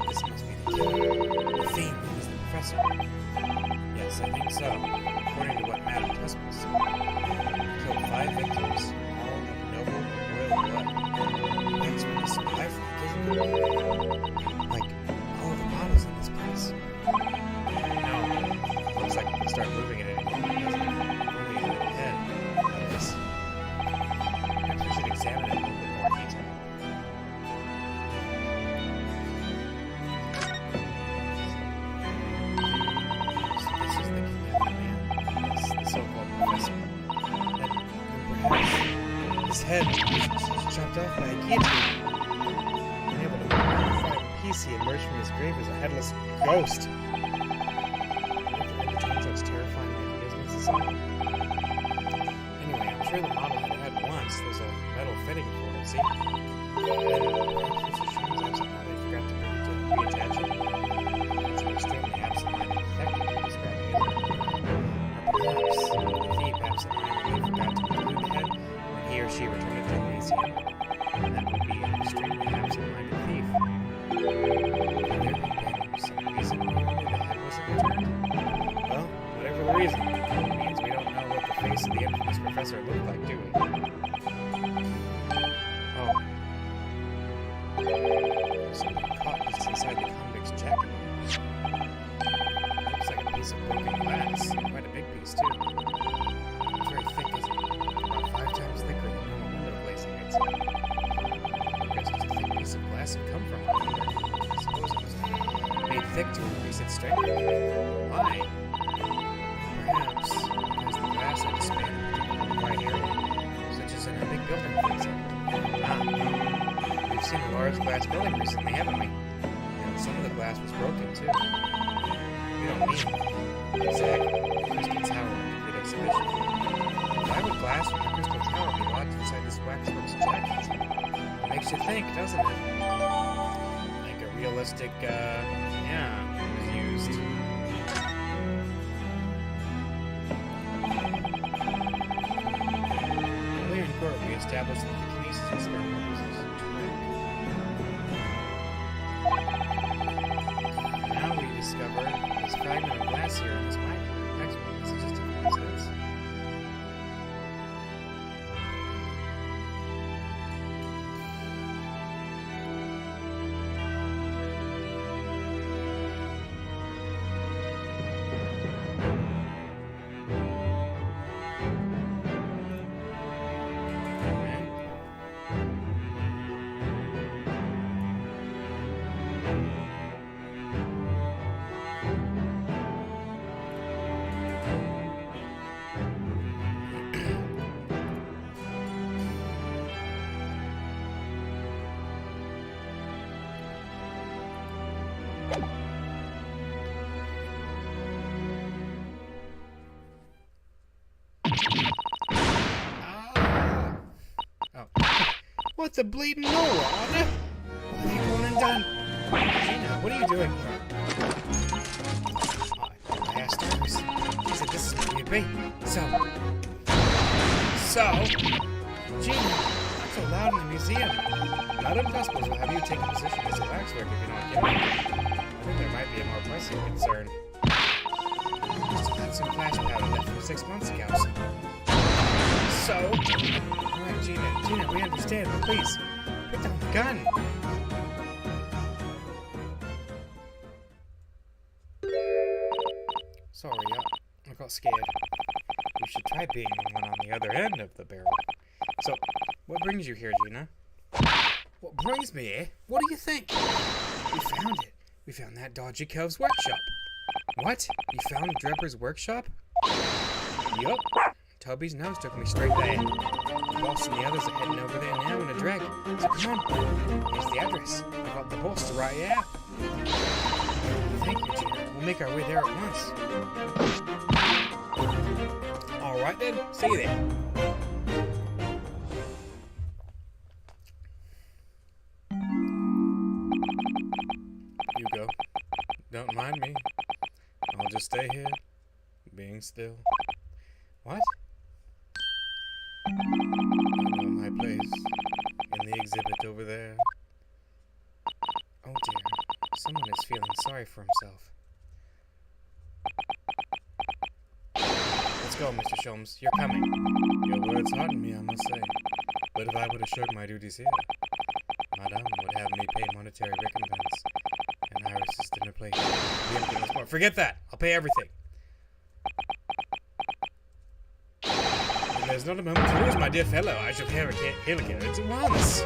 This must be the killer. The fiend who was the professor. Yes, I think so. According to what Madame Tuspel said. He killed 5 victims, all of noble royal blood. That's what this life like, isn't it? Like, all of the models in this place. No. Looks like we can start moving it anymore, doesn't it? Only in the head. That is. Perhaps we should examine it in a little bit more detail. So this is the kidnapped man. Yes, the so-called professor. And perhaps his head was chopped off by a guillotine. Unable to move in peace, he emerged from his grave as a headless ghost. Such terrifying ideas in society. Anyway, I'm sure the model had a head once. There's a metal fitting for it, see? And perhaps Mr. Sherman's absent-minded forgot to reattach it. It's an extremely absent-minded detective you're describing, isn't it? Or perhaps the thief absent-mindedly forgot to include the head when he or she returned it to the museum. And that would be an extremely absent-minded thief. Could there have been some reason why the head wasn't returned? Well, whatever the reason, it means we don't know what the face of the infamous professor looked like, do we? Oh. Something caught just inside the convict's jacket. Looks like a piece of broken glass. Quite a big piece, too. It's very thick, isn't it? About 5 times thicker than normal window glazing, I'd say. Where such a thick piece of glass had come from, I wonder. I suppose it was made thick to increase its strength. Why? Perhaps because the glass had expanded into a wide area, such as in a big building, for example. We've seen a large glass building recently, haven't we? And some of the glass was broken, too. We don't mean exactly the Crystal Tower in the great exhibition. Why would glass from the Crystal Tower be lodged inside this waxworks jacket? It makes you think, doesn't it? Like a realistic, yeah, it was used. Earlier in court, we established that the kinesis experiment was a trick. Now we discover this fragment of glass here in this mine. Next one, this is just a coincidence. What the bleeding no, Anna? What have you gone and done? Gina, what are you doing here? I asked her. She said this is where you'd be. So? Gina, not so loud in the museum. Madame Tuspel will have you take a position as a waxwork if you're not getting it. I think there might be a more pressing concern. Just had some flash powder left from 6 months ago. So? Alright, Gina, we understand, but please, put down the gun. Sorry, I got scared. You should try being the one on the other end of the barrel. So, what brings you here, Gina? What brings me here? What do you think? We found it. We found that dodgy cove's workshop. What? You found Drebber's workshop? Yup. Toby's nose took me straight there. The boss and the others are heading over there now in a drag. So come on. Here's the address. I got the boss to write it out. Thank you, Gina. We'll make our way there at once. Alright then. See you there. You go. Don't mind me. I'll just stay here, being still. What? I know my place. In the exhibit over there. Someone is feeling sorry for himself. Let's go, Mr. Sholmes. You're coming. Your words hearten me, I must say. But if I would have shirked my duties here, Madame would have me pay monetary recompense, and Iris's dinner plate would be empty once more. Forget that. I'll pay everything. There's not a moment to lose, my dear fellow. I shall pay Hilligan at once.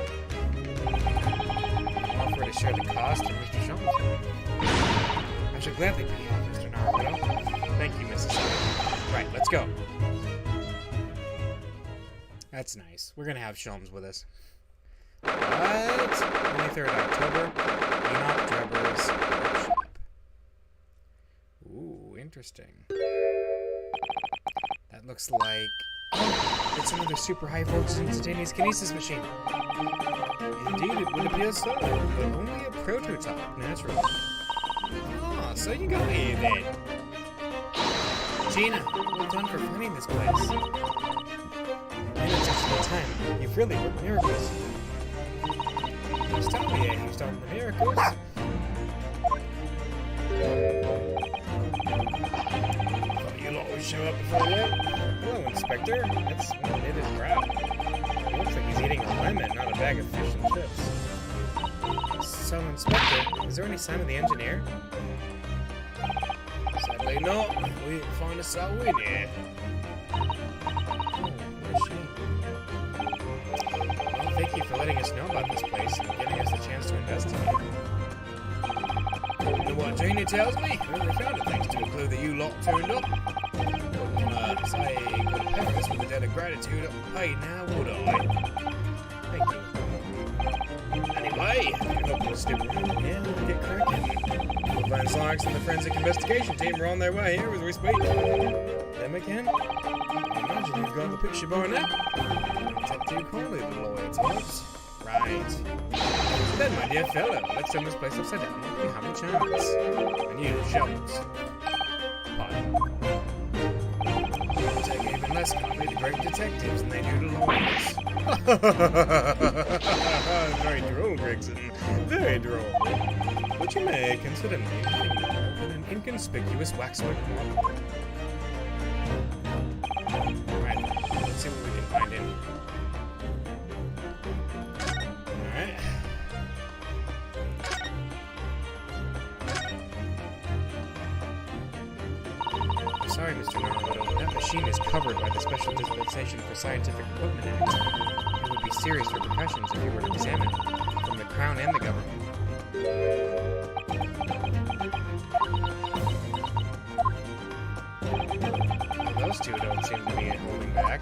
I'll offer to share the cost of Mr. Sholmes. I shall gladly pay off, Mr. Naruto. Thank you, Mrs. Summer. Right, let's go. That's nice. We're gonna have Sholmes with us. What? 23rd October. Enoch Drebber's workshop. Ooh, interesting. That looks like... Oh, it's another super high voltage instantaneous kinesis machine. Indeed, it would appear so, but only a prototype, naturally. Ah, so you got me then. Gina, well done for finding this place. In such little time, you've really worked miracles. Just tell me, you started the miracles. You'll always show up before that. Hello, Inspector. That's one knitted brow. He looks like he's eating a lemon, not a bag of fish and chips. So, Inspector, is there any sign of the engineer? Sadly not. We didn't find a soul in here. Oh, where's she? Well, thank you for letting us know about this place and giving us the chance to investigate. You know what Janie tells me? We only found it thanks to a clue that you lot turned up. Say good purpose with a debt of gratitude paid now, would I? Thank you. Anyway, I hope you'll stick around here and get cracking. Van Sykes and the forensic investigation team are on their way here as we speak. Them again? I imagine you've got the picture by now. It's up to you, Corley, the lawyer talks. Right. So then, my dear fellow, let's turn this place upside down if we have a chance. And you, shovels. Fine. Take even less kindly to great detectives than they do to lawyers. Very droll, Gregson. Very droll. But you may consider me an inconspicuous waxwork model. Right, let's see what we can find in. Alright. Sorry, Mr. Naruto, that machine is covered by the Special Dispensation for Scientific Equipment Act. There would be serious repercussions if you were to examine it, from the Crown and the government. Well, those two don't seem to be holding back.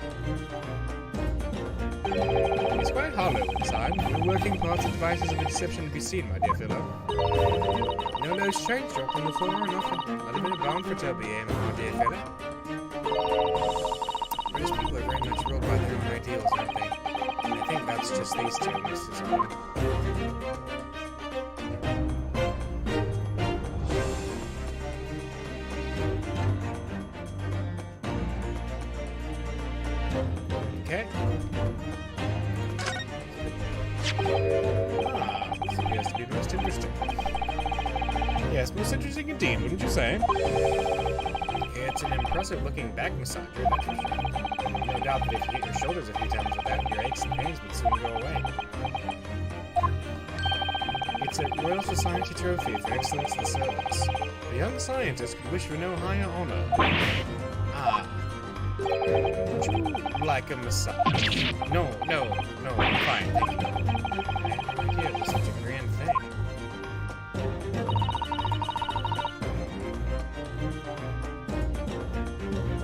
It's quite hollow inside. No working parts or devices of deception to be seen, my dear fellow. No loose chains dropped on the floor or nothing. Not even a bound for Toby, my dear fellow. British people are very much ruled by their own ideals, aren't they? And I think that's just these two, Mrs. Zimmer. Okay. Ah, this appears to be most interesting. Yes, most interesting indeed, wouldn't you say? It's an impressive-looking back massager, that's for sure. No doubt that if you hit your shoulders a few times with that, your aches and pains would soon go away. It's a Royal Society trophy for excellence in service. A young scientist could wish for no higher honor. Ah. Would you like a massage? No, I'm fine, thank you. I had no idea it was such a grand thing.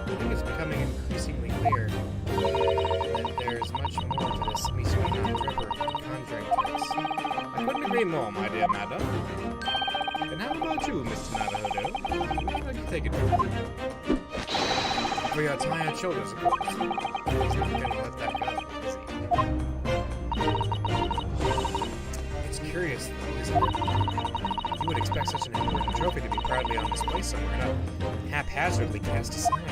I think it's becoming increasingly clear that there's much more to this Misuino River conjuring tricks. I couldn't agree more, my dear madam. And how about you, Mr. Naruto? Would you like to take a trip? For your tired shoulders, of course. He's not gonna let that go, is he? It's curious, though, isn't it? You would expect such an important trophy to be proudly on display somewhere, not haphazardly cast aside.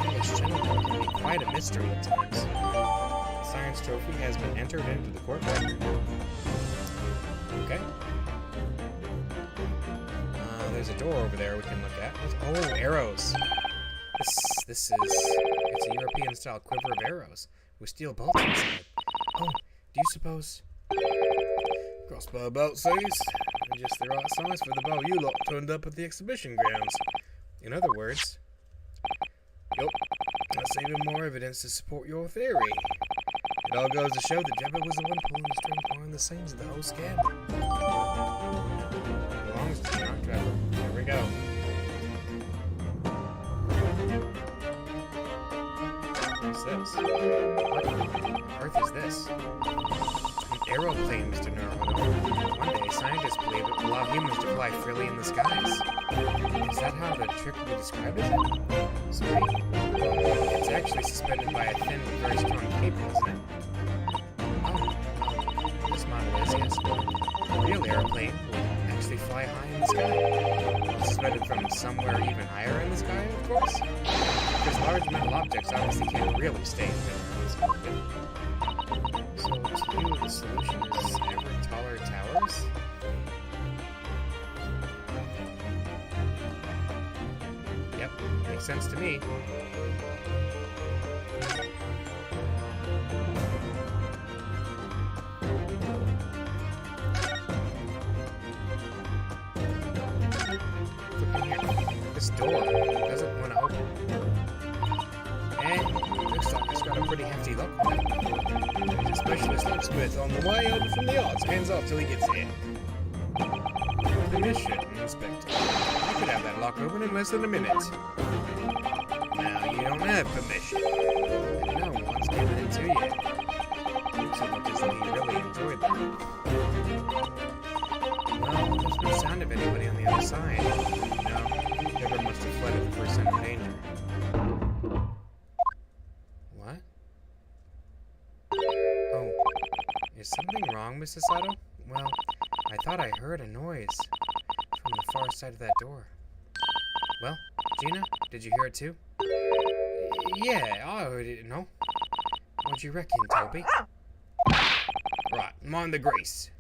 English gentlemen can be quite a mystery at times. The science trophy has been entered into the court record. Okay. there's a door over there we can look at. Oh, arrows. It's a European-style quiver of arrows with steel bolts inside. Oh, do you suppose... Crossbow bolt says, and just the right size for the bow you lot turned up at the exhibition grounds. In other words... Yup, that's even more evidence to support your theory. It all goes to show that Jabba was the one pulling the string behind the scenes of the whole scam. Belongs to the Trevor. Here we go. What's this? What on earth is this? An aeroplane, Mr. Naruto. One day, scientists believe it will allow humans to fly freely in the skies. Is that how the trick will be described as it? Sorry. It's actually suspended by a thin, very strong cable, isn't it? Oh, this model is, yes. A real airplane would actually fly high in the sky. Suspended from somewhere even higher in the sky, of course. Because large metal objects obviously can't really stay in the orbit. So to you, the solution is ever taller towers? Yep, makes sense to me. This door doesn't want to open. And looks like it's got a pretty hefty lock on it. There's a specialist locksmith on the way over from the yards. Hands off till he gets here. Permission, Inspector. I could have that lock open in less than a minute. Now, you don't have permission. No one's given it to you. Looks so much as though you really enjoyed that. Well, there's no sound of anybody on the other side. No, Deborah must have fled at the first sign of danger. What? Oh, is something wrong, Mrs. Sato? Well, I thought I heard a noise from the far side of that door. Well, Gina, did you hear it too? Yeah, I heard it, no? What'd you reckon, Toby? Right, mind the grease.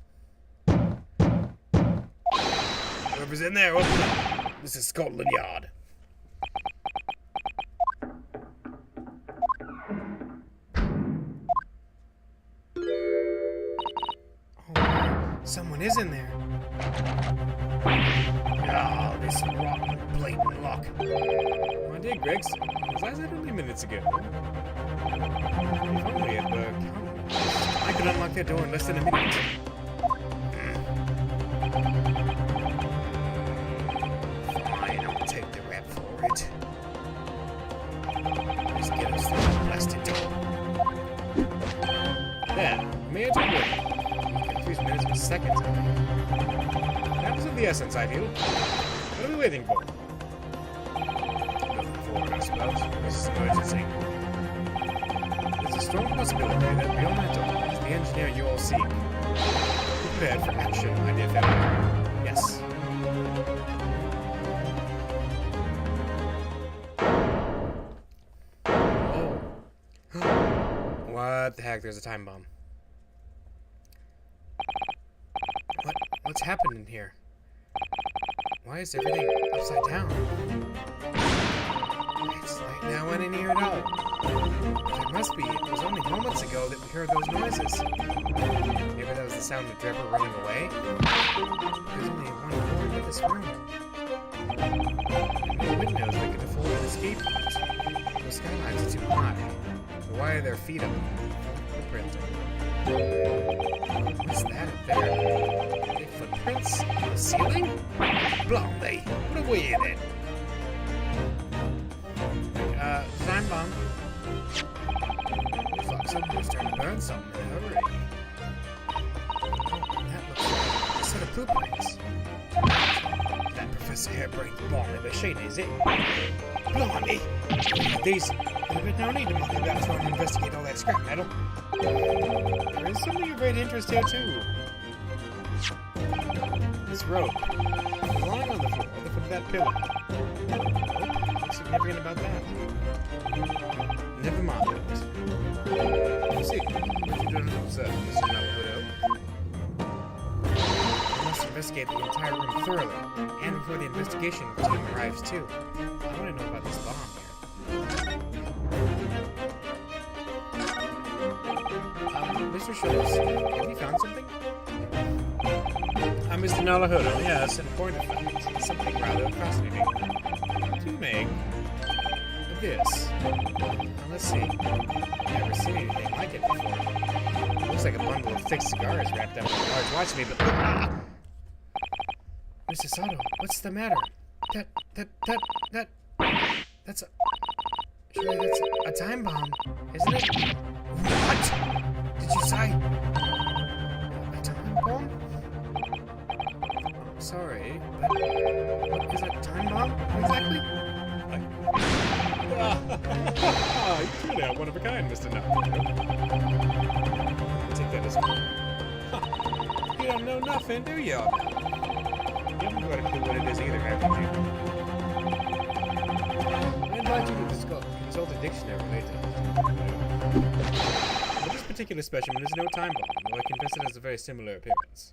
Whoever's in there, open up. This is Scotland Yard. Oh, someone is in there. Ah, this rotten, blatant lock. My dear Griggs, was I said only minutes ago? If only it worked. I could unlock that door in less than a minute. Fine, I'll take the rap for it. Let's get us through the blasted door. There, may I take it? Confused minutes with seconds, I think. That was of the essence, I feel. What are we waiting for? Nothing forward, I suppose. This is an emergency. There's a strong possibility that beyond that door is the engineer you all seek. Be prepared for action, my dear fellow. Yes. Oh. What the heck? There's a time bomb. What's happened in here? Why is everything upside down? It's light now and in here at all. It must be. It was only moments ago that we heard those noises. Maybe that was the sound of Trevor running away? There's only one door into this room. And no windows that could afford an escape route. Those skylines are too high. So why are their feet up? Footprints. What's that up there? Are they footprints on the ceiling? Blondie, what are we in it? Time bomb. Looks like someone's trying to burn something in a hurry. Oh, that looks like a set of blueprints. That Professor Hairbrain's bomb in the machine, is it? Blimey! These. There's no need to monkey about trying to investigate all that scrap metal. There is something of great interest here, too. This rope. It's lying on the floor at the foot of that pillar. What's significant about that? Never mind. You see, what you don't observe, Mr. Naruto. You must investigate the entire room thoroughly and before the investigation team arrives, too. I want to know about this bomb here. Mr. Schultz, have you found something? I'm Mr. Nalahodo, yes, and point of fact, something rather fascinating to make this. Now, let's see. I've never seen anything like it before. It looks like a bundle of thick cigars wrapped up in a large watch me, but ah! Mr. Sato, what's the matter? That's a... Surely that's a time bomb, isn't it? What? Did you say? A time bomb? Sorry, but... What is a time bomb, exactly? You truly are one of a kind, Mr. Nalahodo. I'll take that as well. You don't know nothing, do you? You haven't got a clue what it is either, haven't you? I invite you to consult a dictionary later. But this particular specimen is no time bomb, though I confess it has a very similar appearance.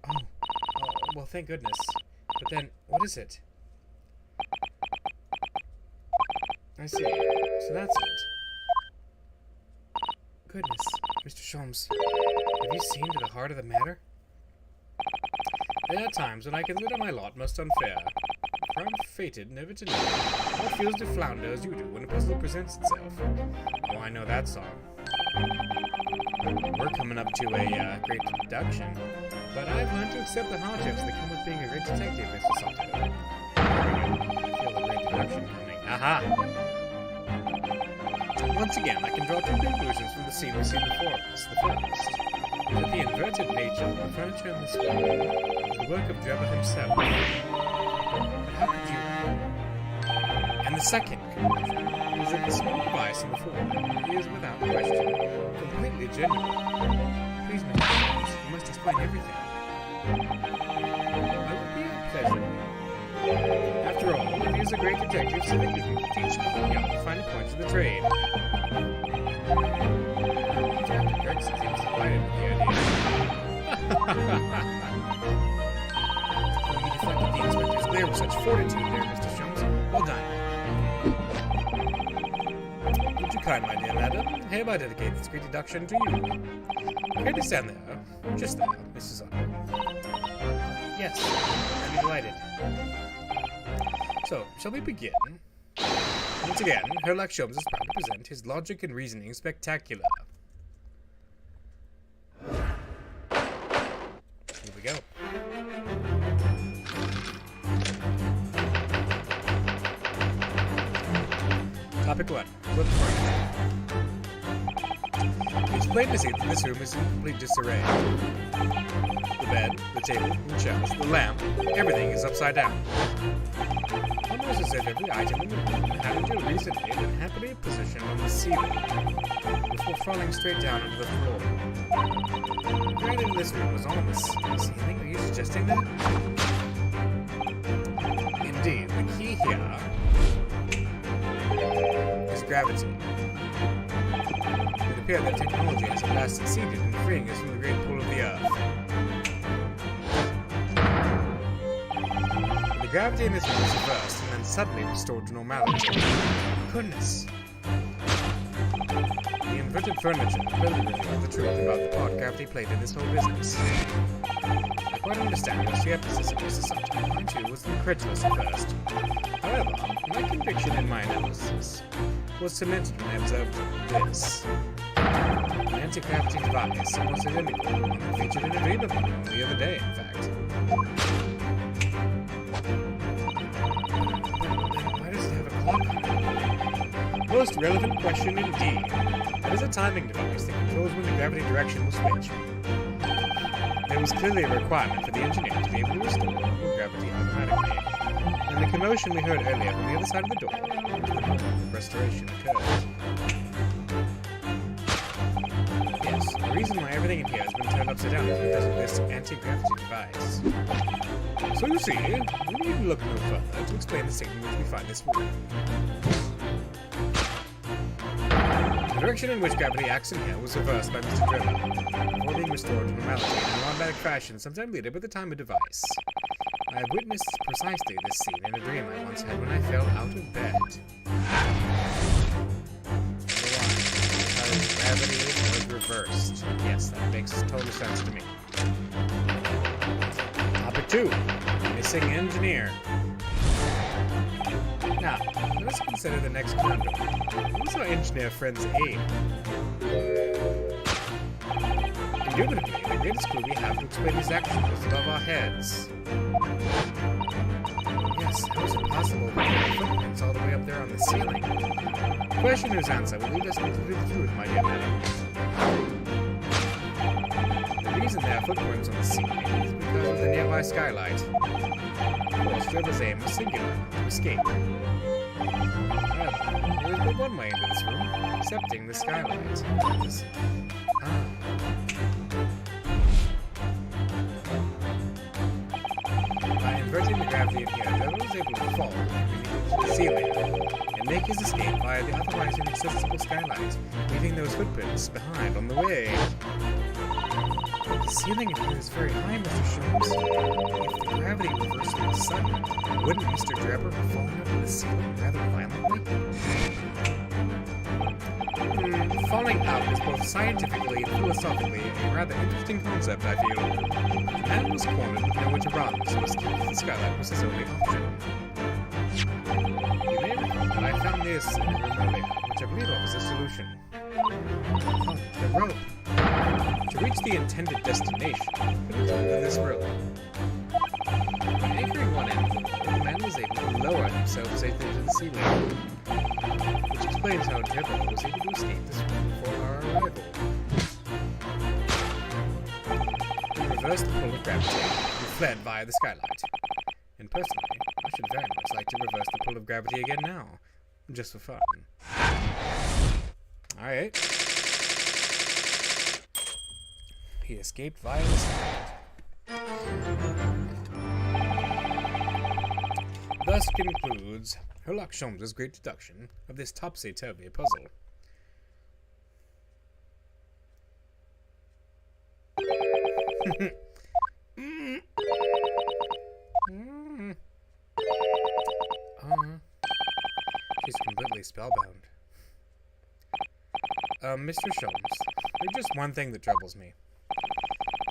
Oh, well, thank goodness. But then, what is it? I see. So that's it. Goodness, Mr. Sholmes, have you seen to the heart of the matter? There are times when I consider my lot most unfair, for I'm fated never to know what feels to flounder as you do when a puzzle presents itself. Oh, I know that song. We're coming up to a great deduction, but I've learned to accept the hardships that come with being a great detective, Mr. Sato. I feel the great deduction coming. Aha! Once again, I can draw two conclusions from the scene we see before us. The first, that the inverted nature of the furniture in this room is the work of Drebber himself. But how could you... And the second conclusion is that the small device in the floor is, without question, completely genuine. Please, Mr. Holmes, you must explain everything. That would be a pleasure. After all, if he is a great detective, civic duty to teach Scotland Yard the finer points of the trade. Captain Gregson seems delighted with the idea. You deflected the inspector's glare with such fortitude there, Mr. Sholmes. Well done. Would you kind, my dear madam? Hereby dedicate this great deduction to you. Care to stand there? Just there, Mrs. Otto. Yes, I'd be delighted. So, shall we begin? Once again, Herlock Sholmes is proud to present his logic and reasoning spectacular. Here we go. Topic 1. Flip It's plain to see that this room is in complete disarray. The bed, the table, the shelves, the lamp, everything is upside down. Almost as if every item in the room had until recently been happily positioned on the ceiling, before falling straight down into the floor. Granted, this room was on the ceiling. Are you suggesting that? Indeed, the key here is gravity. It appears that technology has at last succeeded in freeing us from the great pull of the Earth. The gravity in this room was reversed and then suddenly restored to normality. Goodness! The inverted furniture clearly revealed the truth about the part gravity played in this whole business. I quite understand your skepticism, Mr. Sutton. I too was incredulous at first. However, my conviction in my analysis was cemented when I observed this. An anti-gravity device, almost identical to one that featured in a dream of mine the other day, in fact. Why does it have a clock on it? Most relevant question indeed. It is a timing device that controls when the gravity direction will switch. There was clearly a requirement for the engineer to be able to restore gravity automatically, and the commotion we heard earlier from the other side of the door was the moment the restoration occurred. Yes, the reason why everything in here has been turned upside down is because of this anti-gravity device. So you see, we need to look no further to explain the state in which we find this room. The direction in which gravity acts in here was reversed by Mr. Drebber, before being restored to normality in an automatic fashion sometime later by the timer device. I I have witnessed precisely this scene in a dream I once had when I fell out of bed. Because gravity was reversed. Yes, that makes total sense to me. Topic 2. Missing engineer. Now, let us consider the next conundrum. What is our engineer friend's aim? Indubitably, the greatest clue we have to explain his action is above our heads. Yes, how is it possible that there are footprints all the way up there on the ceiling? The questioner's answer will lead us into the truth, my dear madam. The reason there are footprints on the ceiling is because of the nearby skylight. Of course, Trevor's aim was singular, to escape. However, there is but one way into this room, excepting the skylight. By inverting the gravity in here, Trevor was able to fall to the ceiling and make his escape via the otherwise inaccessible skylight, leaving those footprints behind on the way. The ceiling in here is very high, Mr. Sholmes. If the gravity reversal was sudden, wouldn't Mr. Drebber have fallen over the ceiling rather violently? Falling out is both scientifically and philosophically a rather interesting concept, I feel. The man was cornered with nowhere to run, so escape from the skylight was his only option. You may recall that I found this in a room earlier, which I believe offers a solution. Oh, the rope. To reach the intended destination, put it into this rope. By anchoring one end of the rope, the man was able to lower himself safely to the ceiling. Which explains how Trevor was able to escape this room before our arrival. We reversed the pull of gravity and fled via the skylight. And personally, I should very much like to reverse the pull of gravity again now, just for fun. Alright. He escaped via the skylight. Thus concludes Sherlock Holmes' great deduction of this topsy-turvy puzzle. She's completely spellbound. Mr. Sholmes, there's just one thing that troubles me.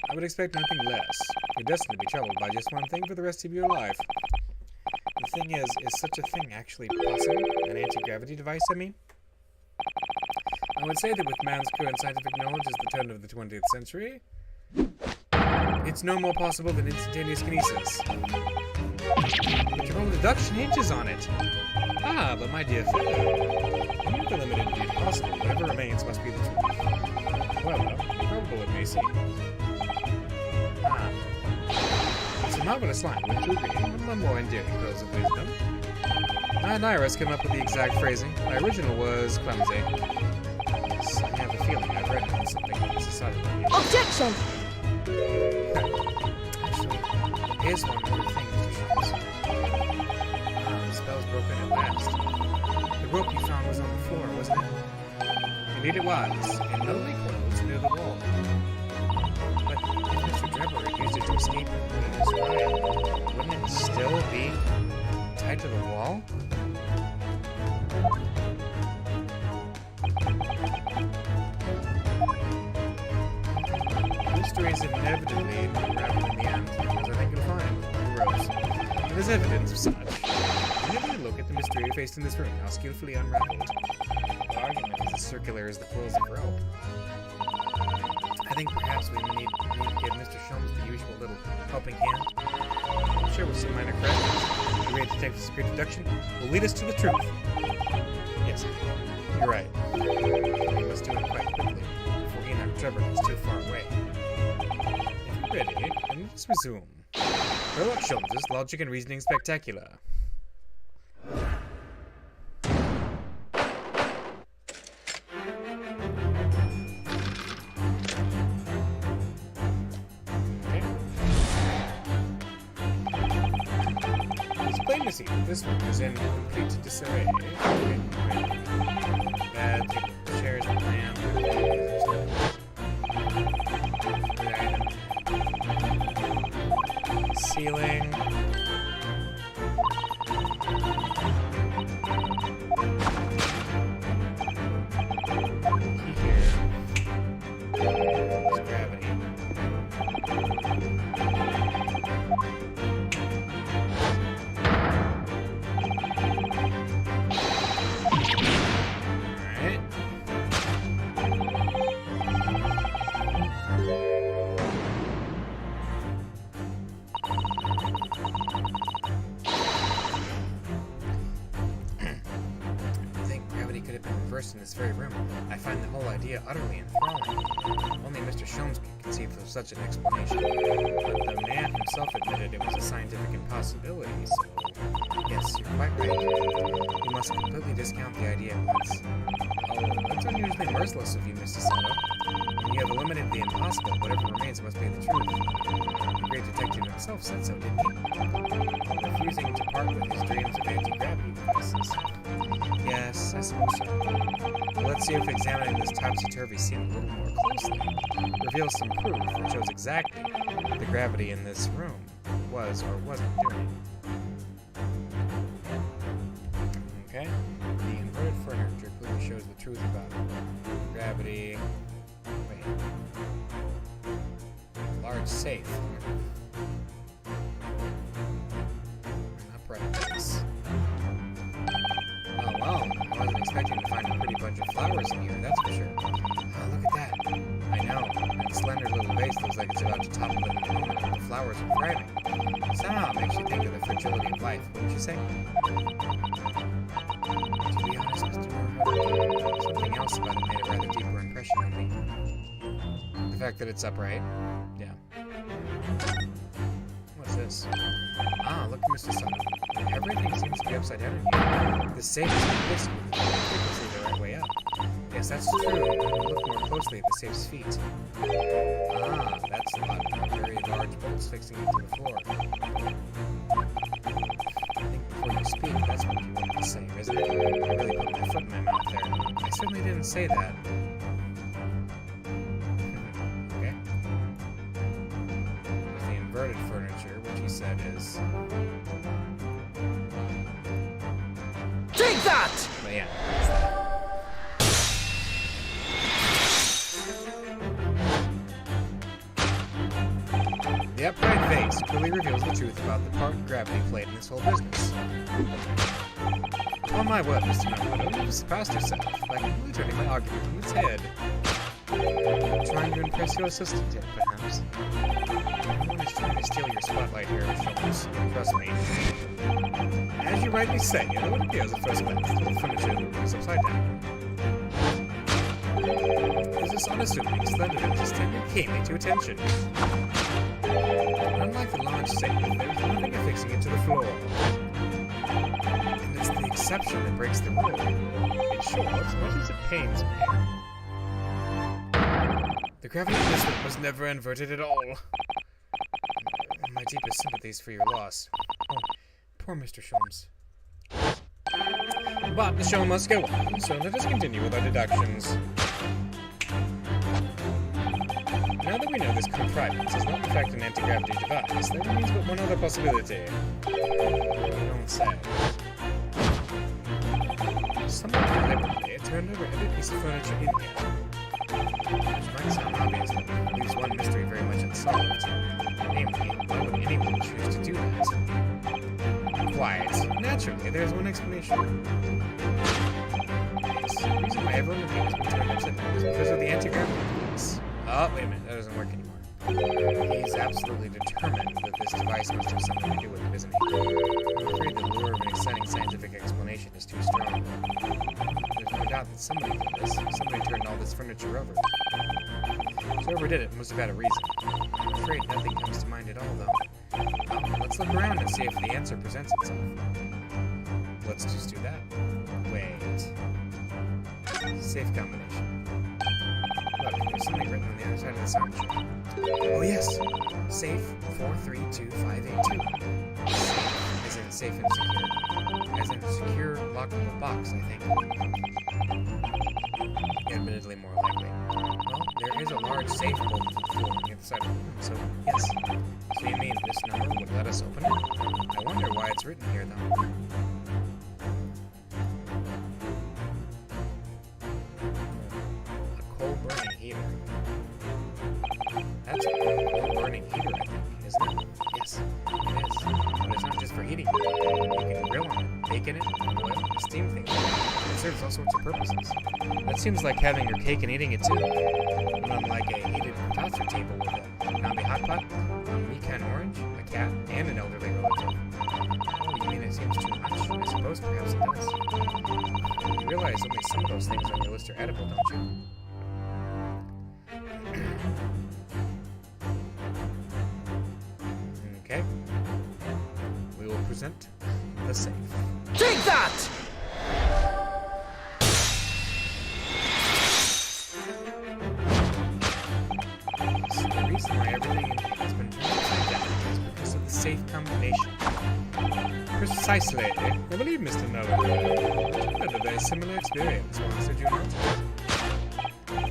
I would expect nothing less. You're destined to be troubled by just one thing for the rest of your life. The thing is such a thing actually possible? An anti-gravity device, I mean? I would say that with man's current scientific knowledge as the turn of the 20th century, it's no more possible than instantaneous kinesis. But your whole deduction hinges on it. Ah, but my dear fellow, even if the limited indeed possible, whatever remains must be the truth. Well, probable it may seem. It's a marvelous line, wouldn't you agree? One more endearing pearls of wisdom. I and Iris came up with the exact phrasing. My original was clumsy. Yes, I have a feeling I've read it on something that was decided by you. Objection! Actually, here's one other thing, Mr. Sholmes. The spell's broken at last. The rope you found was on the floor, wasn't it? Indeed it was, in lovely coils near the wall. But if Mr. Drebber had used it to escape when he was quiet, wouldn't it still be tied to the wall? Mystery is inevitably unraveled in the end, as I think you'll find, he wrote. And there's evidence of such. Whenever you look at the mystery faced in this room, how skillfully unraveled. The argument is as circular as the coils of rope. I think perhaps we need to give Mr. Sholmes the usual little helping hand. I'm sure with some minor corrections, the great detective's great deduction will lead us to the truth. Yes, you're right. We must do it quite quickly, before Enoch Trevor gets too far away. If you're ready, then let us resume. Sherlock Holmes' Logic and Reasoning Spectacular. This room is in complete disarray. Bed, chairs, and lamp. Ceiling. first in this very room, I find the whole idea utterly enthralling. Only Mr. Sholmes could conceive of such an explanation. But the man himself admitted it was a scientific impossibility, so... Yes, you're quite right. You must completely discount the idea at once. Oh, that's unusually merciless of you, Mr. Sato. When you have eliminated the impossible, whatever remains must be the truth. The great detective himself said so, didn't he? Refusing to part with his dreams of anti-gravity devices. Yes, I suppose so. But let's see if examining this topsy-turvy scene a little more closely reveals some proof that shows exactly what the gravity in this room was or wasn't doing. Okay? The inverted furniture clearly shows the truth about gravity. Wait. Large safe. An upright base. Oh, wow. I wasn't expecting to find a pretty bunch of flowers in here, that's for sure. Oh, look at that. I know. That slender little vase looks like it's about to topple in a moment, but the flowers are thriving. Somehow it makes you think of the fragility of life, wouldn't you say? To be honest, Mr. Moore, something else about it made a rather deeper impression on me. The fact that it's upright. Yeah. What's this? Ah, look, Mr. Sato. Everything seems to be upside down in here. The safe is fixed with frequency the right way up. Yes, that's true. Look more closely at the safe's feet. Ah, that's a lot of very large bolts fixing into the floor. I think before you speak, that's what you wanted to say, isn't it? I really put my foot in my mouth there. I certainly didn't say that. Okay. There's the inverted furniture, which he said is... Take that! But yeah. The upright vase clearly reveals the truth about the part gravity played in this whole business. On my word, Mr. Nobunaga, you've surpassed yourself by completely turning my argument on its head. Trying to impress your assistant yet, perhaps? No one is trying to steal your spotlight here, Sholmes. Trust me. As you rightly say, you know what appears at first glance, the furniture in the room is upside down. There's this unassuming, slender distinct keenly to attention. Unlike the large safe, there's nothing affixing it to the floor. And it's the exception that breaks the rule. In short, much as it pains me, the gravity of this room was never inverted at all. My deepest sympathies for your loss. Oh, poor Mr. Sholmes. But the show must go on, so let us continue with our deductions. Now that we know this contrivance is not in fact an anti-gravity device, there remains but one other possibility. You don't say. Someone deliberately turned over every piece of furniture in here. Which might sound obvious, but leaves one mystery very much unsolved. Namely, why would anyone choose to do that? Quite. Naturally, there's one explanation. Yes, the reason why everyone in here has been turned upside down is because of the anti-gravity device. Oh, wait a minute, that doesn't work anymore. He's absolutely determined that this device must have something to do with it, isn't he? I'm afraid the lure of an exciting scientific explanation is too strong. There's no doubt that somebody did this. Somebody turned all this furniture over. So whoever did it must have had a reason. I'm afraid nothing comes to mind at all, though. Let's look around and see if the answer presents itself. Let's just do that. Wait. Safe combination. Look, there's something written on the other side of the sign. Oh yes! Safe 432582. As in safe and secure. As in secure, lockable box, I think. Admittedly more likely. Well, there is a large safe bolt on the other side of the room, so yes. So you mean this number would let us open it? I wonder why it's written here, though. Coal-burning heater. That's a coal-burning heater, I think, isn't it? Yes, it is. But it's not just for heating. You can grill on it, bake in it, boil it, steam things. It serves all sorts of purposes. That seems like having your cake and eating it too. But unlike a heated toaster table with a Nami hot pot, a pecan orange, a cat, and an elderly relative. Oh, you mean it seems too much? I suppose perhaps it does. You realize realize only some of those things on your list are edible, don't you? Okay. We will present the safe. Take that! So the reason why everything in here has been turned upside down is because of the safe combination. Precisely. I believe, Mr. Nolan, you had a very similar experience once, did you not?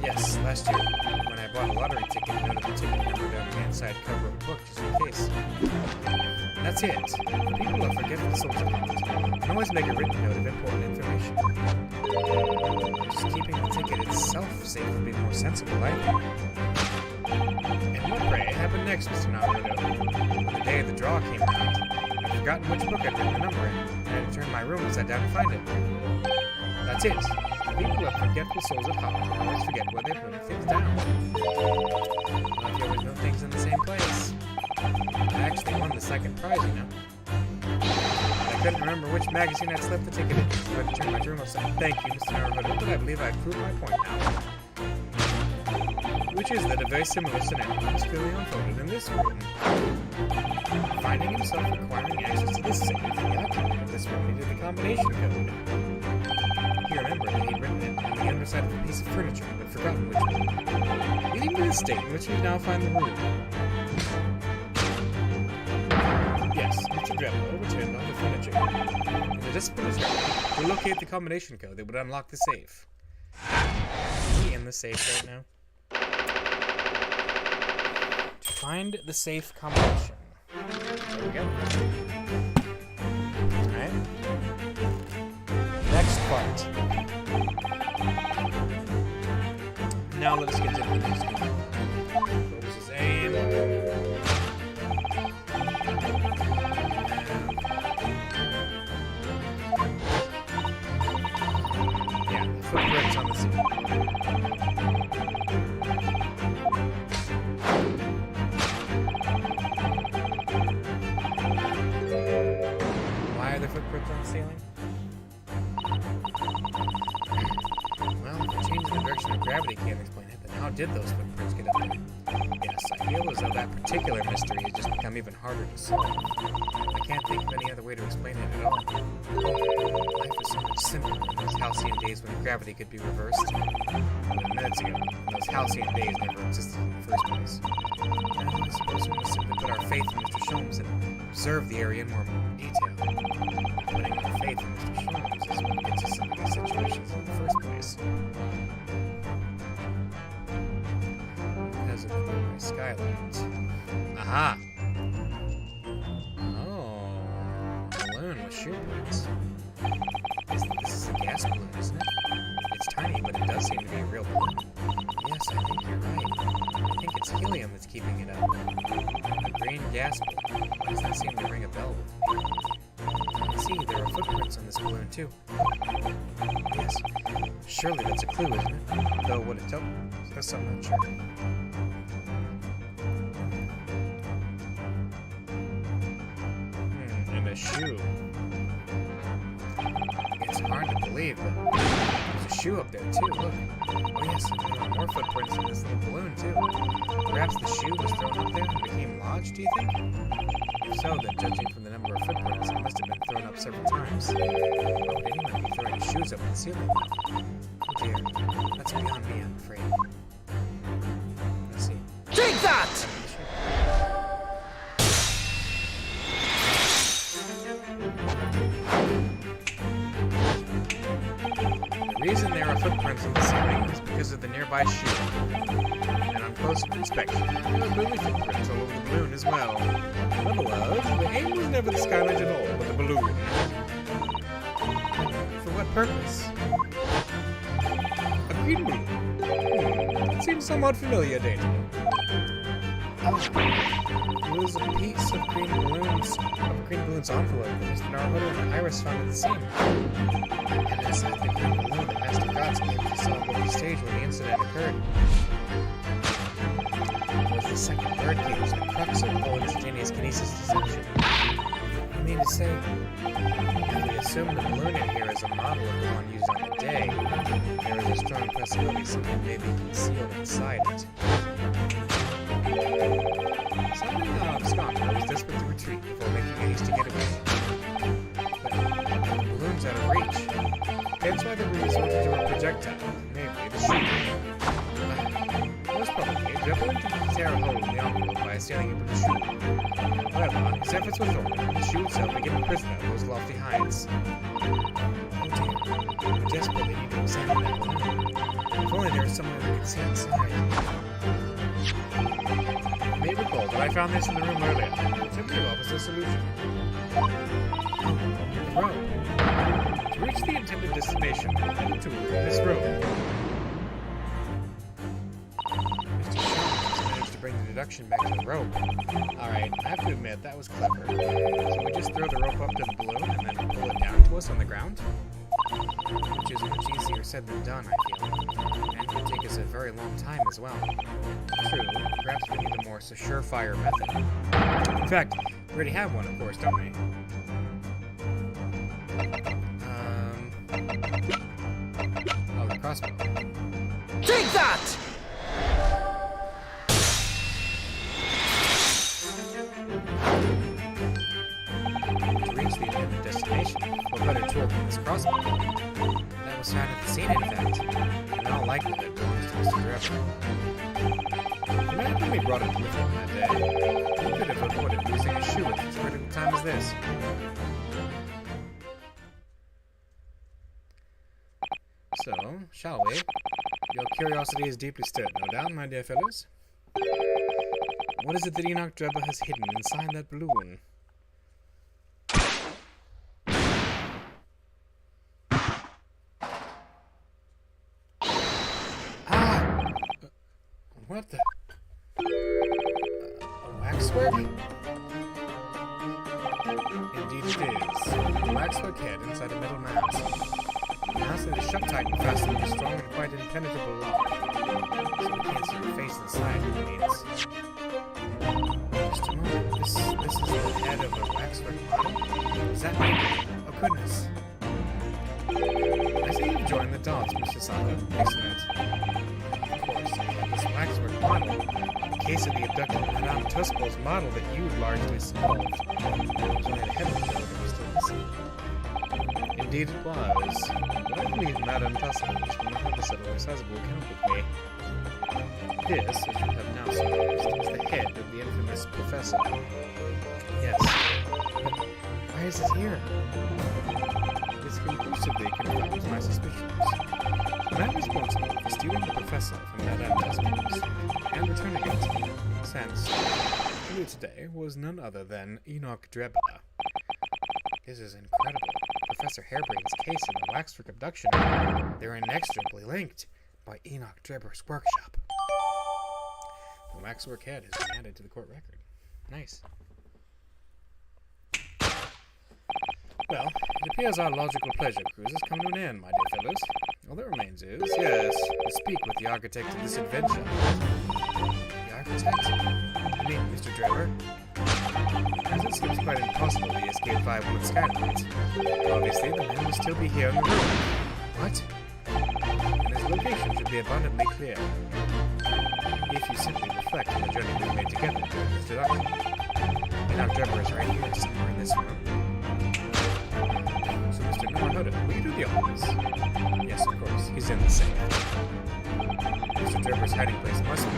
Yes, last year, when I bought a lottery ticket, I noted the ticket number down the inside cover of a book, just in case. That's it. People are forgetful souls at heart, and always make a written note of important information. Just keeping the ticket itself safe would be more sensible, I think. And what, pray, happened next, Mr. Naruto? The day of the draw came around, I'd forgotten which book I'd written the number in, and I had to turn my room upside down to find it. That's it. People are forgetful souls at heart and always forget where they've written things down. Well, if you always note things in the same place. I actually won the second prize, you know. I couldn't remember which magazine I'd slipped the ticket in, so I had to turn my room upside. Thank you, Mr. Naruto, but I believe I've proved my point now. Which is that a very similar scenario is clearly unfolded in this room. Finding himself requiring access to this safe, the occupant of this room needed the combination code. He remembered that he'd written it on the underside of a piece of furniture, but forgotten which one, leading to the state in which we now find the room. Yes, Mr. Dremel overturned all the furniture. In the discipline is ready to locate the combination code that would unlock the safe. Is he in the safe right now? To find the safe combination. There we go. Alright. Next part. Now let us get to the next one. Focus his aim. Yeah, the footprints on the ceiling. Why are there footprints on the ceiling? Well, changing the direction of gravity can't explain it, but how did those footprints get up there? Yes, I feel as though that particular mystery has just become even harder to solve. I can't think of any other way to explain it at all. Life is so much simpler in those halcyon days when gravity could be reversed. Minutes ago, those halcyon days never existed in the first place. Now, I suppose we must simply put our faith in Mr. Sholmes and observe the area in more detail. Putting our faith in Mr. Sholmes is what gets us into these situations in the first place. Because of my skylight. Aha! Oh, balloon with shoe prints. This is a gas balloon, isn't it? It's tiny, but it does seem to be a real balloon. Yes, I think you're right. I think it's helium that's keeping it up. A green gas balloon. Why does that seem to ring a bell with me? See, there are footprints on this balloon, too. Yes. Surely that's a clue, isn't it? Though what it tells us, I'm not sure. And a shoe. It's hard to believe, but there's a shoe up there, too. Look. Oh, yes, and there are more footprints in this little balloon, too. Perhaps the shoe was thrown up there and became lodged, do you think? If so, then judging from the number of footprints, it must have been thrown up several times. Why would anyone be throwing shoes up in the ceiling? Oh dear, that's beyond me, I'm afraid. Let's see. Take that! The reason there are footprints in the ceiling is because of the nearby shoe. And on close inspection, there are clearly footprints all over the balloon as well. In other words, the aim was never the skylight at all, but the balloon. For what purpose? A green balloon. It seems somewhat familiar, Data. It was a piece of green balloons envelope that Mr. Naruto and Iris found at the scene. And inside the green balloon that Master Gods came to celebrate the stage when the incident occurred. It was the second bird cage, the crux of the whole instantaneous kinesis deception. mean to say, if we assume the balloon in here is a model of the one used on the day, there is a strong possibility something may be concealed inside it. Something Scott was desperate to retreat before making a hasty getaway. But the balloon's out of reach. Hence why the room resorted to a projectile, namely the shoe. Most probably, Jeffrey didn't tear a hole in the envelope by stealing it with the shoe. However, his efforts were thwarted, and the shoe itself became a prisoner of those lofty heights. Oh dear, I desperately need to examine that balloon. If only there was someone who could see inside. You may recall that I found this in the room earlier. Simply offers a solution. The rope. To reach the intended destination, head to this rope. Mr. Shaw managed to bring the deduction back to the rope. Alright, I have to admit, that was clever. So we just throw the rope up to the balloon and then pull it down to us on the ground? Which is much easier said than done, I feel. And would take us a very long time as well. True, perhaps we need a more surefire method. In fact, we already have one, of course, don't we? Oh, the crossbow. Take that! To reach the intended destination, what better tool than this crossbow? That was found at the scene, in fact. In all likelihood, belongs to Mr. Trevor. Imagine we brought it with him that day. He could have avoided losing a shoe at such a critical time as this. So, shall we? Your curiosity is deeply stirred, no doubt, my dear fellows. What is it that Enoch Drebber has hidden inside that balloon? Ah! What the? A waxwork? Indeed it is. A waxwork head inside a metal mask. The mask that is shut tight and fastened with a strong and quite impenetrable lock. So we can't see your face inside, it means. Just a moment. This is the head of a waxwork model? Is that right? Oh goodness. I see you've joined the dance, Mr. Saka. Excellent. Of course, this waxwork model, the case of the abduction of Madame Tuscal's model that you largely solved, was only the head of the show that was still missing. Indeed it was, but I believe Madame Tuscal's will not have to settle a sizable account with me. This, as you have now surmised, is the head of the infamous professor. Yes, but why is it here? This conclusively confirms my suspicions. The man responsible for stealing the professor from Madame Tuscal's and returning it, since here today, was none other than Enoch Drebber. This is incredible. Professor Harebrain's case and the waxwork abduction, they're inextricably linked by Enoch Drebber's workshop. The waxwork head has been added to the court record. Nice. Well, it appears our logical pleasure cruise has come to an end, my dear fellows. All that remains is, yes, to speak with the architect of this adventure. The architect? You mean Mr. Drebber? As it seems quite impossible he escaped via one skylight. Obviously, the man will still be here in the room. What? And his location should be abundantly clear. If you simply reflect on the journey we've made together during this deduction. Enoch Drebber is right here, somewhere in this room. So, Mr. Norahoda, will you do the honors? Yes, of course. He's in the safe. Mr. Drebber's hiding place must be,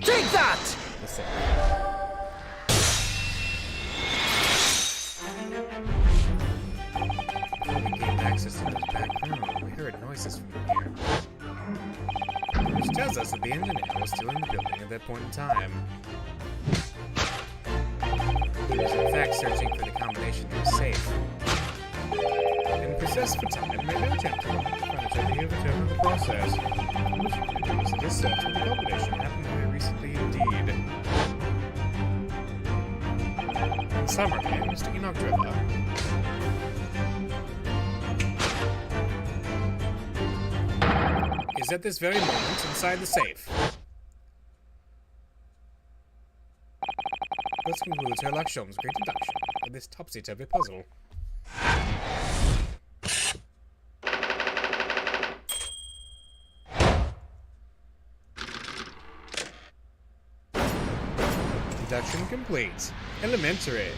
Take that! the safe. Before we gained access to this back room, we heard noises from in here. Which tells us that the engineer was still in the building at that point in time. He was in fact searching for the combination to the safe. And possessed for time, made no attempt to look at the furniture to overturn the process. Which indicates that this search for the combination happened very recently indeed. In summary, Mr. Enoch Drebber is at this very moment inside the safe. This concludes Sherlock Holmes' great deduction of this topsy-turvy puzzle. Deduction complete. Elementary.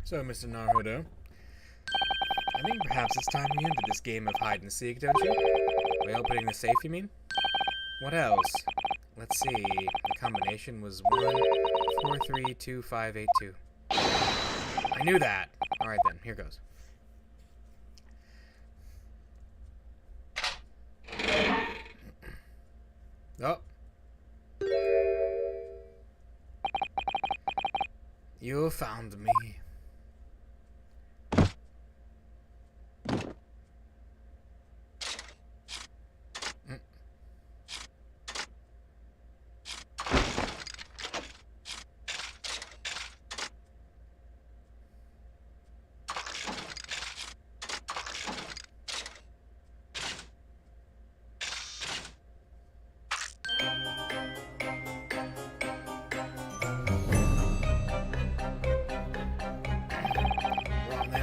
So, Mr. Naruto, I think perhaps it's time we ended this game of hide and seek, don't you? By opening the safe, you mean? What else? Let's see. The combination was 1432582. I knew that. All right then. Here goes. Oh. You found me.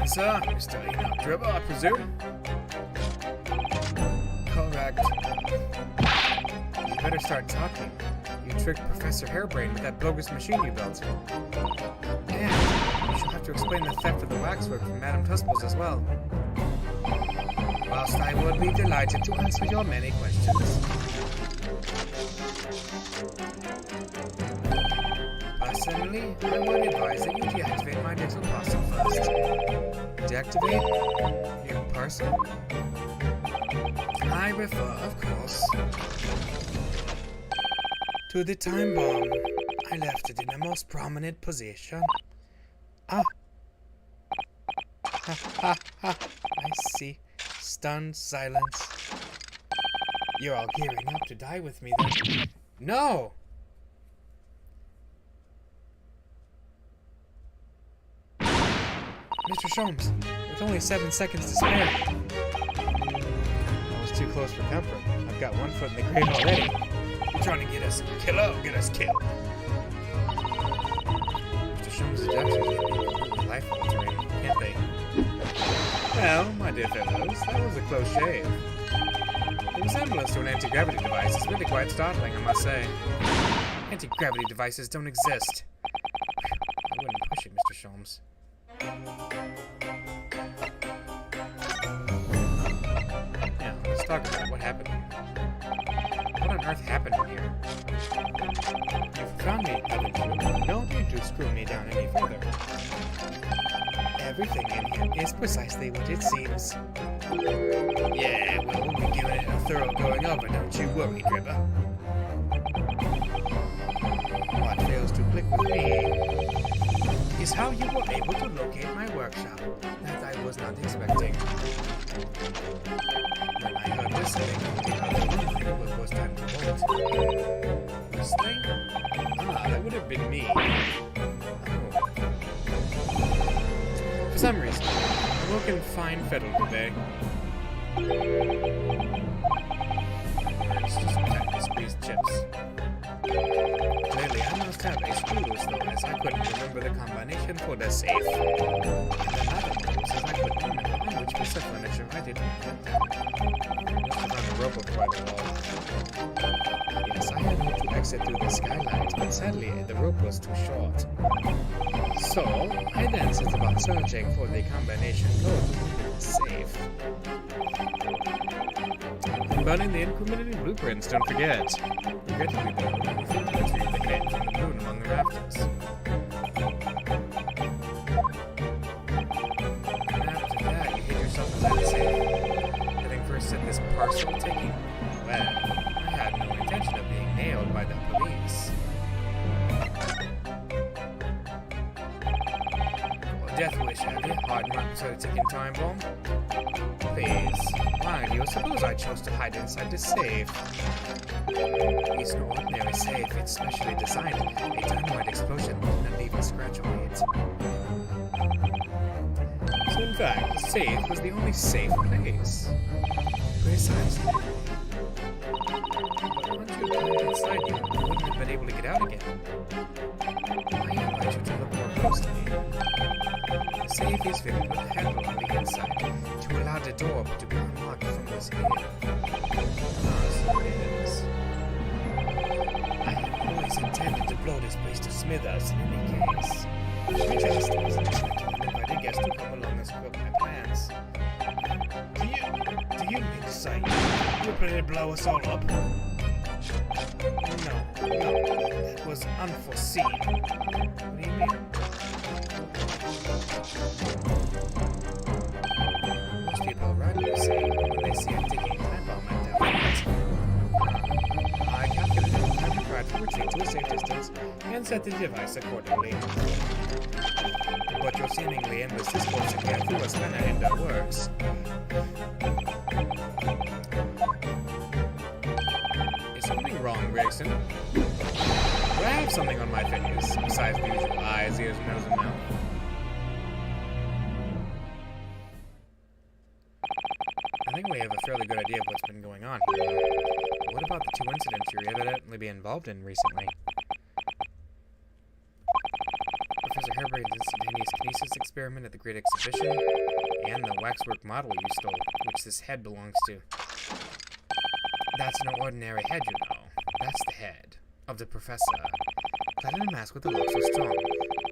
Sir, you're studying up dribble, I presume? Correct. You better start talking. You tricked Professor Hairbrain with that bogus machine you built. And you shall have to explain the theft of the waxwork from Madame Tusble's as well. Whilst I would be delighted to answer your many questions. Personally, I would advise that you deactivate my little parcel first. Deactivate? Your parcel? I refer, of course, to the time bomb. I left it in the most prominent position. Ah. Ha ha ha. I see. Stunned silence. You're all gearing up to die with me then. No! Mr. Sholmes, with only 7 seconds to spare. That was too close for comfort. I've got one foot in the grave already. You're trying to get us killed. Mr. Sholmes' deductions can be completely life-altering, can't they? Well, my dear fellows, that was a close shave. The resemblance to an anti-gravity device is really quite startling, I must say. Anti-gravity devices don't exist. I wouldn't push it, Mr. Sholmes. Yeah, let's talk about what happened here. What on earth happened here? You've found me, haven't you? You don't need to screw me down any further. Everything in here is precisely what it seems. Yeah, well, we'll be giving it a thorough going over, don't you worry, Dribber. What fails to click with me is how you were able to locate my workshop that I was not expecting. When I heard whistling, the other one was time to bolt. Whistling? Ah, that would have been me. Oh. For some reason, I'm looking fine fiddle today. It's just tightly squeezed chips. Clearly, I must have a screw loose though, as I couldn't remember the combination for the safe. And another one was as I couldn't remember on which piece of furniture I didn't put down. Must have found a rope before I wall. Yes, I had hoped to exit through the skylight, but sadly the rope was too short. So, I then set about searching for the combination code to open the safe. And burning the incriminating blueprints, don't forget. Regrettably, though, you failed to retrieve the head from the moon among the rafters. And after that, you hid yourself inside the safe. Having first set this parcel taking, well, I had no intention of being nailed by the police. Death wish, have you? Hard mark beside a ticking time bomb? Please, why do you suppose I chose to hide inside the safe? It's no ordinary safe, it's specially designed. A dynamite explosion will not leave a scratch on it. fact, the safe was the only safe place. Precisely. But once you had climbed inside, you wouldn't have been able to get out again. I invite you to look more closely. The safe is fitted with a handle on the inside to allow the door to be unlocked from within. So it is. I had always intended to blow this place to smithereens in any case. I just wasn't able to invite a guest to come along and screw up my plans. Do you mean to say you're planning to blow us all up? No, that was unforeseen. What do you mean? Most people around you say when they see a ticking time bomb at their feet. I calculated the time required to retreat to a safe distance and set the device accordingly. But your seemingly endless discourse again through a spanner in the works. Is something wrong, Gregson? Do I have something on my face besides the usual eyes, ears, nose, and mouth? I think we have a fairly good idea of what's been going on here. But what about the two incidents you're evidently be involved in recently? Professor Herbert's instantaneous kinesis experiment at the Great Exhibition, and the waxwork model you stole, which this head belongs to. That's no ordinary head, you know. That's the head of the professor. Clad in a mask with a look so strong,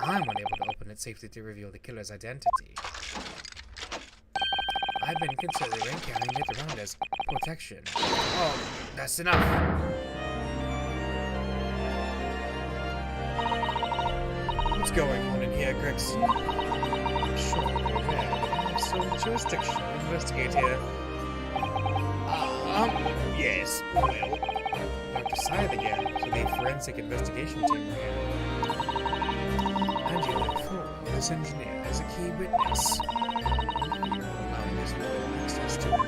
I'm unable to open it safely to reveal the killer's identity. I've been considering carrying it around as protection. Oh, that's enough! What's going on in here, Gregson? Sure, yeah. So, jurisdiction to investigate here. Yes, well. Dr. Scythe again, to the forensic investigation team we're here. And you look for this engineer as a key witness. You're allowing this no access to him.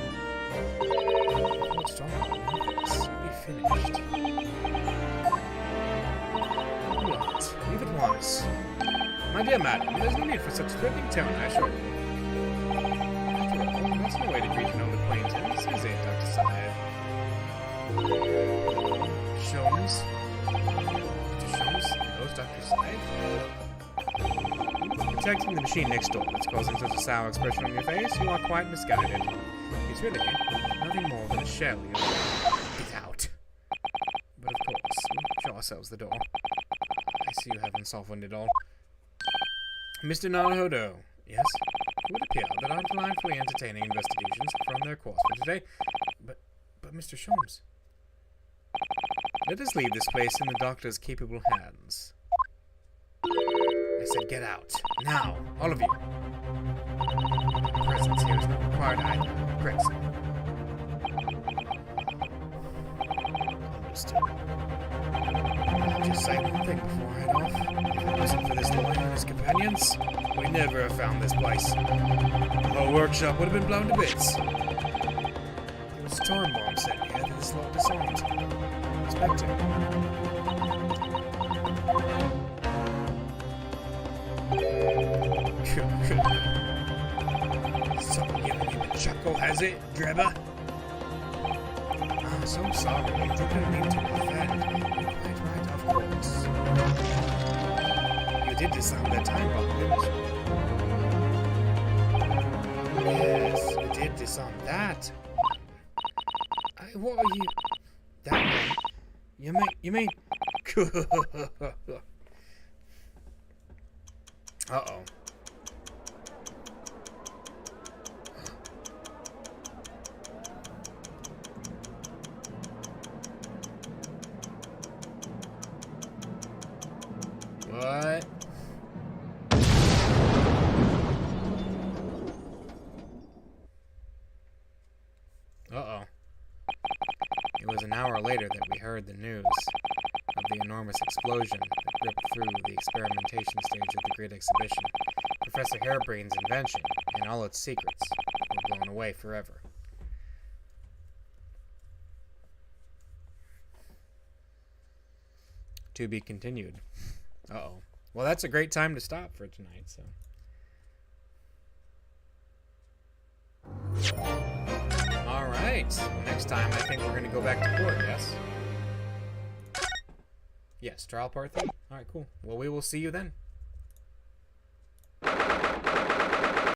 What's wrong with this? You'll be finished. What? Leave at once. My dear madam, there's no need for such threatening tone, I assure you. After all, that's no way to greet an old acquaintance, is it, Dr. Scythe? Sholmes? Mr. Sholmes knows Dr. Scythe? Protecting the machine next door that's causing such a sour expression on your face, you are quite misguided. It's really nothing more than a shell you're... Get out. But of course, we'll show ourselves the door. I see you haven't softened it all. Mr. Naruhodo, yes? It would appear that I'm delightfully entertaining investigations from their course for today. But Mr. Sholmes... Let us leave this place in the doctor's capable hands. I said get out. Now, all of you. Presence here is not required either. Gregson. Understood. I'll just say one thing before I head off. If it wasn't for this lawyer and his companions, we'd never have found this place. The whole workshop would have been blown to bits. There was a storm bomb set here that this lot disarmed. Inspector. Something giving you a chuckle, has it, Drebber? I'm so sorry, I didn't mean to offend. You're quite right, of course. You did disarm that time bomb, didn't you? Yes, you did disarm that. What are you... That one? You mean... Uh-oh. What? Uh-oh. It was an hour later that we heard the news of the enormous explosion that ripped through the experimentation stage of the Great Exhibition. Professor Harebrain's invention and all its secrets were blown away forever. To be continued. Uh-oh. Well, that's a great time to stop for tonight, so... Alright. Well, next time I think we're going to go back to court, yes? Yes, trial part 3. Alright, cool. Well, we will see you then.